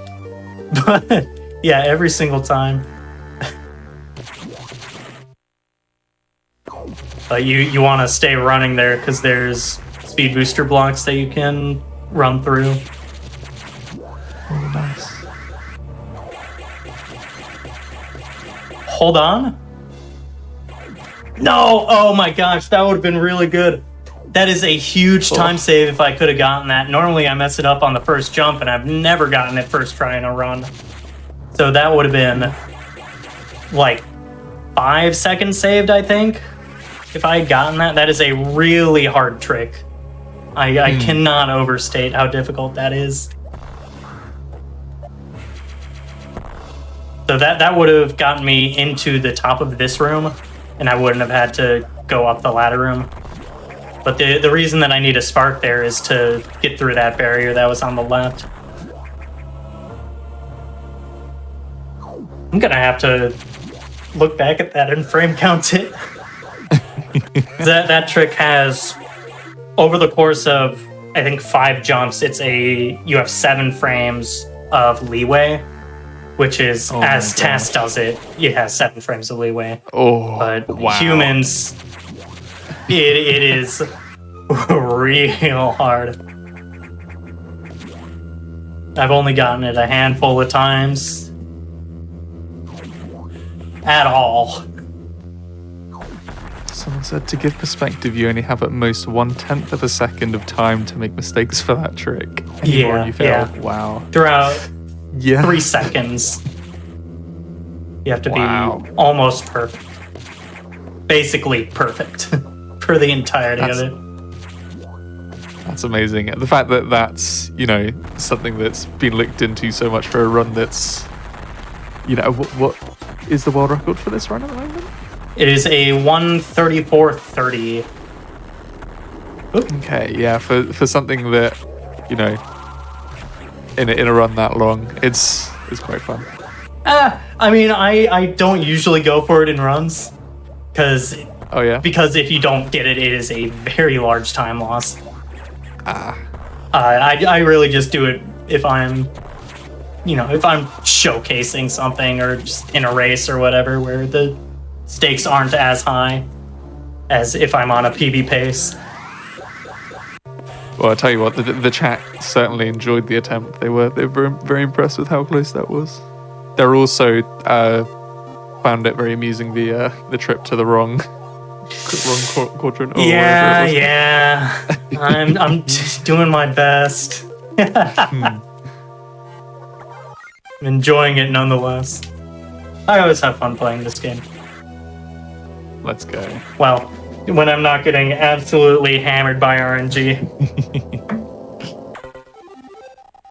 But yeah, every single time. But you want to stay running there because there's speed booster blocks that you can run through. Oh, nice. Hold on. No! Oh my gosh, that would have been really good. That is a huge time save if I could have gotten that. Normally I mess it up on the first jump, and I've never gotten it first try in a run. So that would have been like 5 seconds saved, I think. If I had gotten that, that is a really hard trick. I cannot overstate how difficult that is. So that would have gotten me into the top of this room, and I wouldn't have had to go up the ladder room. But the reason that I need a spark there is to get through that barrier that was on the left. I'm gonna have to look back at that and frame count it. That trick has, over the course of, I think, 5 jumps, you have 7 frames of leeway, which is, as TAS does it has 7 frames of leeway. But humans, it is real hard. I've only gotten it a handful of times. At all. Someone said, to give perspective, you only have at most 1/10 of a second of time to make mistakes for that trick. Yeah, you fail. Wow. Throughout 3 3 seconds, you have to be almost perfect. Basically perfect for the entirety of it. That's amazing. The fact that that's, you know, something that's been looked into so much for a run that's, you know, what is the world record for this run at the moment? It is a 1:34:30. Okay, yeah, for something that, you know, in a run that long, it's quite fun. I mean, I don't usually go for it in runs, because if you don't get it, it is a very large time loss. I really just do it if I'm showcasing something or just in a race or whatever, where the stakes aren't as high as if I'm on a PB pace. Well, I'll tell you what, the chat certainly enjoyed the attempt. They were very impressed with how close that was. They're also found it very amusing, the trip to the wrong quadrant. Yeah. I'm just doing my best. I'm enjoying it nonetheless. I always have fun playing this game. Let's go. Well, when I'm not getting absolutely hammered by RNG.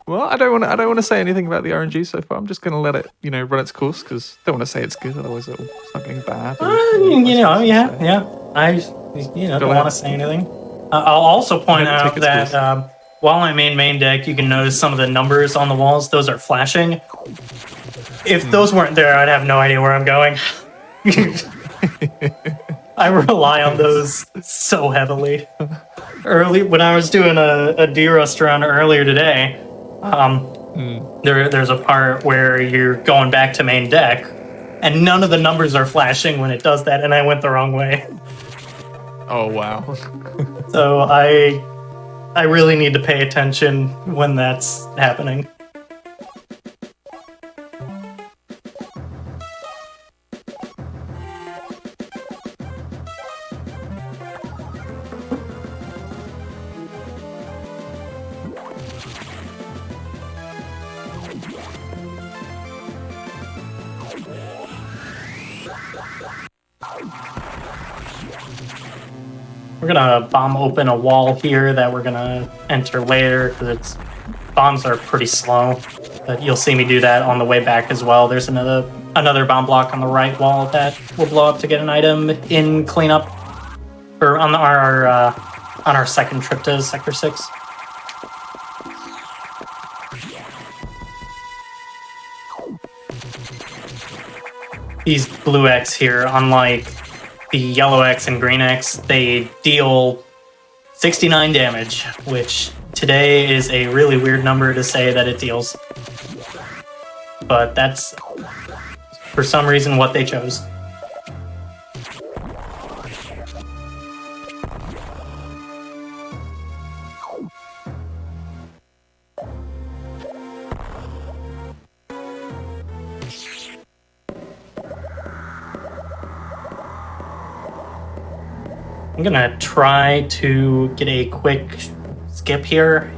Well, I don't want to say anything about the RNG so far. I'm just going to let it, run its course because I don't want to say it's good, otherwise it's not getting bad. Yeah. I don't want to say anything. I'll also point out that while I'm in main deck, you can notice some of the numbers on the walls. Those are flashing. If those weren't there, I'd have no idea where I'm going. I rely on those so heavily. When I was doing a D-Rust run earlier today, there's a part where you're going back to main deck, and none of the numbers are flashing when it does that, and I went the wrong way. Oh, wow. So I really need to pay attention when that's happening. We're gonna bomb open a wall here that we're gonna enter later because bombs are pretty slow. But you'll see me do that on the way back as well. There's another bomb block on the right wall that will blow up to get an item in cleanup, or on our second trip to Sector 6. These blue X here, unlike the yellow X and green X, they deal 69 damage, which today is a really weird number to say that it deals. But that's, for some reason, what they chose. I'm gonna try to get a quick skip here.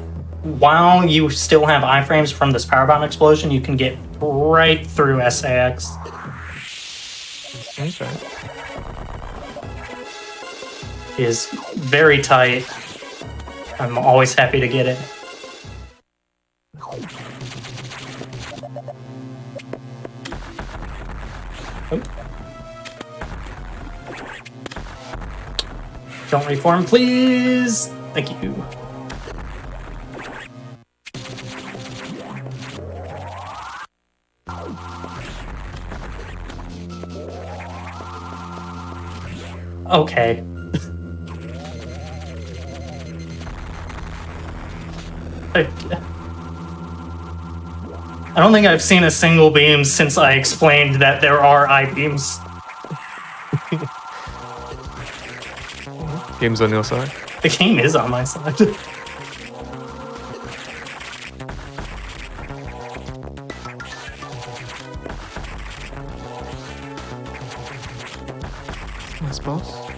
While you still have iframes from this powerbomb explosion, you can get right through SAX. Okay. It is very tight. I'm always happy to get it. Oh. Don't reform, please. Thank you. Okay. I don't think I've seen a single beam since I explained that there are I-beams. Game's on your side. The game is on my side. Nice boss.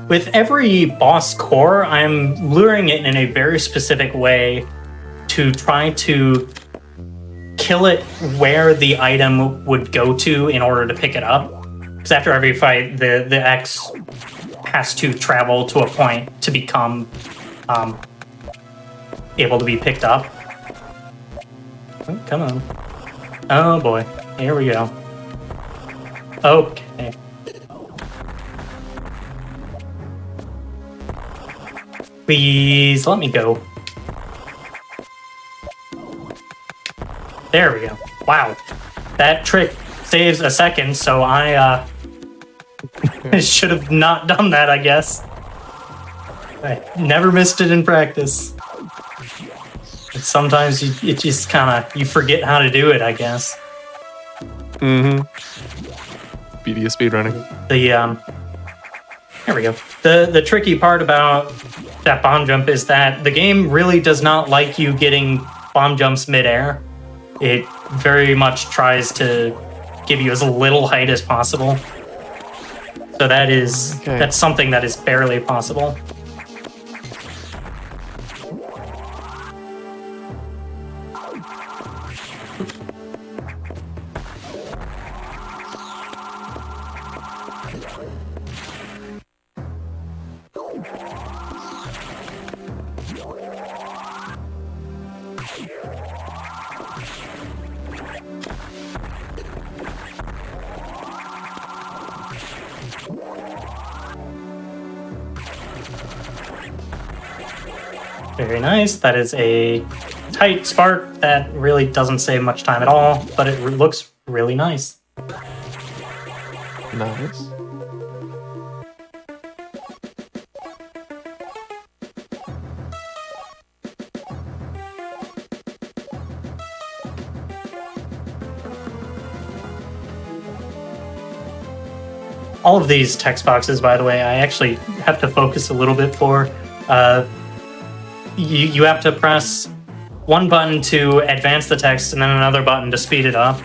With every boss core, I'm luring it in a very specific way to try to kill it where the item would go to in order to pick it up. Because after every fight, the X has to travel to a point to become able to be picked up. Oh, come on. Oh boy. Here we go. Okay. Please let me go. There we go. Wow. That trick saves a second, so I should have not done that, I guess. I never missed it in practice. But sometimes you just you forget how to do it, I guess. Mm-hmm. Beauty of speedrunning. There we go. The tricky part about that bomb jump is that the game really does not like you getting bomb jumps midair. It very much tries to give you as little height as possible. So that's something that is barely possible. Very nice. That is a tight spark that really doesn't save much time at all, but it looks really nice. Nice. All of these text boxes, by the way, I actually have to focus a little bit for. You have to press one button to advance the text and then another button to speed it up,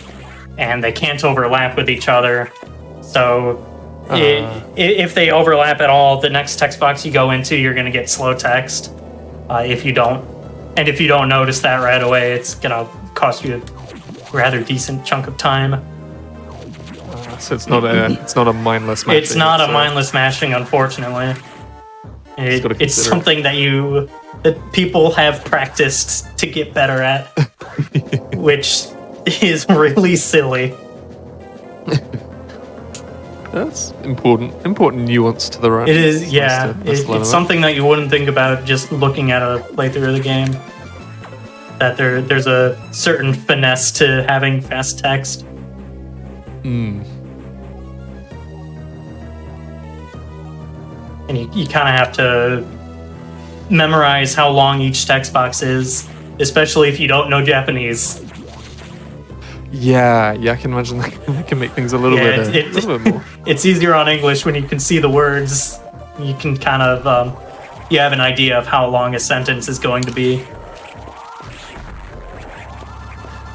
and they can't overlap with each other. So if they overlap at all, the next text box you go into, you're going to get slow text. If you don't notice that right away, it's going to cost you a rather decent chunk of time. So it's not a mindless mashing. It's not a mindless mashing, unfortunately. It's something that people have practiced to get better at, which is really silly. That's important nuance to the run. It is, yeah. It's something that you wouldn't think about just looking at a playthrough of the game. That there's a certain finesse to having fast text. And you kind of have to memorize how long each text box is, especially if you don't know Japanese. Yeah, I can imagine that can make things a little bit more. It's easier on English when you can see the words. You can kind of you have an idea of how long a sentence is going to be.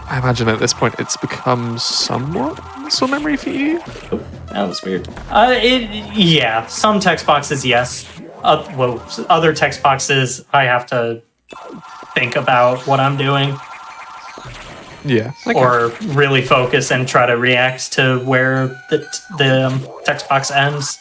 I imagine at this point it's become somewhat muscle memory for you. Oh, that was weird. Some text boxes, yes. Other text boxes, I have to think about what I'm doing. Yeah. Okay. Or really focus and try to react to where the text box ends.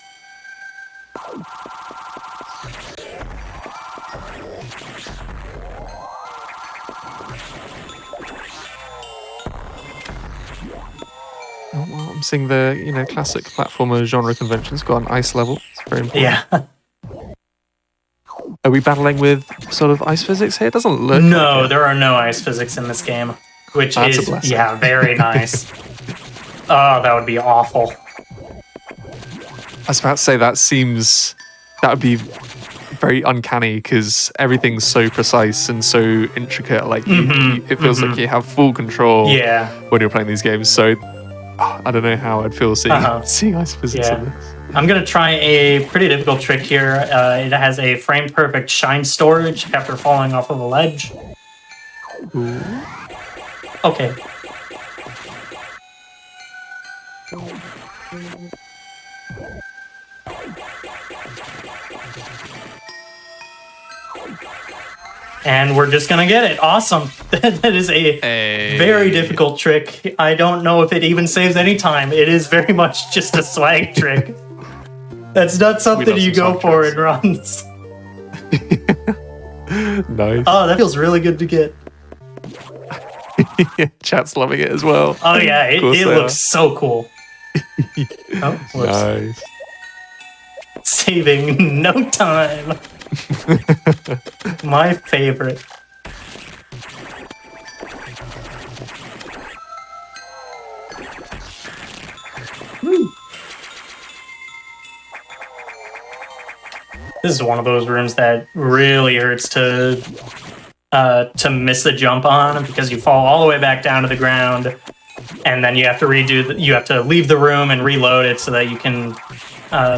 Well, I'm seeing the classic platformer genre conventions got an ice level. It's very important. Yeah. Are we battling with sort of ice physics here? It doesn't look. No, like it. there are no ice physics in this game, which That's is a blessing. very nice. Oh, that would be awful. I was about to say that would be very uncanny because everything's so precise and so intricate. Like it feels like you have full control when you're playing these games. So I don't know how I'd feel seeing ice physics in this. I'm going to try a pretty difficult trick here. It has a frame perfect shine storage after falling off of a ledge. Ooh. Okay. And we're just gonna get it. Awesome. That is a very difficult trick. I don't know if it even saves any time. It is very much just a swag trick. That's not something you go for in runs. Nice. Oh, that feels really good to get. Chat's loving it as well. Oh yeah, it looks so cool. Oh, whoops. Nice. Saving no time. My favorite. Woo. This is one of those rooms that really hurts to miss the jump on because you fall all the way back down to the ground, and then you have to you have to leave the room and reload it so that you can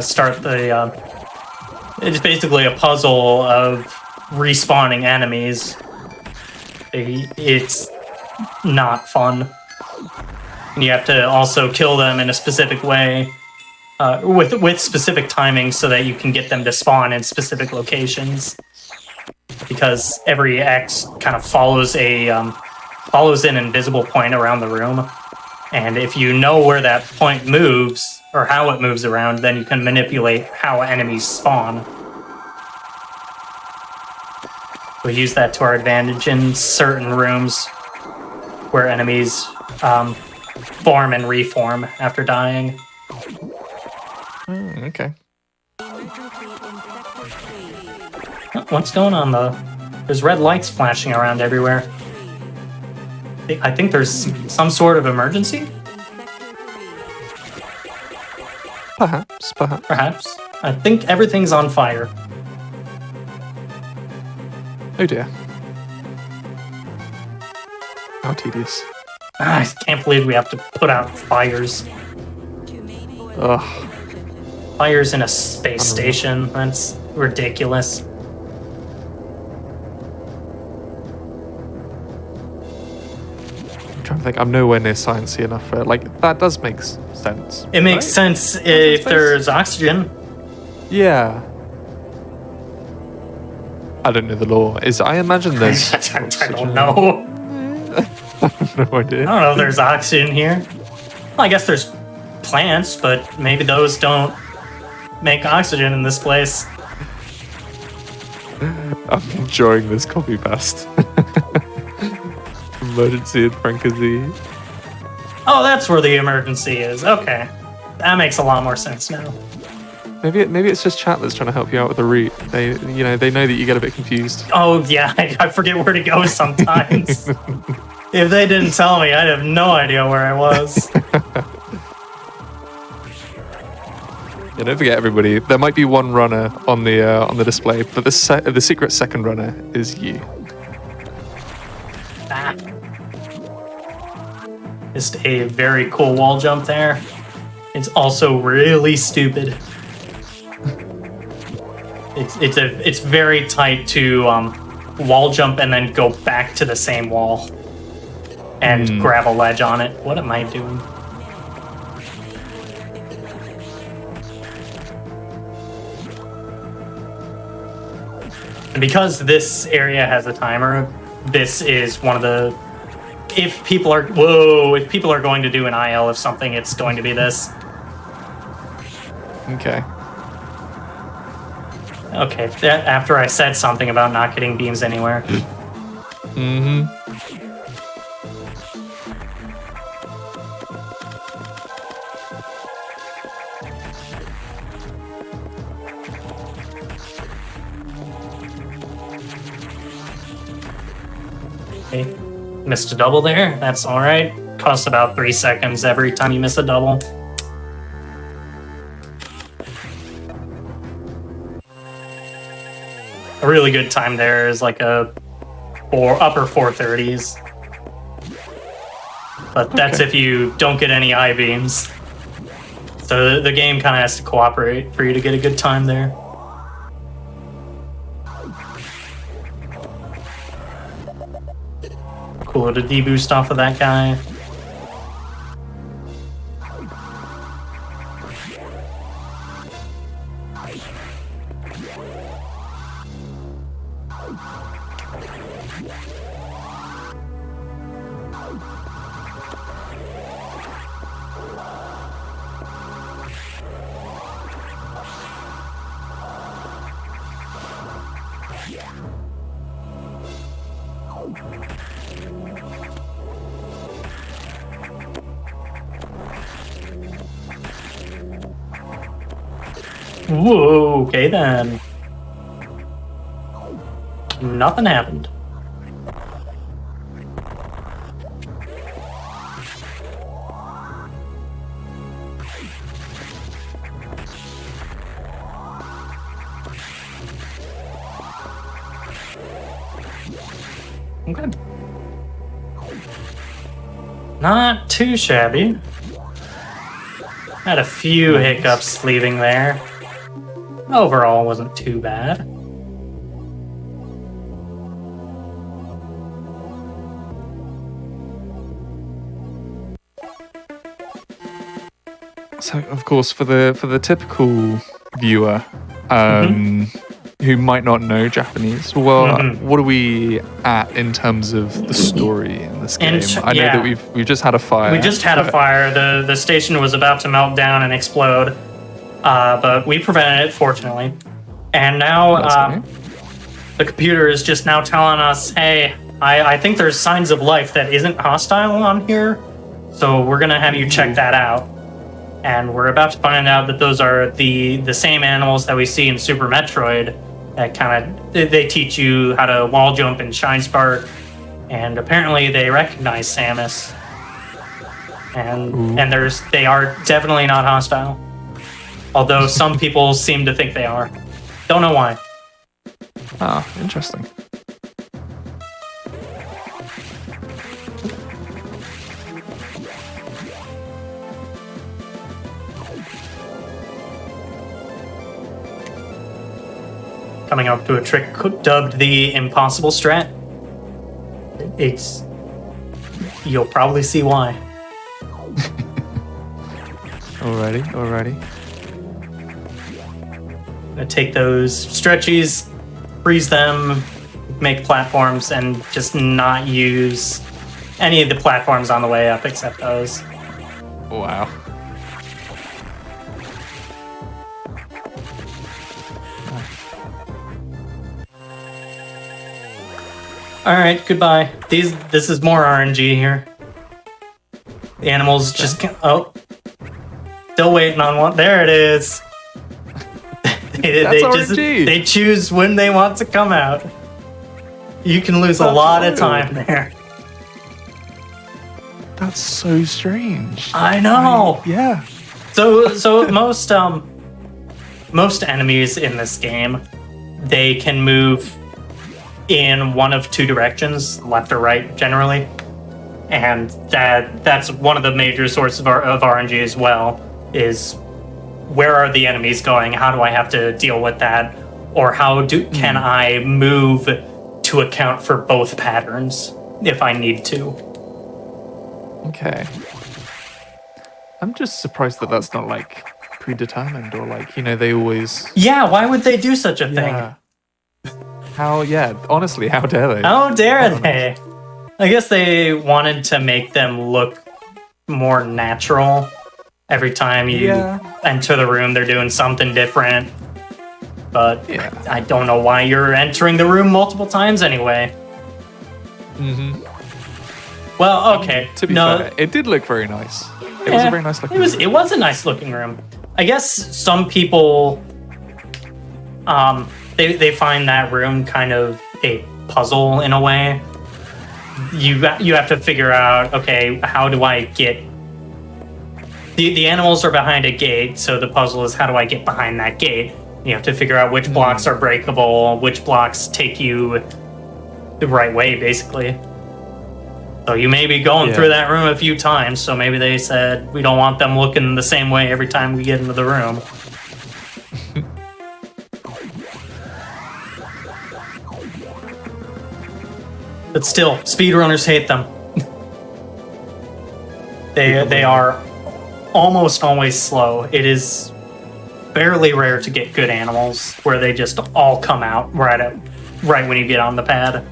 start the. It's basically a puzzle of respawning enemies. It's not fun. And you have to also kill them in a specific way, with specific timings, so that you can get them to spawn in specific locations. Because every X kind of follows an invisible point around the room, and if you know where that point moves or how it moves around, then you can manipulate how enemies spawn. We use that to our advantage in certain rooms where enemies form and reform after dying. Okay. What's going on, though? There's red lights flashing around everywhere. I think there's some sort of emergency? Perhaps. Perhaps. I think everything's on fire. Oh dear. How tedious. I can't believe we have to put out fires. Ugh. Fires in a space station. That's ridiculous. I'm trying to think. I'm nowhere near sciencey enough for it. Like, that does make sense. It makes right? sense if there's oxygen. Yeah. I don't know the law. I imagine there's. I don't know. No idea. I don't know if there's oxygen here. Well, I guess there's plants, but maybe those don't make oxygen in this place. I'm enjoying this copy past. Emergency in parentheses. Oh, that's where the emergency is. Okay. That makes a lot more sense now. Maybe it's just chat that's trying to help you out with the route. They know that you get a bit confused. Oh, yeah, I forget where to go sometimes. If they didn't tell me, I'd have no idea where I was. Yeah, don't forget, everybody. There might be one runner on the display, but the secret second runner is you. Ah. Just a very cool wall jump there. It's also really stupid. It's very tight to wall jump and then go back to the same wall and grab a ledge on it. What am I doing? And because this area has a timer, this is one of the... If people are going to do an IL of something, it's going to be this. Okay. Okay, after I said something about not getting beams anywhere. Mm-hmm. Okay. Missed a double there. That's all right. Costs about 3 seconds every time you miss a double. A really good time there is like a upper 430s. But that's if you don't get any I-beams. So the game kind of has to cooperate for you to get a good time there. Cool little deboost off of that guy. Whoa, okay then. Nothing happened. Okay. Not too shabby. Had a few hiccups leaving there. Overall, wasn't too bad. So, of course, for the typical viewer who might not know Japanese, well, what are we at in terms of the story in this game? I know that we've just had a fire. We just had a fire. The station was about to melt down and explode, but we prevented it, fortunately. And now the computer is just now telling us, hey, I think there's signs of life that isn't hostile on here, so we're gonna have you check that out. And we're about to find out that those are the same animals that we see in Super Metroid. That kind of they teach you how to wall jump and shine spark, and apparently they recognize Samus. And they are definitely not hostile, although some people seem to think they are. Don't know why. Ah, interesting. Coming up to a trick dubbed the impossible strat. You'll probably see why. Alrighty. Gonna take those stretchies, freeze them, make platforms, and just not use any of the platforms on the way up except those. Wow. Alright, goodbye. This is more RNG here. The animals just can't. Oh. Still waiting on one. There it is. They choose when they want to come out. You can lose a lot of time there. That's so strange. I know. Yeah. So most enemies in this game, they can move in one of two directions, left or right, generally, and that's one of the major sources of RNG as well. Is where are the enemies going? How do I have to deal with that? Or can I move to account for both patterns if I need to? Okay. I'm just surprised that that's not like predetermined or like, they always. Yeah, why would they do such a thing? Yeah. Honestly, how dare they? How dare they? I guess they wanted to make them look more natural. Every time you enter the room, they're doing something different. But I don't know why you're entering the room multiple times anyway. Mm-hmm. Well, okay. To be fair, it did look very nice. It was a very nice looking room. It was a nice looking room. I guess some people, they find that room kind of a puzzle in a way. You have to figure out, okay, how do I get... The animals are behind a gate, so the puzzle is how do I get behind that gate? You have to figure out which blocks are breakable, which blocks take you the right way, basically. So you may be going through that room a few times, so maybe they said, we don't want them looking the same way every time we get into the room. But still, speedrunners hate them. They are almost always slow. It is fairly rare to get good animals where they just all come out right when you get on the pad.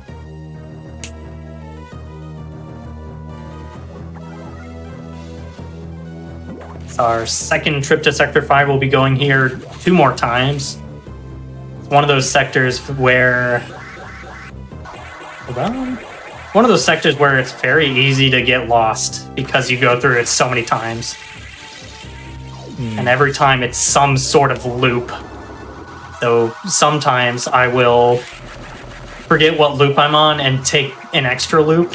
So our second trip to Sector 5 will be going here 2 more times. It's one of those sectors where... Hold on. One of those sectors where it's very easy to get lost because you go through it so many times. And every time it's some sort of loop. So sometimes I will forget what loop I'm on and take an extra loop,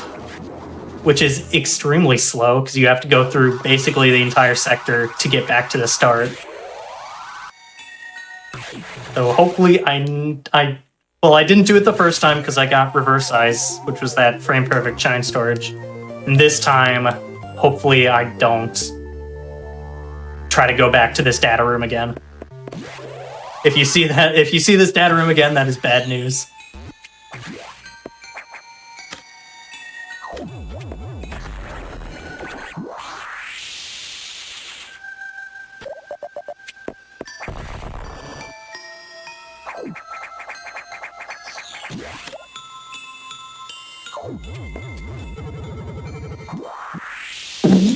which is extremely slow because you have to go through basically the entire sector to get back to the start. So hopefully I didn't do it the first time because I got reverse eyes, which was that frame perfect shine storage. And this time, hopefully I don't try to go back to this data room again. If you see this data room again, that is bad news.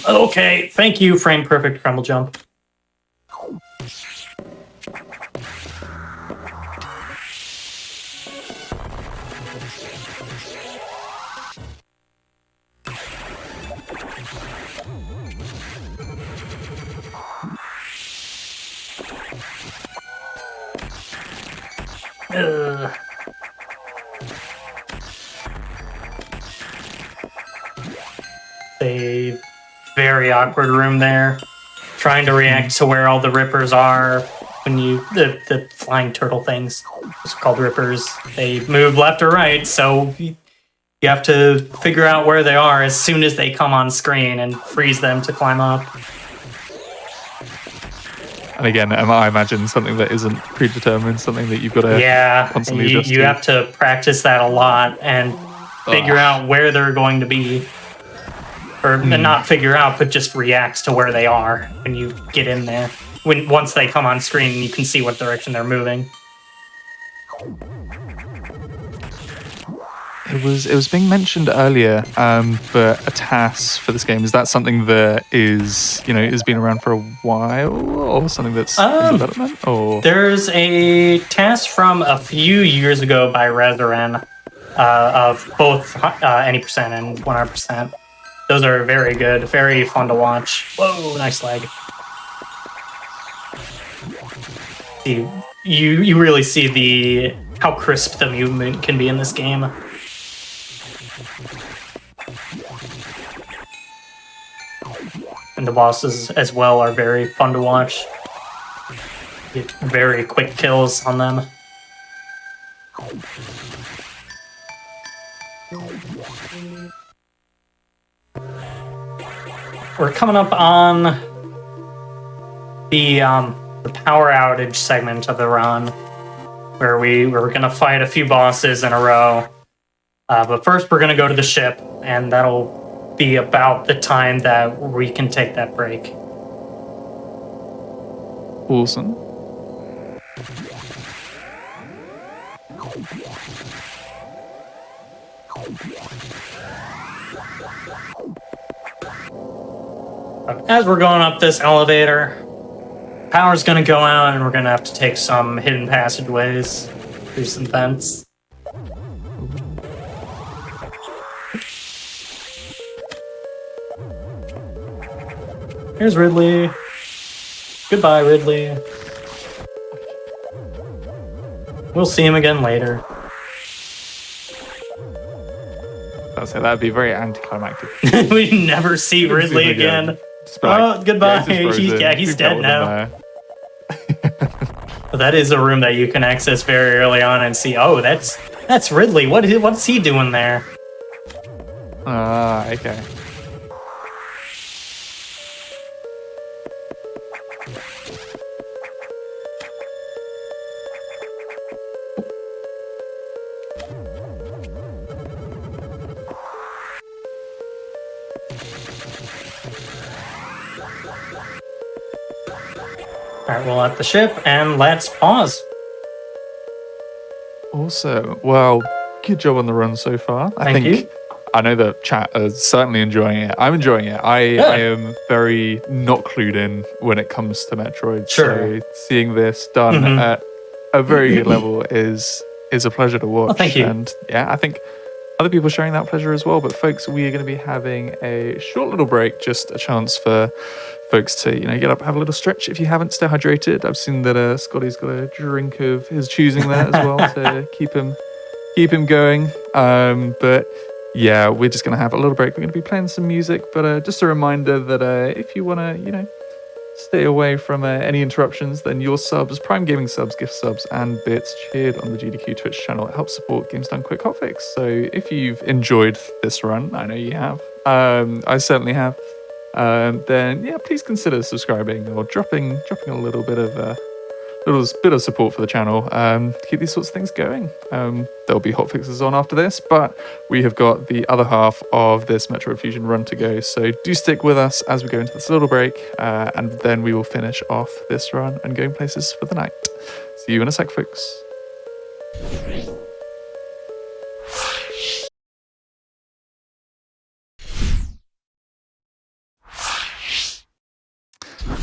Okay, thank you, frame perfect crumble jump. Ugh. A very awkward room there. Trying to react to where all the rippers are when the flying turtle things, it's called rippers. They move left or right, so you have to figure out where they are as soon as they come on screen and freeze them to climb up. And again, I imagine something that isn't predetermined, something that you've got to constantly adjust you to. have to practice that a lot and figure out where they're going to be. Or not figure out, but just reacts to where they are when you get in there. Once they come on screen, you can see what direction they're moving. It was being mentioned earlier, but a TAS for this game, is that something that is, has been around for a while, or something that's in development? Or there's a TAS from a few years ago by Rezaran of both any percent and 100%. Those are very good, very fun to watch. Whoa, nice leg. You really see how crisp the movement can be in this game. And the bosses as well are very fun to watch. Get very quick kills on them. We're coming up on the power outage segment of the run, where we're gonna fight a few bosses in a row. But first, we're gonna go to the ship, and that'll be about the time that we can take that break. awesome. As we're going up this elevator, power's gonna go out, and we're gonna have to take some hidden passageways through some vents. Here's Ridley. Goodbye, Ridley. We'll see him again later. I'd say that'd be very anticlimactic. We never see Ridley again. Oh, goodbye. He's dead now. That is a room that you can access very early on and see. Oh, that's Ridley. What's he doing there? Ah, okay. All right, we'll at the ship and let's pause. Also, well, good job on the run so far. Thank you. I know the chat is certainly enjoying it. I'm enjoying it. I am very not clued in when it comes to Metroid. Sure. So seeing this done at a very good level is a pleasure to watch. Well, thank you. And yeah, I think other people are sharing that pleasure as well. But folks, we are going to be having a short little break, just a chance for folks to get up, have a little stretch if you haven't, stay hydrated. I've seen that Scotty's got a drink of his choosing there as well to keep him going. But yeah, we're just going to have a little break. We're going to be playing some music, but just a reminder that if you want to, stay away from any interruptions, then your subs, Prime Gaming subs, gift subs, and bits cheered on the GDQ Twitch channel. It helps support Games Done Quick Hotfix. So if you've enjoyed this run, I know you have. I certainly have. Then yeah, please consider subscribing or dropping a little bit of support for the channel to keep these sorts of things going. There'll be hotfixes on after this, but we have got the other half of this Metroid Fusion run to go. So do stick with us as we go into this little break, and then we will finish off this run and going places for the night. See you in a sec, folks.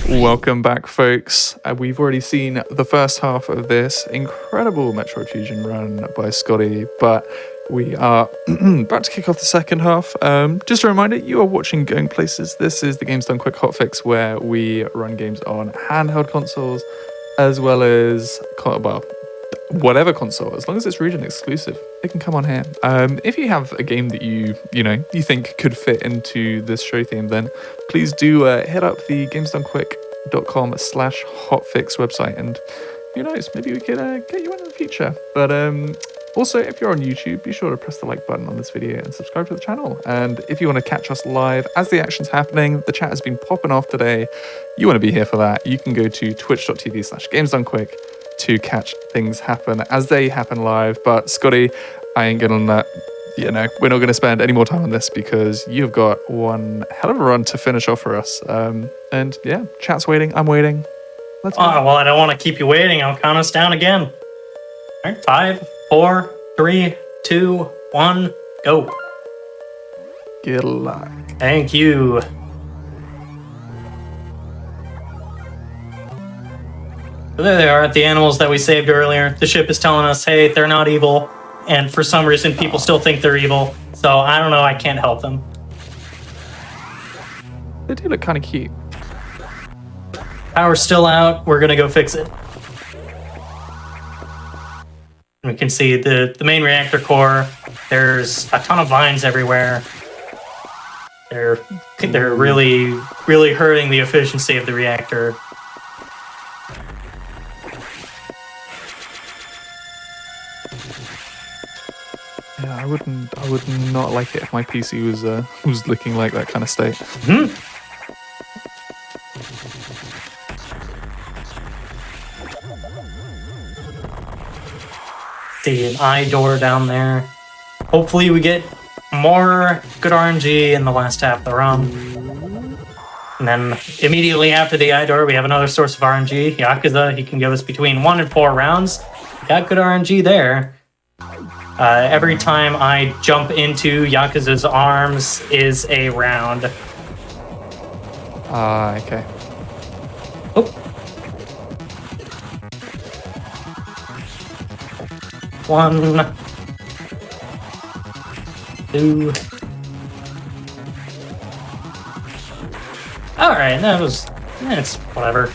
Welcome back, folks. We've already seen the first half of this incredible Metroid Fusion run by Scotty, but We are about to kick off the second half. Just a reminder, you are watching Going Places. This is the Games Done Quick Hotfix, where we run games on handheld consoles, as well as, well, whatever console, as long as it's region exclusive, it can come on here. If you have a game that you think could fit into this show theme, then please do hit up the gamesdonequick.com/hotfix website, and who knows, maybe we could get you in the future. But also, if you're on YouTube, be sure to press the like button on this video and subscribe to the channel. And if you want to catch us live as the action's happening, the chat has been popping off today. You want to be here for that, you can go to twitch.tv/gamesdonequick to catch things happen as they happen live. But Scotty, I ain't gonna let we're not going to spend any more time on this because you've got one hell of a run to finish off for us. And yeah, chat's waiting, I'm waiting. Let's go. Well, I don't want to keep you waiting. I'll count us down again. All right, 5, 4, 3, 2, 1, go. Good luck. Thank you. So there they are, the animals that we saved earlier. The ship is telling us, hey, they're not evil. And for some reason, people still think they're evil. So I don't know, I can't help them. They do look kind of cute. Power's still out. We're going to go fix it. We can see the main reactor core. There's a ton of vines everywhere. They're really, really hurting the efficiency of the reactor. Yeah, I would not like it if my PC was looking like that kind of state. Mm-hmm. See an eye door down there. Hopefully we get more good RNG in the last half of the run. And then immediately after the eye door, we have another source of RNG. Yakuza, he can give us between 1 and 4 rounds. Got good RNG there. Every time I jump into Yakuza's arms is a round. Okay. Oh. 1, 2. Alright, it's whatever.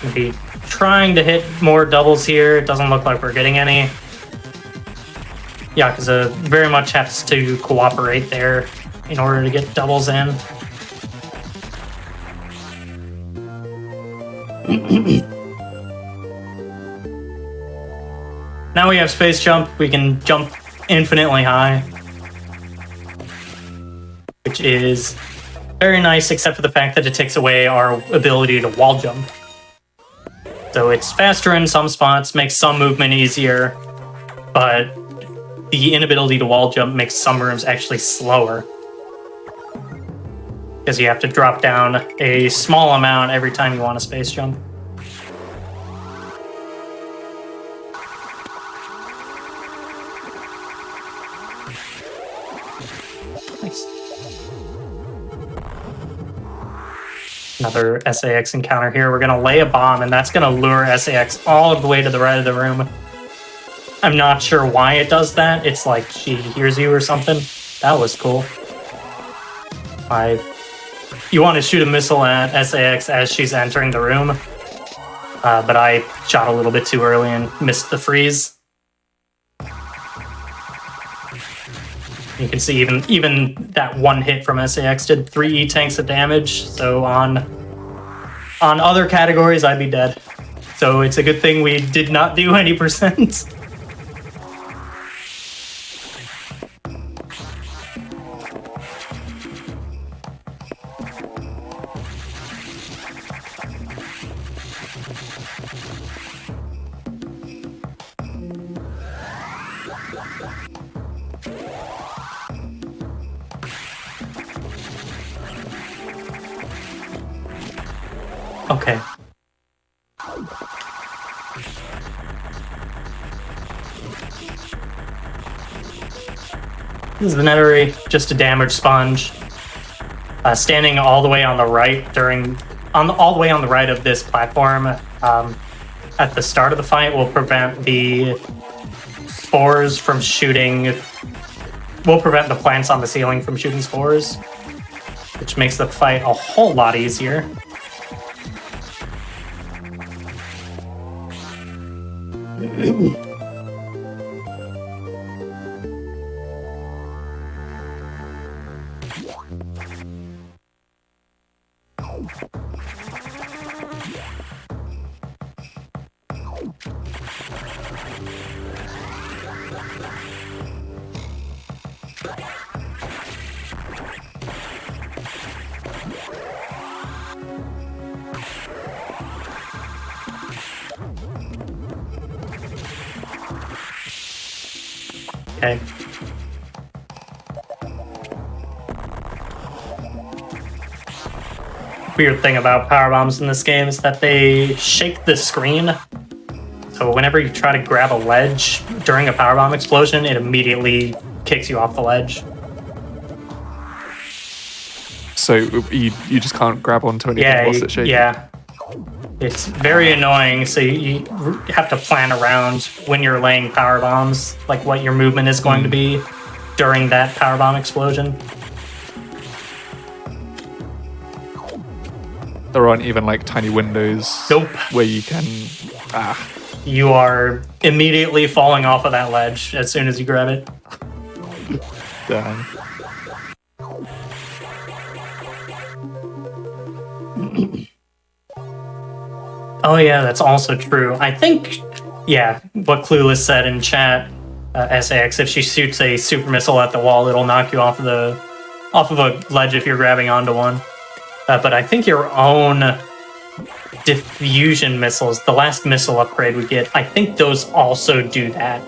We'll be trying to hit more doubles here. It doesn't look like we're getting any. Yakuza very much has to cooperate there in order to get doubles in. Now we have space jump. We can jump infinitely high, which is very nice, except for the fact that it takes away our ability to wall jump. So it's faster in some spots, makes some movement easier, but the inability to wall jump makes some rooms actually slower, because you have to drop down a small amount every time you want to space jump. Nice. Another SAX encounter here. We're going to lay a bomb, and that's going to lure SAX all the way to the right of the room. I'm not sure why it does that. It's like she hears you or something. That was cool. You want to shoot a missile at SAX as she's entering the room, but I shot a little bit too early and missed the freeze. You can see even that one hit from SAX did 3 E-tanks of damage, so on other categories I'd be dead. So it's a good thing we did not do any percent. Okay. This is literally just a damage sponge. Standing all the way on the right during all the way on the right of this platform, at the start of the fight, will prevent the spores from shooting. Will prevent the plants on the ceiling from shooting spores, which makes the fight a whole lot easier. Okay. Weird thing about power bombs in this game is that they shake the screen. So whenever you try to grab a ledge during a power bomb explosion, it immediately kicks you off the ledge. So you just can't grab onto anything whilst it's shaking? Yeah. It's very annoying, so you have to plan around when you're laying power bombs, like what your movement is going to be during that power bomb explosion. There aren't even like tiny windows Nope. where you can... You are immediately falling off of that ledge as soon as you grab it. Dang. Oh yeah, that's also true. I think, yeah, what Clueless said in chat, SAX, if she shoots a super missile at the wall, it'll knock you off of a ledge if you're grabbing onto one. But I think your own diffusion missiles, the last missile upgrade we get, I think those also do that.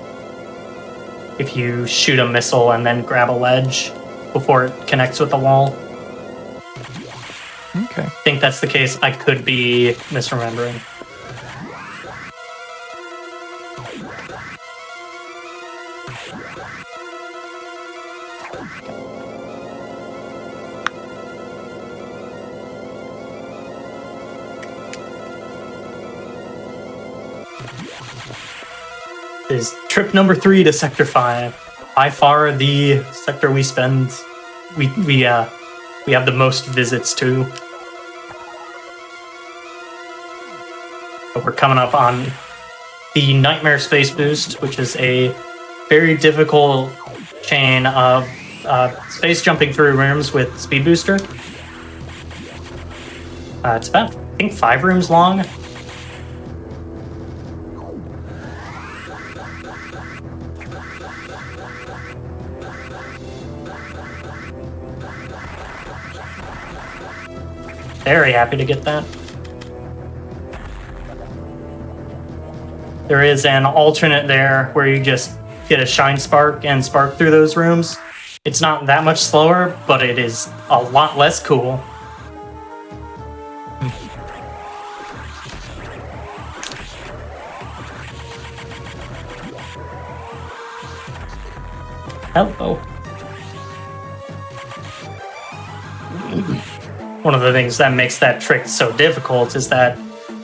If you shoot a missile and then grab a ledge before it connects with the wall. Okay. I think that's the case. I could be misremembering. Is trip number 3 to Sector 5. By far the sector we spend, we have the most visits to. But we're coming up on the Nightmare Space Boost, which is a very difficult chain of space jumping through rooms with Speed Booster. It's about, I think, 5 rooms long. Very happy to get that. There is an alternate there where you just get a shine spark and spark through those rooms. It's not that much slower, but it is a lot less cool. Hello. One of the things that makes that trick so difficult is that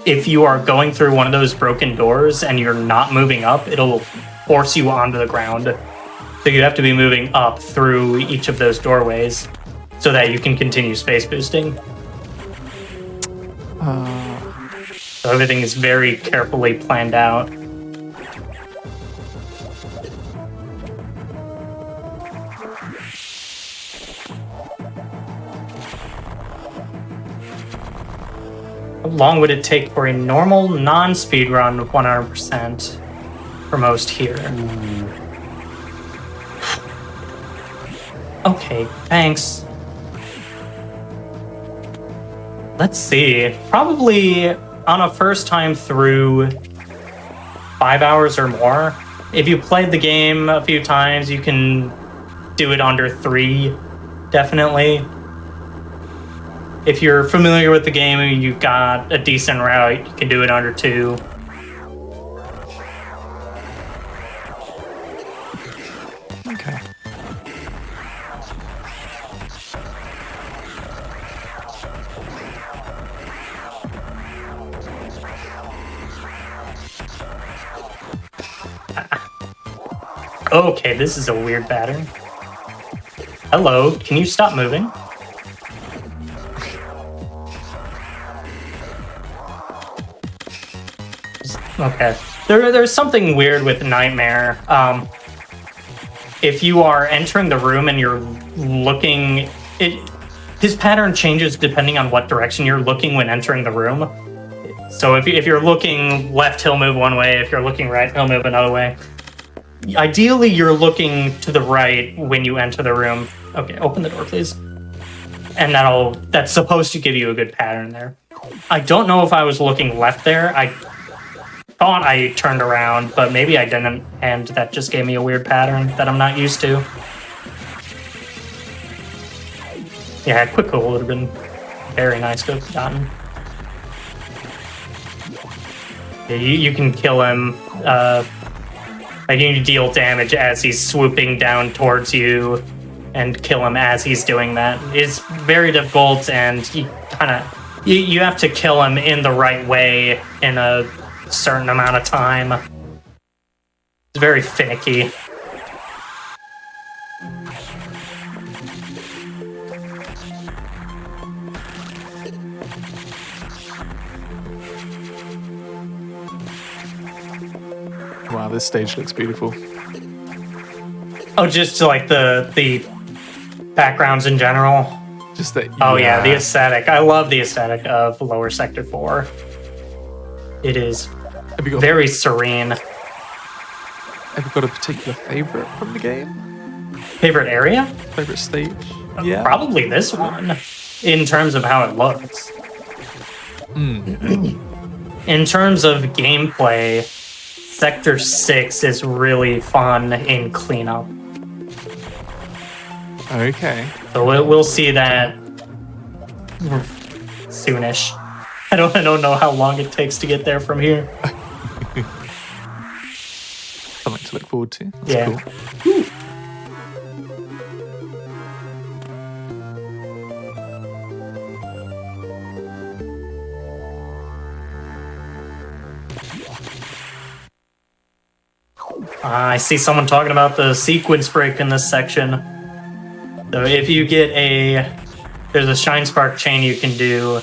if you are going through one of those broken doors and you're not moving up, it'll force you onto the ground. So you have to be moving up through each of those doorways so that you can continue space boosting. So everything is very carefully planned out. How long would it take for a normal non-speed run 100% for most here? Okay, thanks. Let's see. Probably on a first time through 5 hours or more. If you played the game a few times, you can do it under 3, definitely. If you're familiar with the game and you've got a decent route, you can do it under 2. Okay. Okay, this is a weird pattern. Hello, can you stop moving? Okay. There's something weird with Nightmare. If you are entering the room and you're looking... his pattern changes depending on what direction you're looking when entering the room. So if you're looking left, he'll move one way. If you're looking right, he'll move another way. Ideally, you're looking to the right when you enter the room. Okay, open the door, please. And that's supposed to give you a good pattern there. I don't know if I was looking left there. I thought I turned around, but maybe I didn't, and that just gave me a weird pattern that I'm not used to. Yeah, a quick goal would have been very nice to have gotten. Yeah, you can kill him. Like you can deal damage as he's swooping down towards you, and kill him as he's doing that. It's very difficult, and you have to kill him in the right way in a certain amount of time. It's very finicky. Wow, this stage looks beautiful. Oh, just like the backgrounds in general. Just that. Oh yeah, the aesthetic. I love the aesthetic of Lower Sector 4. It is very serene. Have you got a particular favorite from the game? Favorite area? Favorite stage? Yeah. Probably this one, in terms of how it looks. In terms of gameplay, Sector 6 is really fun in cleanup. Okay. So we'll see that soonish. I don't know how long it takes to get there from here. Something to look forward to. That's Yeah. cool. I see someone talking about the sequence break in this section. So if you get there's a Shine Spark chain you can do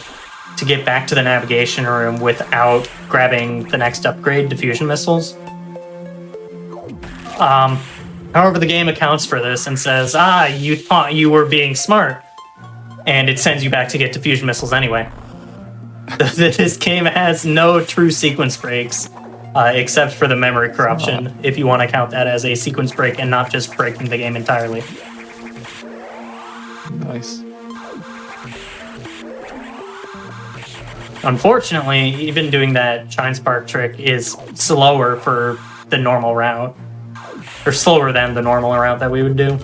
to get back to the navigation room without grabbing the next upgrade, diffusion missiles. However, the game accounts for this and says, you thought you were being smart. And it sends you back to get diffusion missiles anyway. This game has no true sequence breaks. Except for the memory corruption, if you want to count that as a sequence break and not just breaking the game entirely. Nice. Unfortunately, even doing that Shine Spark trick is slower for the normal route. Or slower than the normal route that we would do.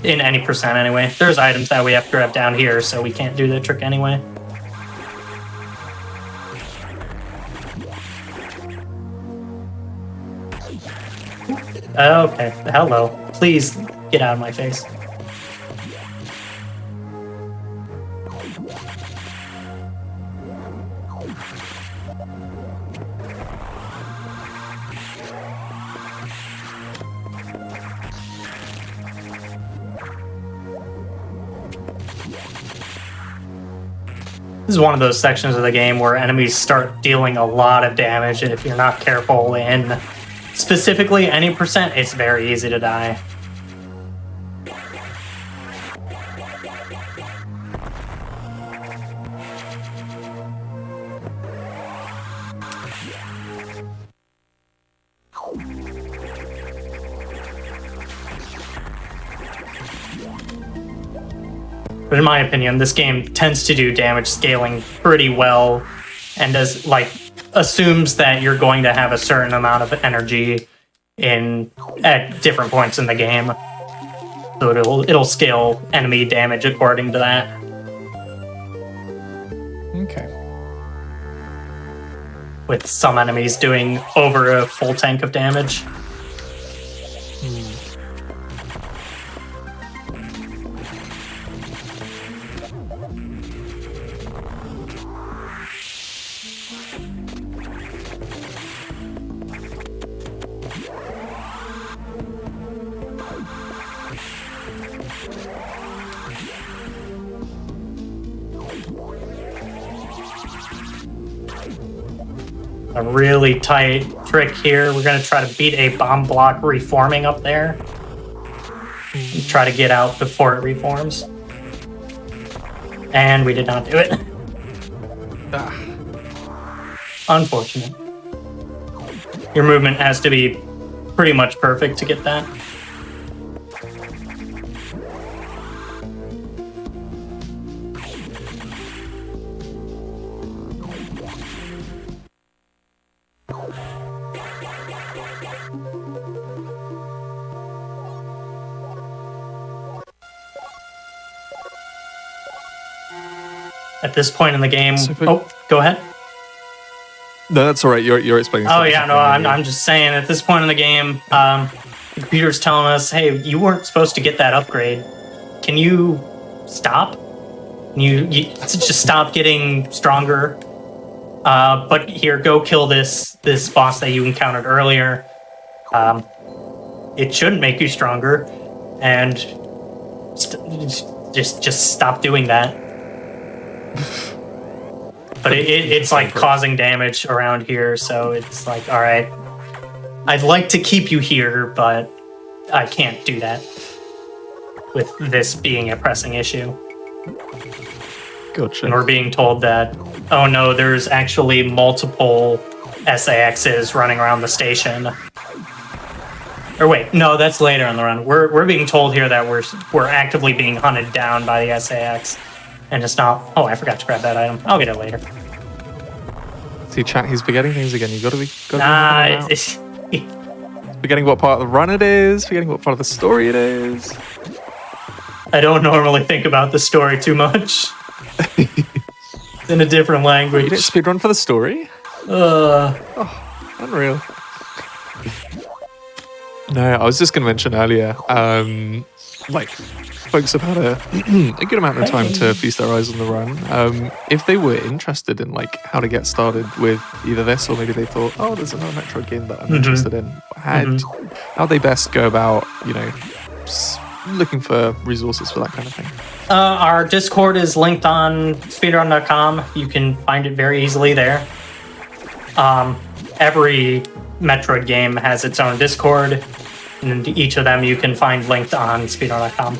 In any percent anyway. There's items that we have to grab down here, so we can't do the trick anyway. Okay, hello. Please get out of my face. This is one of those sections of the game where enemies start dealing a lot of damage, and if you're not careful in specifically any percent, it's very easy to die. But in my opinion, this game tends to do damage scaling pretty well, and assumes that you're going to have a certain amount of energy at different points in the game. So it'll scale enemy damage according to that. Okay. With some enemies doing over a full tank of damage. a really tight trick here. We're going to try to beat a bomb block reforming up there. Try to get out before it reforms. And we did not do it. Unfortunate. Your movement has to be pretty much perfect to get that. At this point in the game, go ahead. No, that's all right. You're explaining. Oh yeah, no, I'm just saying. At this point in the game, the computer's telling us, "Hey, you weren't supposed to get that upgrade. Can you stop? You just stop getting stronger. But here, go kill this boss that you encountered earlier. It shouldn't make you stronger, and just stop doing that." But it's like causing damage around here, so it's like, all right, I'd like to keep you here, but I can't do that with this being a pressing issue. Gotcha. And we're being told that, oh no, there's actually multiple SAXs running around the station. Or wait, no, that's later in the run. We're being told here that we're actively being hunted down by the SAX. And it's not... Oh, I forgot to grab that item. I'll get it later. See, chat, he's forgetting things again. You gotta be... Forgetting what part of the run it is, forgetting what part of the story it is. I don't normally think about the story too much. It's in a different language. You didn't speedrun for the story? Oh, unreal. No, I was just going to mention earlier, like, folks have had a good amount of time to feast their eyes on the run. If they were interested in, like, how to get started with either this, or maybe they thought, oh, there's another Metroid game that I'm interested in, how they best go about, you know, looking for resources for that kind of thing. Our Discord is linked on speedrun.com. You can find it very easily there. Every Metroid game has its own Discord, and each of them you can find linked on speedrun.com.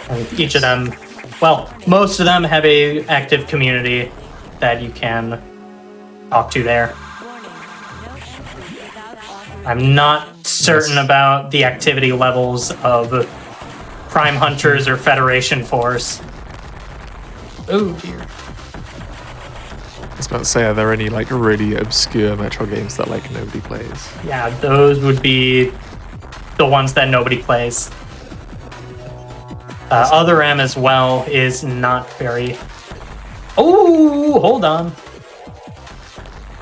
And each of them, well, most of them have a active community that you can talk to there. I'm not certain about the activity levels of Prime Hunters or Federation Force. Oh dear. I was about to say, are there any like really obscure Metroid games that like nobody plays? Yeah, those would be the ones that nobody plays. Other M as well is not very... Oh, hold on.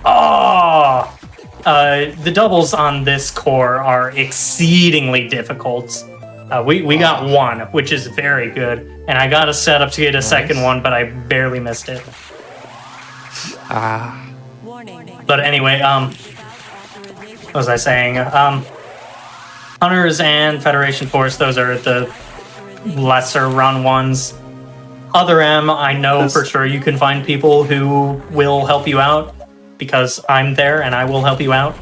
Oh! The doubles on this core are exceedingly difficult. We got one, which is very good. And I got a setup to get a second one, but I barely missed it. But anyway, what was I saying? Hunters and Federation Force, those are the lesser run ones. Other M, I know for sure you can find people who will help you out because I'm there and I will help you out.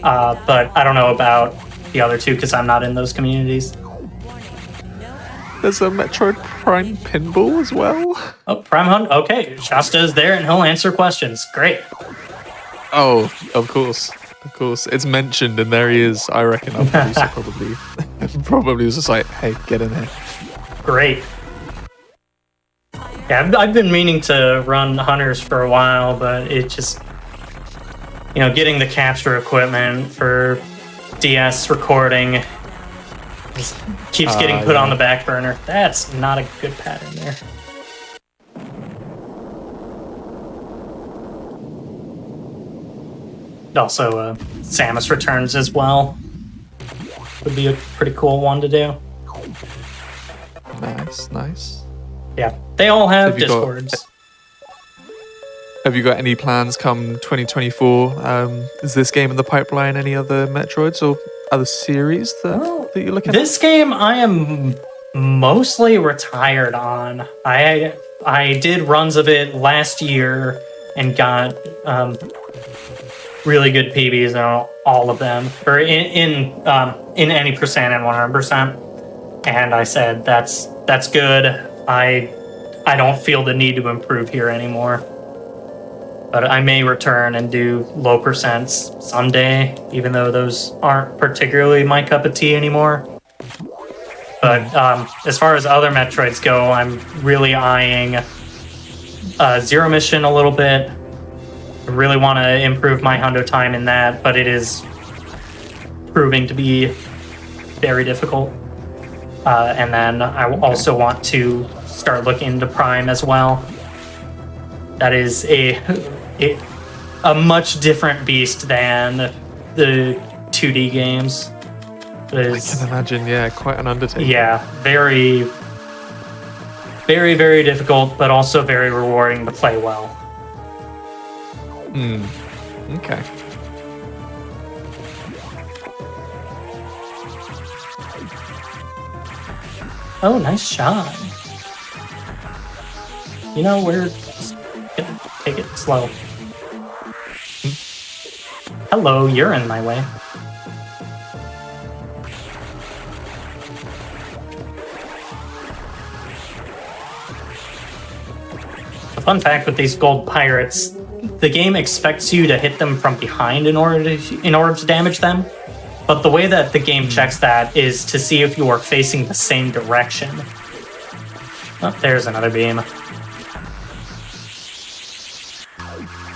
But I don't know about the other two because I'm not in those communities. There's a Metroid Prime Pinball as well. Oh, Prime Hunt? Okay, Shasta is there and he'll answer questions. Great. Oh, of course. Of course. It's mentioned and there he is. I reckon our producer probably was just like, hey, get in here. Great. Yeah, I've been meaning to run Hunters for a while, but it just... You know, getting the capture equipment for DS recording just keeps getting put on the back burner. That's not a good pattern there. Also, Samus Returns as well. Would be a pretty cool one to do. Nice. Yeah, they all have Discords. Have you got any plans come 2024? Is this game in the pipeline? Any other Metroids or other series that you're looking at? This game I am mostly retired on. I did runs of it last year, and got really good PBs on all of them, or in any percent and 100%. And I said, that's good. I don't feel the need to improve here anymore. But I may return and do low percents someday, even though those aren't particularly my cup of tea anymore. But as far as other Metroids go, I'm really eyeing Zero Mission a little bit. I really want to improve my hundo time in that, but it is proving to be very difficult. And then I also want to start looking into Prime as well. That is a much different beast than the 2D games. I can imagine, yeah, quite an undertaking. Yeah, very, very, very difficult, but also very rewarding to play well. Okay. Oh, nice shot. You know, we're just gonna take it slow. Hello, you're in my way. A fun fact with these gold pirates, the game expects you to hit them from behind in order to damage them. But the way that the game checks that is to see if you are facing the same direction. Oh, there's another beam.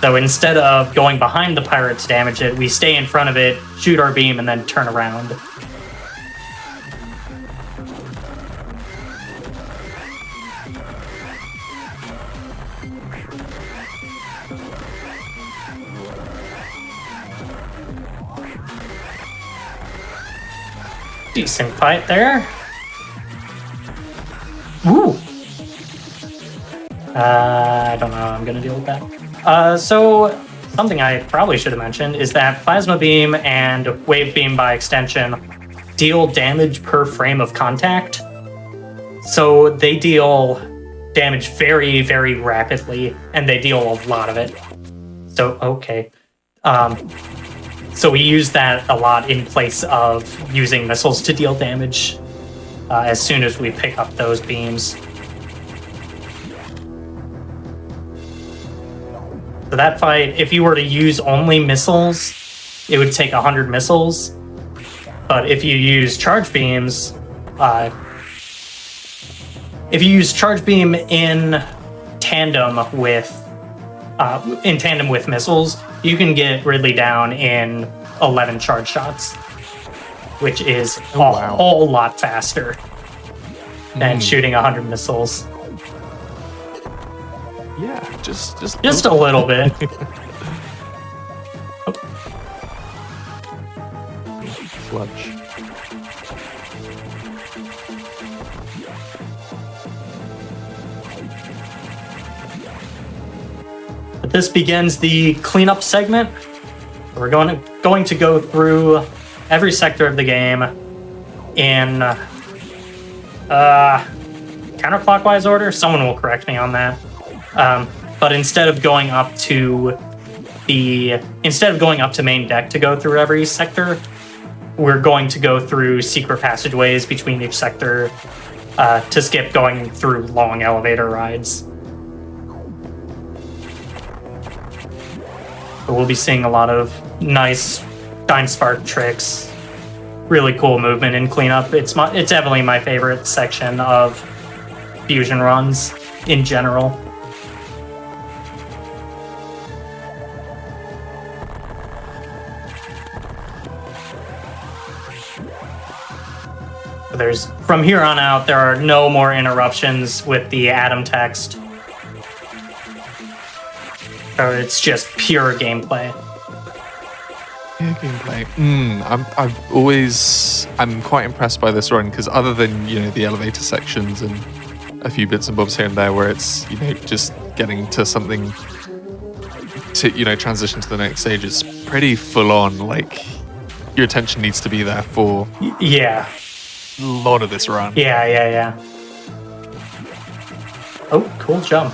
So instead of going behind the pirate to damage it, we stay in front of it, shoot our beam, and then turn around. Decent fight there. Woo! I don't know how I'm gonna deal with that. So, something I probably should have mentioned is that Plasma Beam and Wave Beam by extension deal damage per frame of contact. So they deal damage very, very rapidly, and they deal a lot of it. So, okay. So we use that a lot in place of using missiles to deal damage as soon as we pick up those beams. So that fight, if you were to use only missiles, it would take 100 missiles. But if you use charge beams, if you use charge beam in tandem with missiles, you can get Ridley down in 11 charge shots, which is a whole lot faster than shooting 100 missiles. Yeah, just a little bit. Sludge. But this begins the cleanup segment. We're going to go through every sector of the game in counterclockwise order. Someone will correct me on that. But instead of going up to main deck to go through every sector, we're going to go through secret passageways between each sector to skip going through long elevator rides. So we'll be seeing a lot of nice Dime Spark tricks, really cool movement in cleanup. It's definitely my favorite section of Fusion runs in general. From here on out, there are no more interruptions with the Atom text. So it's just pure gameplay. Yeah, gameplay. I'm quite impressed by this run because other than the elevator sections and a few bits and bobs here and there where it's just getting to something to transition to the next stage, it's pretty full on. Like your attention needs to be there for a lot of this run. Yeah. Oh, cool jump.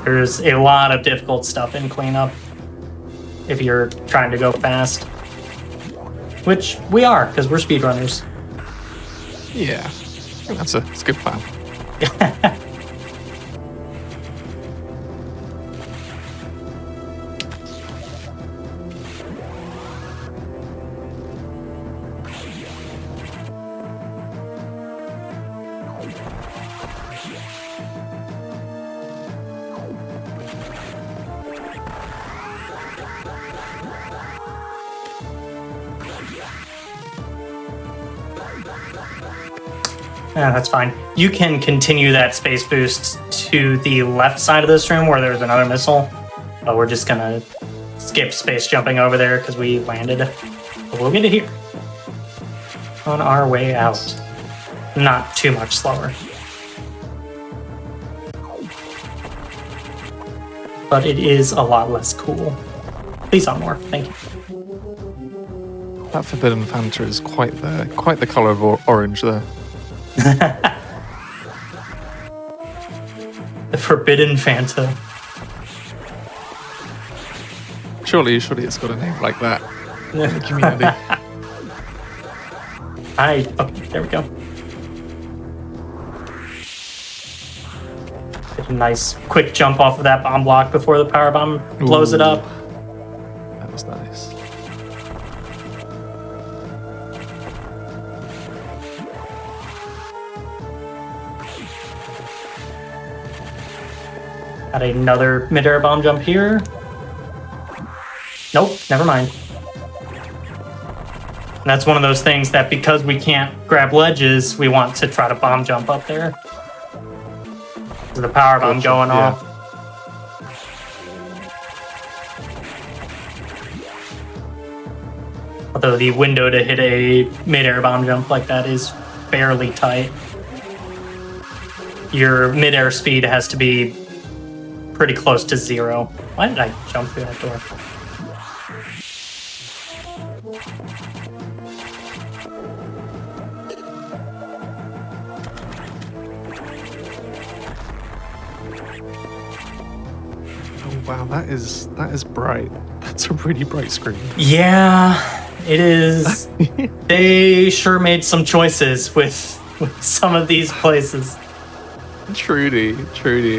There's a lot of difficult stuff in cleanup if you're trying to go fast. Which we are, because we're speedrunners. Yeah, I think that's a good plan. Yeah, that's fine. You can continue that space boost to the left side of this room where there's another missile. But we're just gonna skip space jumping over there because we landed. But we'll get it here. On our way out. Not too much slower. But it is a lot less cool. Please on more. Thank you. That Forbidden Fanta is quite the color of orange there. The Forbidden Fanta. Surely it's got a name like that in the community. Okay, there we go. Get a nice quick jump off of that bomb block before the power bomb blows it up. That was nice. Got another mid-air bomb jump here. Nope, never mind. And that's one of those things that because we can't grab ledges, we want to try to bomb jump up there. So the power bomb going off. Although the window to hit a mid-air bomb jump like that is fairly tight. Your mid-air speed has to be pretty close to 0. Why did I jump through that door? Oh wow, that is bright. That's a really bright screen. Yeah, it is. They sure made some choices with some of these places. Trudy.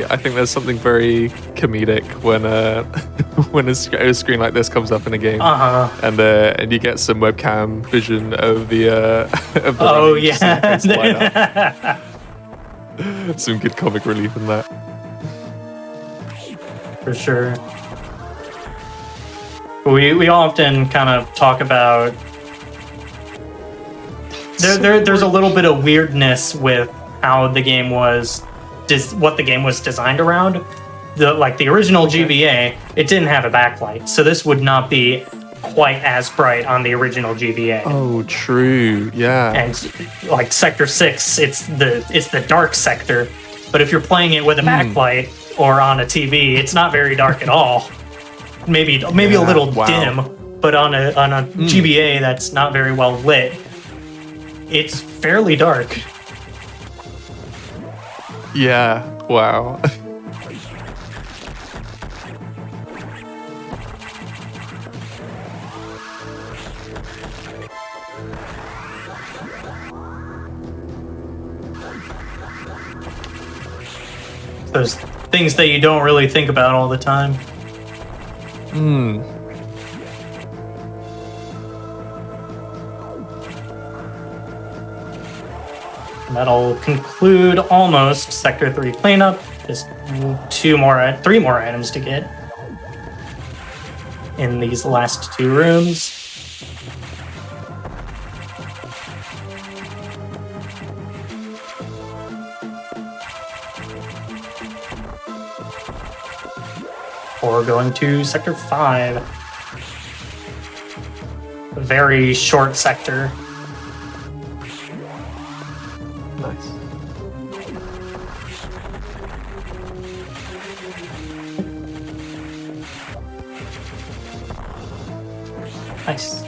I think there's something very comedic when when a screen like this comes up in a game, and you get some webcam vision of the of the Oh running, yeah, just light up. Some good comic relief in that. for sure. We often kind of talk about there's a little bit of weirdness with how the game was what the game was designed around. The original GBA, it didn't have a backlight, so this would not be quite as bright on the original GBA. Oh, true. Yeah. And like Sector 6, it's the dark sector, but if you're playing it with a backlight or on a TV, it's not very dark at all. Maybe a little dim, but on a GBA that's not very well lit, it's fairly dark. Yeah. Wow. Those things that you don't really think about all the time. And that'll conclude almost Sector 3 cleanup. Just 3 more items to get in these last 2 rooms. Or going to Sector 5. A very short sector. Nice. Nice.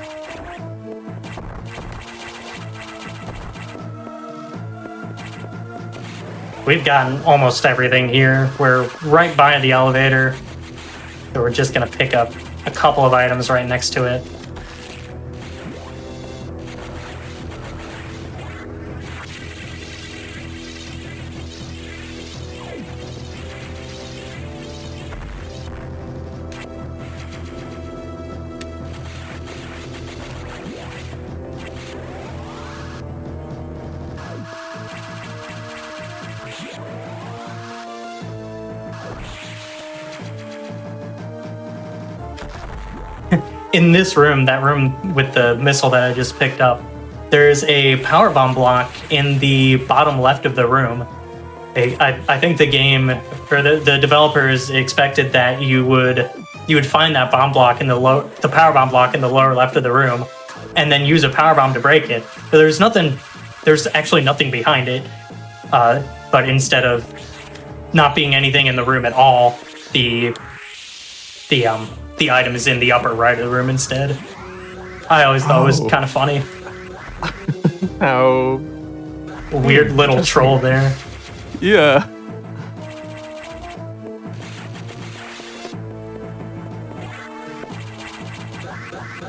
we've gotten almost everything here. We're right by the elevator, so we're just gonna pick up a couple of items right next to it. In this room, that room with the missile that I just picked up, there's a power bomb block in the bottom left of the room. I think the game, or the developers expected that you would find that bomb block in the power bomb block in the lower left of the room, and then use a power bomb to break it. But there's actually nothing behind it. But instead of not being anything in the room at all, the item is in the upper right of the room instead. I always thought it was kind of funny. How weird little troll there. Yeah.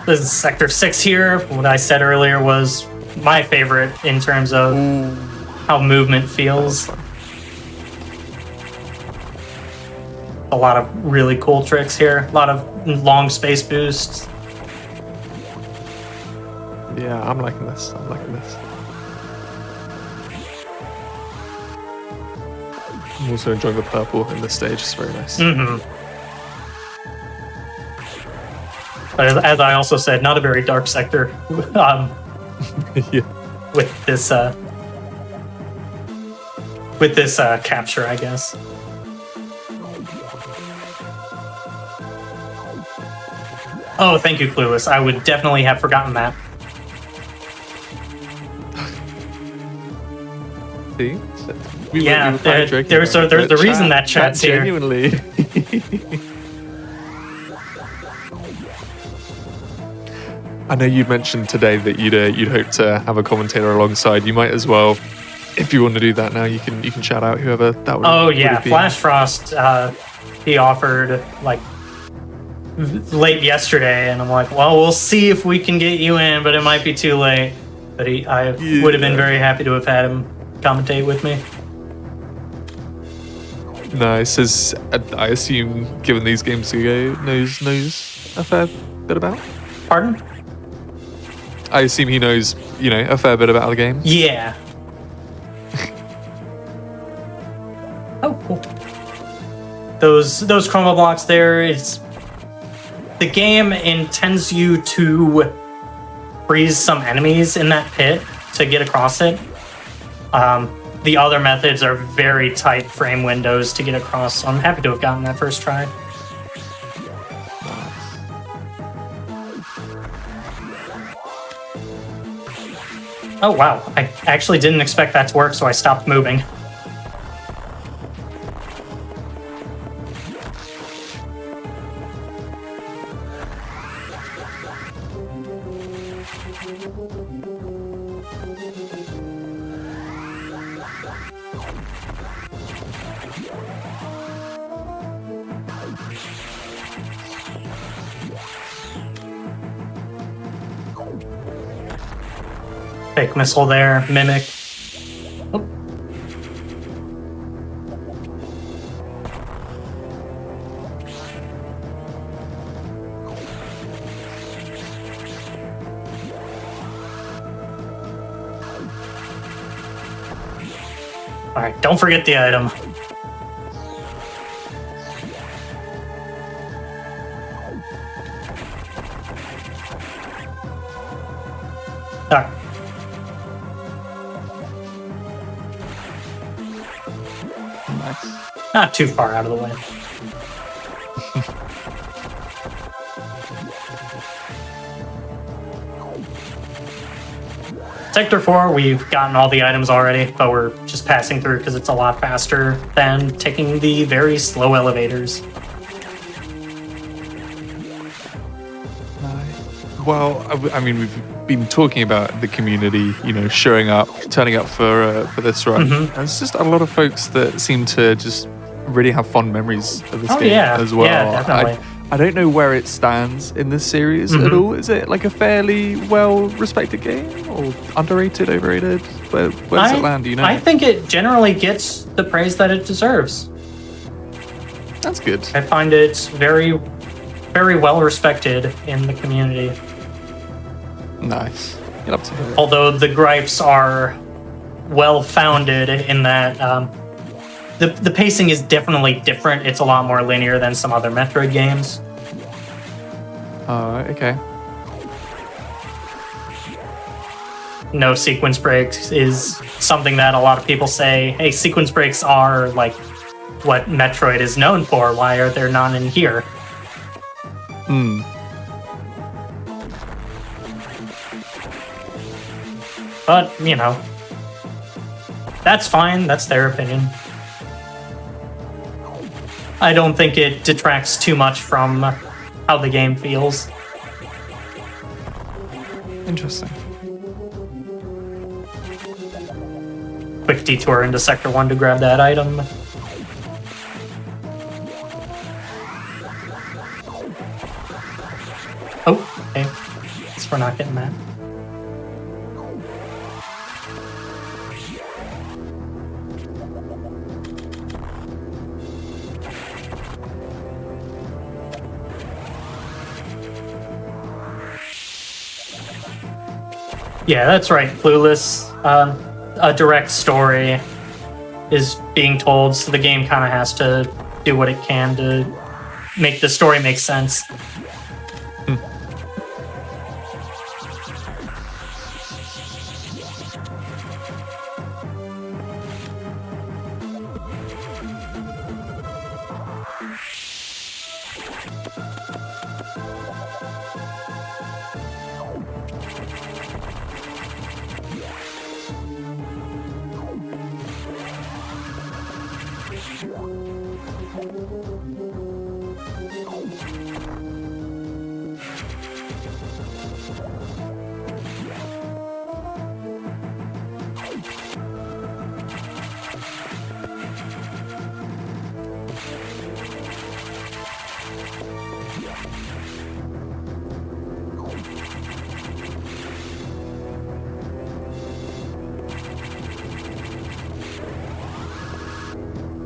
This is Sector 6 here. What I said earlier was my favorite in terms of how movement feels. A lot of really cool tricks here. A lot of long space boosts. Yeah, I'm liking this. I'm liking this. I'm also enjoying the purple in this stage. It's very nice. But as I also said, not a very dark sector. Yeah. With this capture, I guess. Oh, thank you, Clueless. I would definitely have forgotten that. See? Yeah, there's a reason that chat's here. Genuinely. I know you mentioned today that you'd hope to have a commentator alongside. You might as well, if you want to do that now. You can shout out whoever that would. Oh yeah, would be. Flash Frost. He offered like late yesterday, and I'm like, well, we'll see if we can get you in, but it might be too late. But I would have been very happy to have had him commentate with me. Nice. I assume, given these games to go, knows a fair bit about. Pardon? I assume he knows, a fair bit about the game. Yeah. Oh, cool. Those chroma blocks there, the game intends you to freeze some enemies in that pit to get across it. The other methods are very tight frame windows to get across, so I'm happy to have gotten that first try. Oh wow, I actually didn't expect that to work, so I stopped moving. Fake missile there, mimic. Oh. All right, don't forget the item. All right. Not too far out of the way. Sector 4, we've gotten all the items already, but we're just passing through because it's a lot faster than taking the very slow elevators. Well, I mean, we've been talking about the community, showing up, turning up for this run. And it's just a lot of folks that seem to just really have fond memories of this game as well. Yeah, definitely. I don't know where it stands in this series at all. Is it like a fairly well-respected game, or underrated, overrated? Where does it land? Do you know? I think it generally gets the praise that it deserves. That's good. I find it very, very well respected in the community. Nice. You'll have to hear it. Although the gripes are well founded in that the pacing is definitely different. It's a lot more linear than some other Metroid games. Okay. No sequence breaks is something that a lot of people say, hey, sequence breaks are like what Metroid is known for. Why are there none in here? But, that's fine. That's their opinion. I don't think it detracts too much from how the game feels. Interesting. Quick detour into Sector 1 to grab that item. Oh, okay. Guess we're not getting that. Yeah, that's right, Clueless. A direct story is being told, so the game kind of has to do what it can to make the story make sense.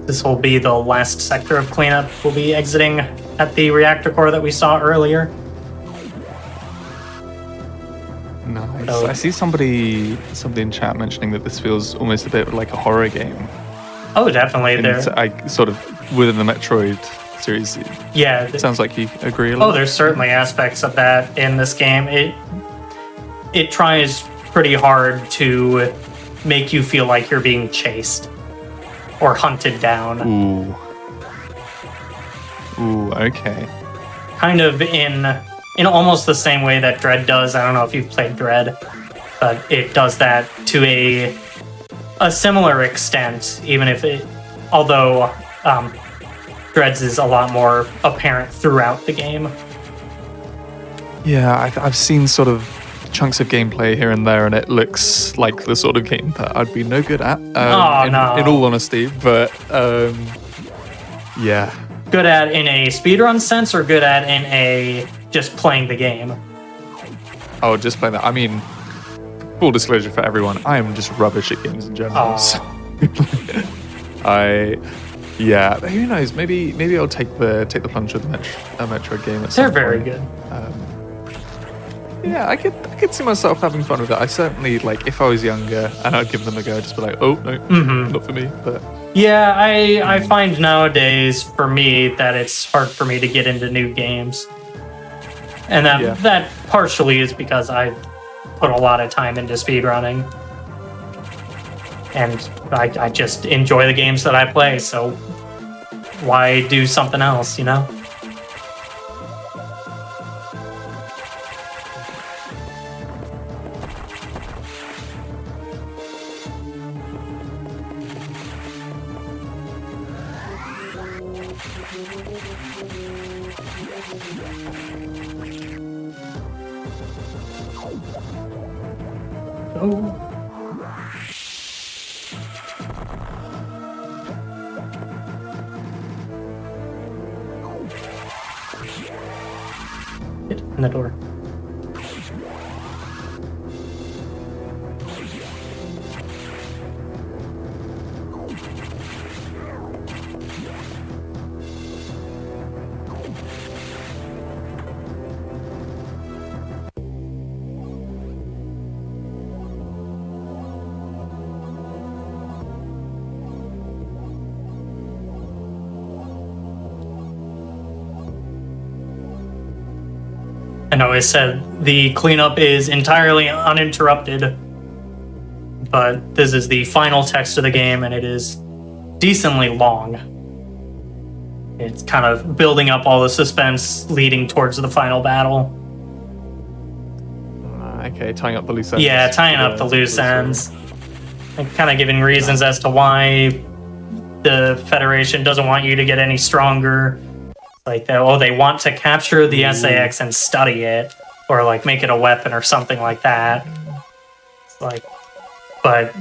This will be the last sector of cleanup. We'll be exiting at the reactor core that we saw earlier. Nice. So- I see somebody in chat mentioning that this feels almost a bit like a horror game. Oh, definitely. And There. sort of within the Metroid series. Yeah. It sounds like you agree a lot. Oh, there's certainly aspects of that in this game. It tries pretty hard to make you feel like you're being chased or hunted down. Ooh, okay. Kind of in almost the same way that Dread does. I don't know if you've played Dread, but it does that to a similar extent, even if although Dread's is a lot more apparent throughout the game. Yeah, I've seen sort of chunks of gameplay here and there, and it looks like the sort of game that I'd be no good at. In all honesty, but yeah. Good at in a speedrun sense, or good at in a just playing the game? Oh, just play that. I mean, full disclosure for everyone, I am just rubbish at games in general. So yeah, who knows? Maybe I'll take the plunge with a Metroid game at some They're very point. good. Yeah, I could see myself having fun with it. I certainly, like, if I was younger and I'd give them a go, I'd just be like, oh, no, not for me. But Yeah, I find nowadays, for me, that it's hard for me to get into new games. And that partially is because I put a lot of time into speedrunning. And I just enjoy the games that I play, so why do something else, you know? Oh. Get in the door. I know I said the cleanup is entirely uninterrupted, but this is the final text of the game, and it is decently long. It's kind of building up all the suspense leading towards the final battle. Okay, tying up the loose ends. Yeah, tying up the loose ends. And kind of giving reasons as to why the Federation doesn't want you to get any stronger. Like, they want to capture the SAX and study it, or like make it a weapon or something like that. It's like, but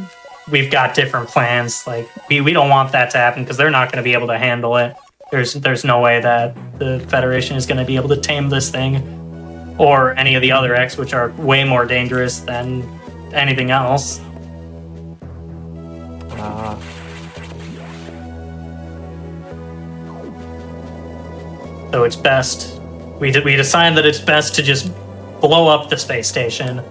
we've got different plans. Like, we don't want that to happen because they're not going to be able to handle it. There's no way that the Federation is going to be able to tame this thing, or any of the other X, which are way more dangerous than anything else. So it's best. We decide that it's best to just blow up the space station.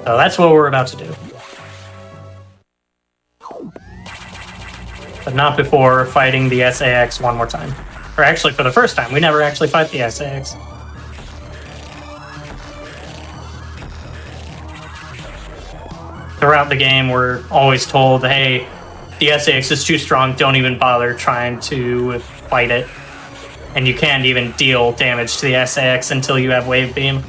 So that's what we're about to do. But not before fighting the SAX one more time. Or actually, for the first time, we never actually fight the SAX. Throughout the game, we're always told, hey, the SAX is too strong, don't even bother trying to fight it. And you can't even deal damage to the SAX until you have Wave Beam.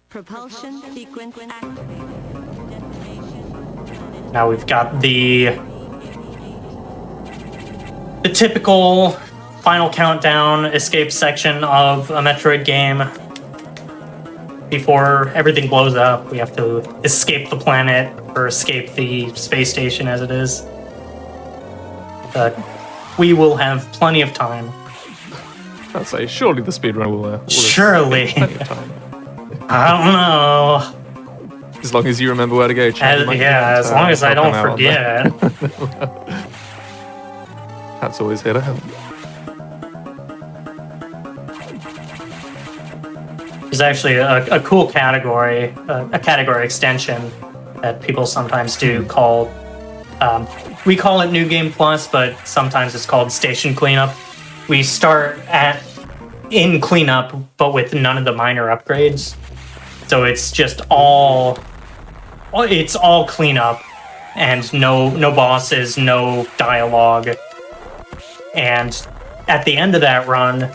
Propulsion sequence activated. Now we've got the typical final countdown escape section of a Metroid game. Before everything blows up, we have to escape the planet or escape the space station as it is. But we will have plenty of time. I'd say surely the speedrun will Surely. plenty of time. I don't know. As long as you remember where to go, Chad. As long as I don't forget. That's always here to help. There's actually a cool category, a category extension that people sometimes do called, we call it New Game Plus, but sometimes it's called Station Cleanup. We start in Cleanup, but with none of the minor upgrades. So it's just all cleanup and no bosses, no dialogue. And at the end of that run,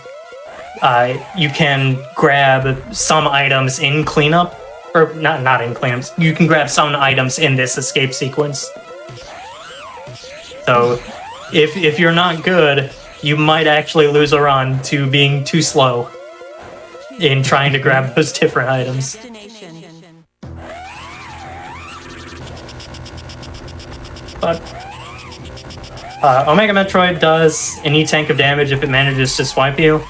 you can grab some items in cleanup, or not in cleanup. You can grab some items in this escape sequence. So if you're not good, you might actually lose a run to being too slow in trying to grab those different items. But Omega Metroid does an E-tank of damage if it manages to swipe you,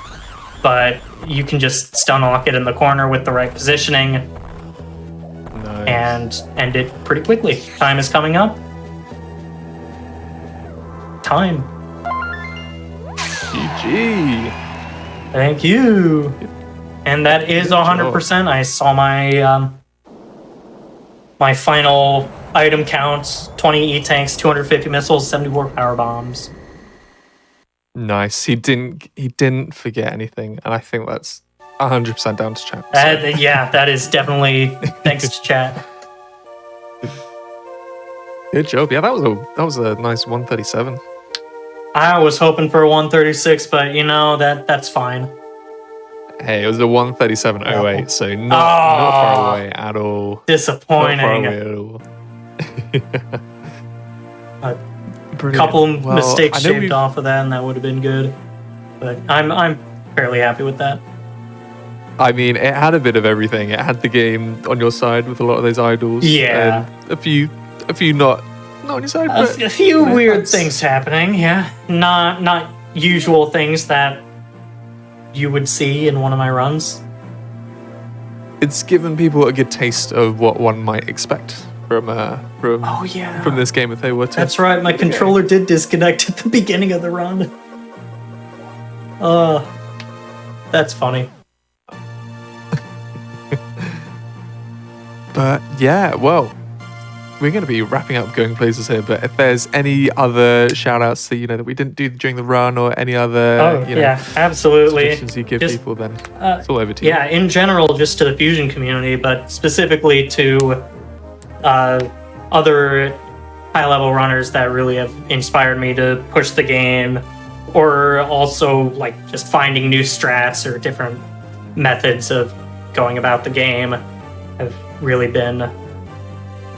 but you can just stun lock it in the corner with the right positioning. Nice. And end it pretty quickly. Time is coming up. Time. GG. Thank you. And that is 100%. I saw my my final item count: 20 E-tanks, 250 missiles, 74 power bombs. Nice. He didn't forget anything, and I think that's 100% down to chat. Yeah, that is definitely thanks to chat. Good job. Yeah, that was a nice 137. I was hoping for a 136, but that's fine. Hey, it was a 137.08, so not far away at all. Disappointing. Not far away at all. A Brilliant. couple Well, mistakes I know shaved off of that, and that would have been good. But I'm fairly happy with that. I mean, it had a bit of everything. It had the game on your side with a lot of those idols. Yeah. And a few not on your side. But A few weird that's- things happening, yeah. Not usual things that you would see in one of my runs. It's given people a good taste of what one might expect from Oh yeah. from this game if they were to. That's right, my controller did disconnect at the beginning of the run. That's funny. But yeah, well, we're going to be wrapping up Going Places here. But if there's any other shout outs that that we didn't do during the run, or any other Yeah, absolutely. suggestions you give Just, people, then it's all over to you. Yeah, in general, just to the Fusion community, but specifically to other high-level runners that really have inspired me to push the game, or also like just finding new strats or different methods of going about the game have really been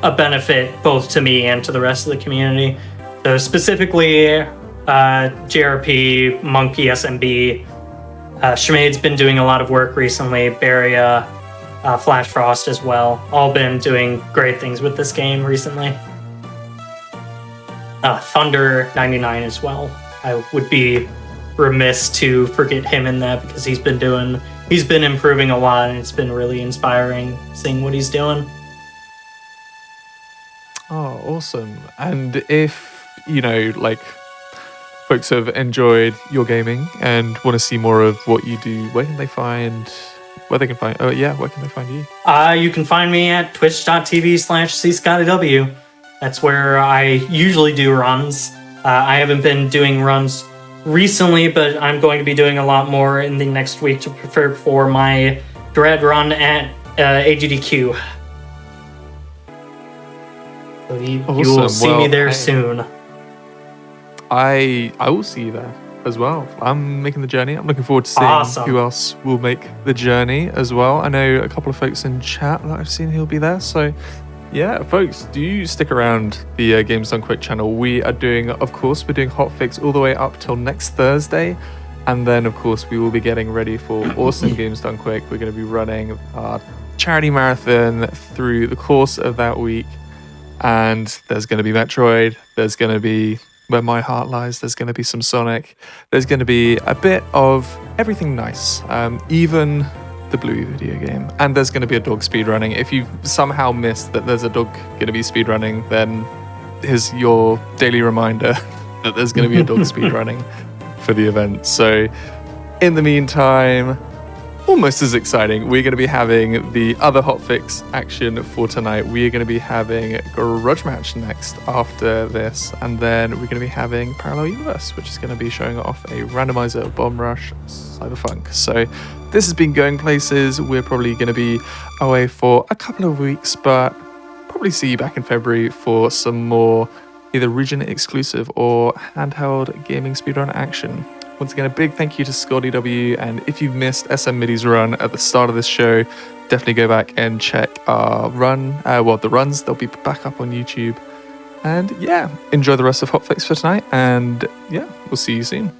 a benefit both to me and to the rest of the community. So specifically, JRP, Monkey, SMB, Shmade's been doing a lot of work recently, Baria, Flash Frost as well, all been doing great things with this game recently. Thunder 99 as well. I would be remiss to forget him in that because he's been improving a lot, and it's been really inspiring seeing what he's doing. Oh, awesome. And if, folks have enjoyed your gaming and want to see more of what you do, where can they find you? You can find me at twitch.tv/cscottyw. That's where I usually do runs. I haven't been doing runs recently, but I'm going to be doing a lot more in the next week to prepare for my dread run at AGDQ. So you will see me there soon. I will see you there as well. I'm making the journey. I'm looking forward to seeing Awesome. who else will make the journey as well. I know a couple of folks in chat that I've seen who'll be there. So yeah, folks, do stick around the Games Done Quick channel. We're doing Hotfix all the way up till next Thursday. And then, of course, we will be getting ready for awesome Games Done Quick. We're going to be running our charity marathon through the course of that week. And there's going to be Metroid. There's going to be Where My Heart Lies. There's going to be some Sonic. There's going to be a bit of everything nice. Even the Bluey video game. And there's going to be a dog speedrunning. If you've somehow missed that there's a dog going to be speedrunning, then here's your daily reminder that there's going to be a dog speedrunning for the event. So in the meantime, almost as exciting, we're going to be having the other hotfix action for tonight. We are going to be having Grudge Match next after this, and then we're going to be having Parallel Universe, which is going to be showing off a randomizer Bomb Rush Cyberpunk. So this has been Going Places. We're probably going to be away for a couple of weeks, but probably see you back in February for some more either region exclusive or handheld gaming speedrun action. Once again, a big thank you to Scotty W. And if you've missed SM Middy's run at the start of this show, definitely go back and check our run. The runs, they'll be back up on YouTube. And yeah, enjoy the rest of Hotfix for tonight. And yeah, we'll see you soon.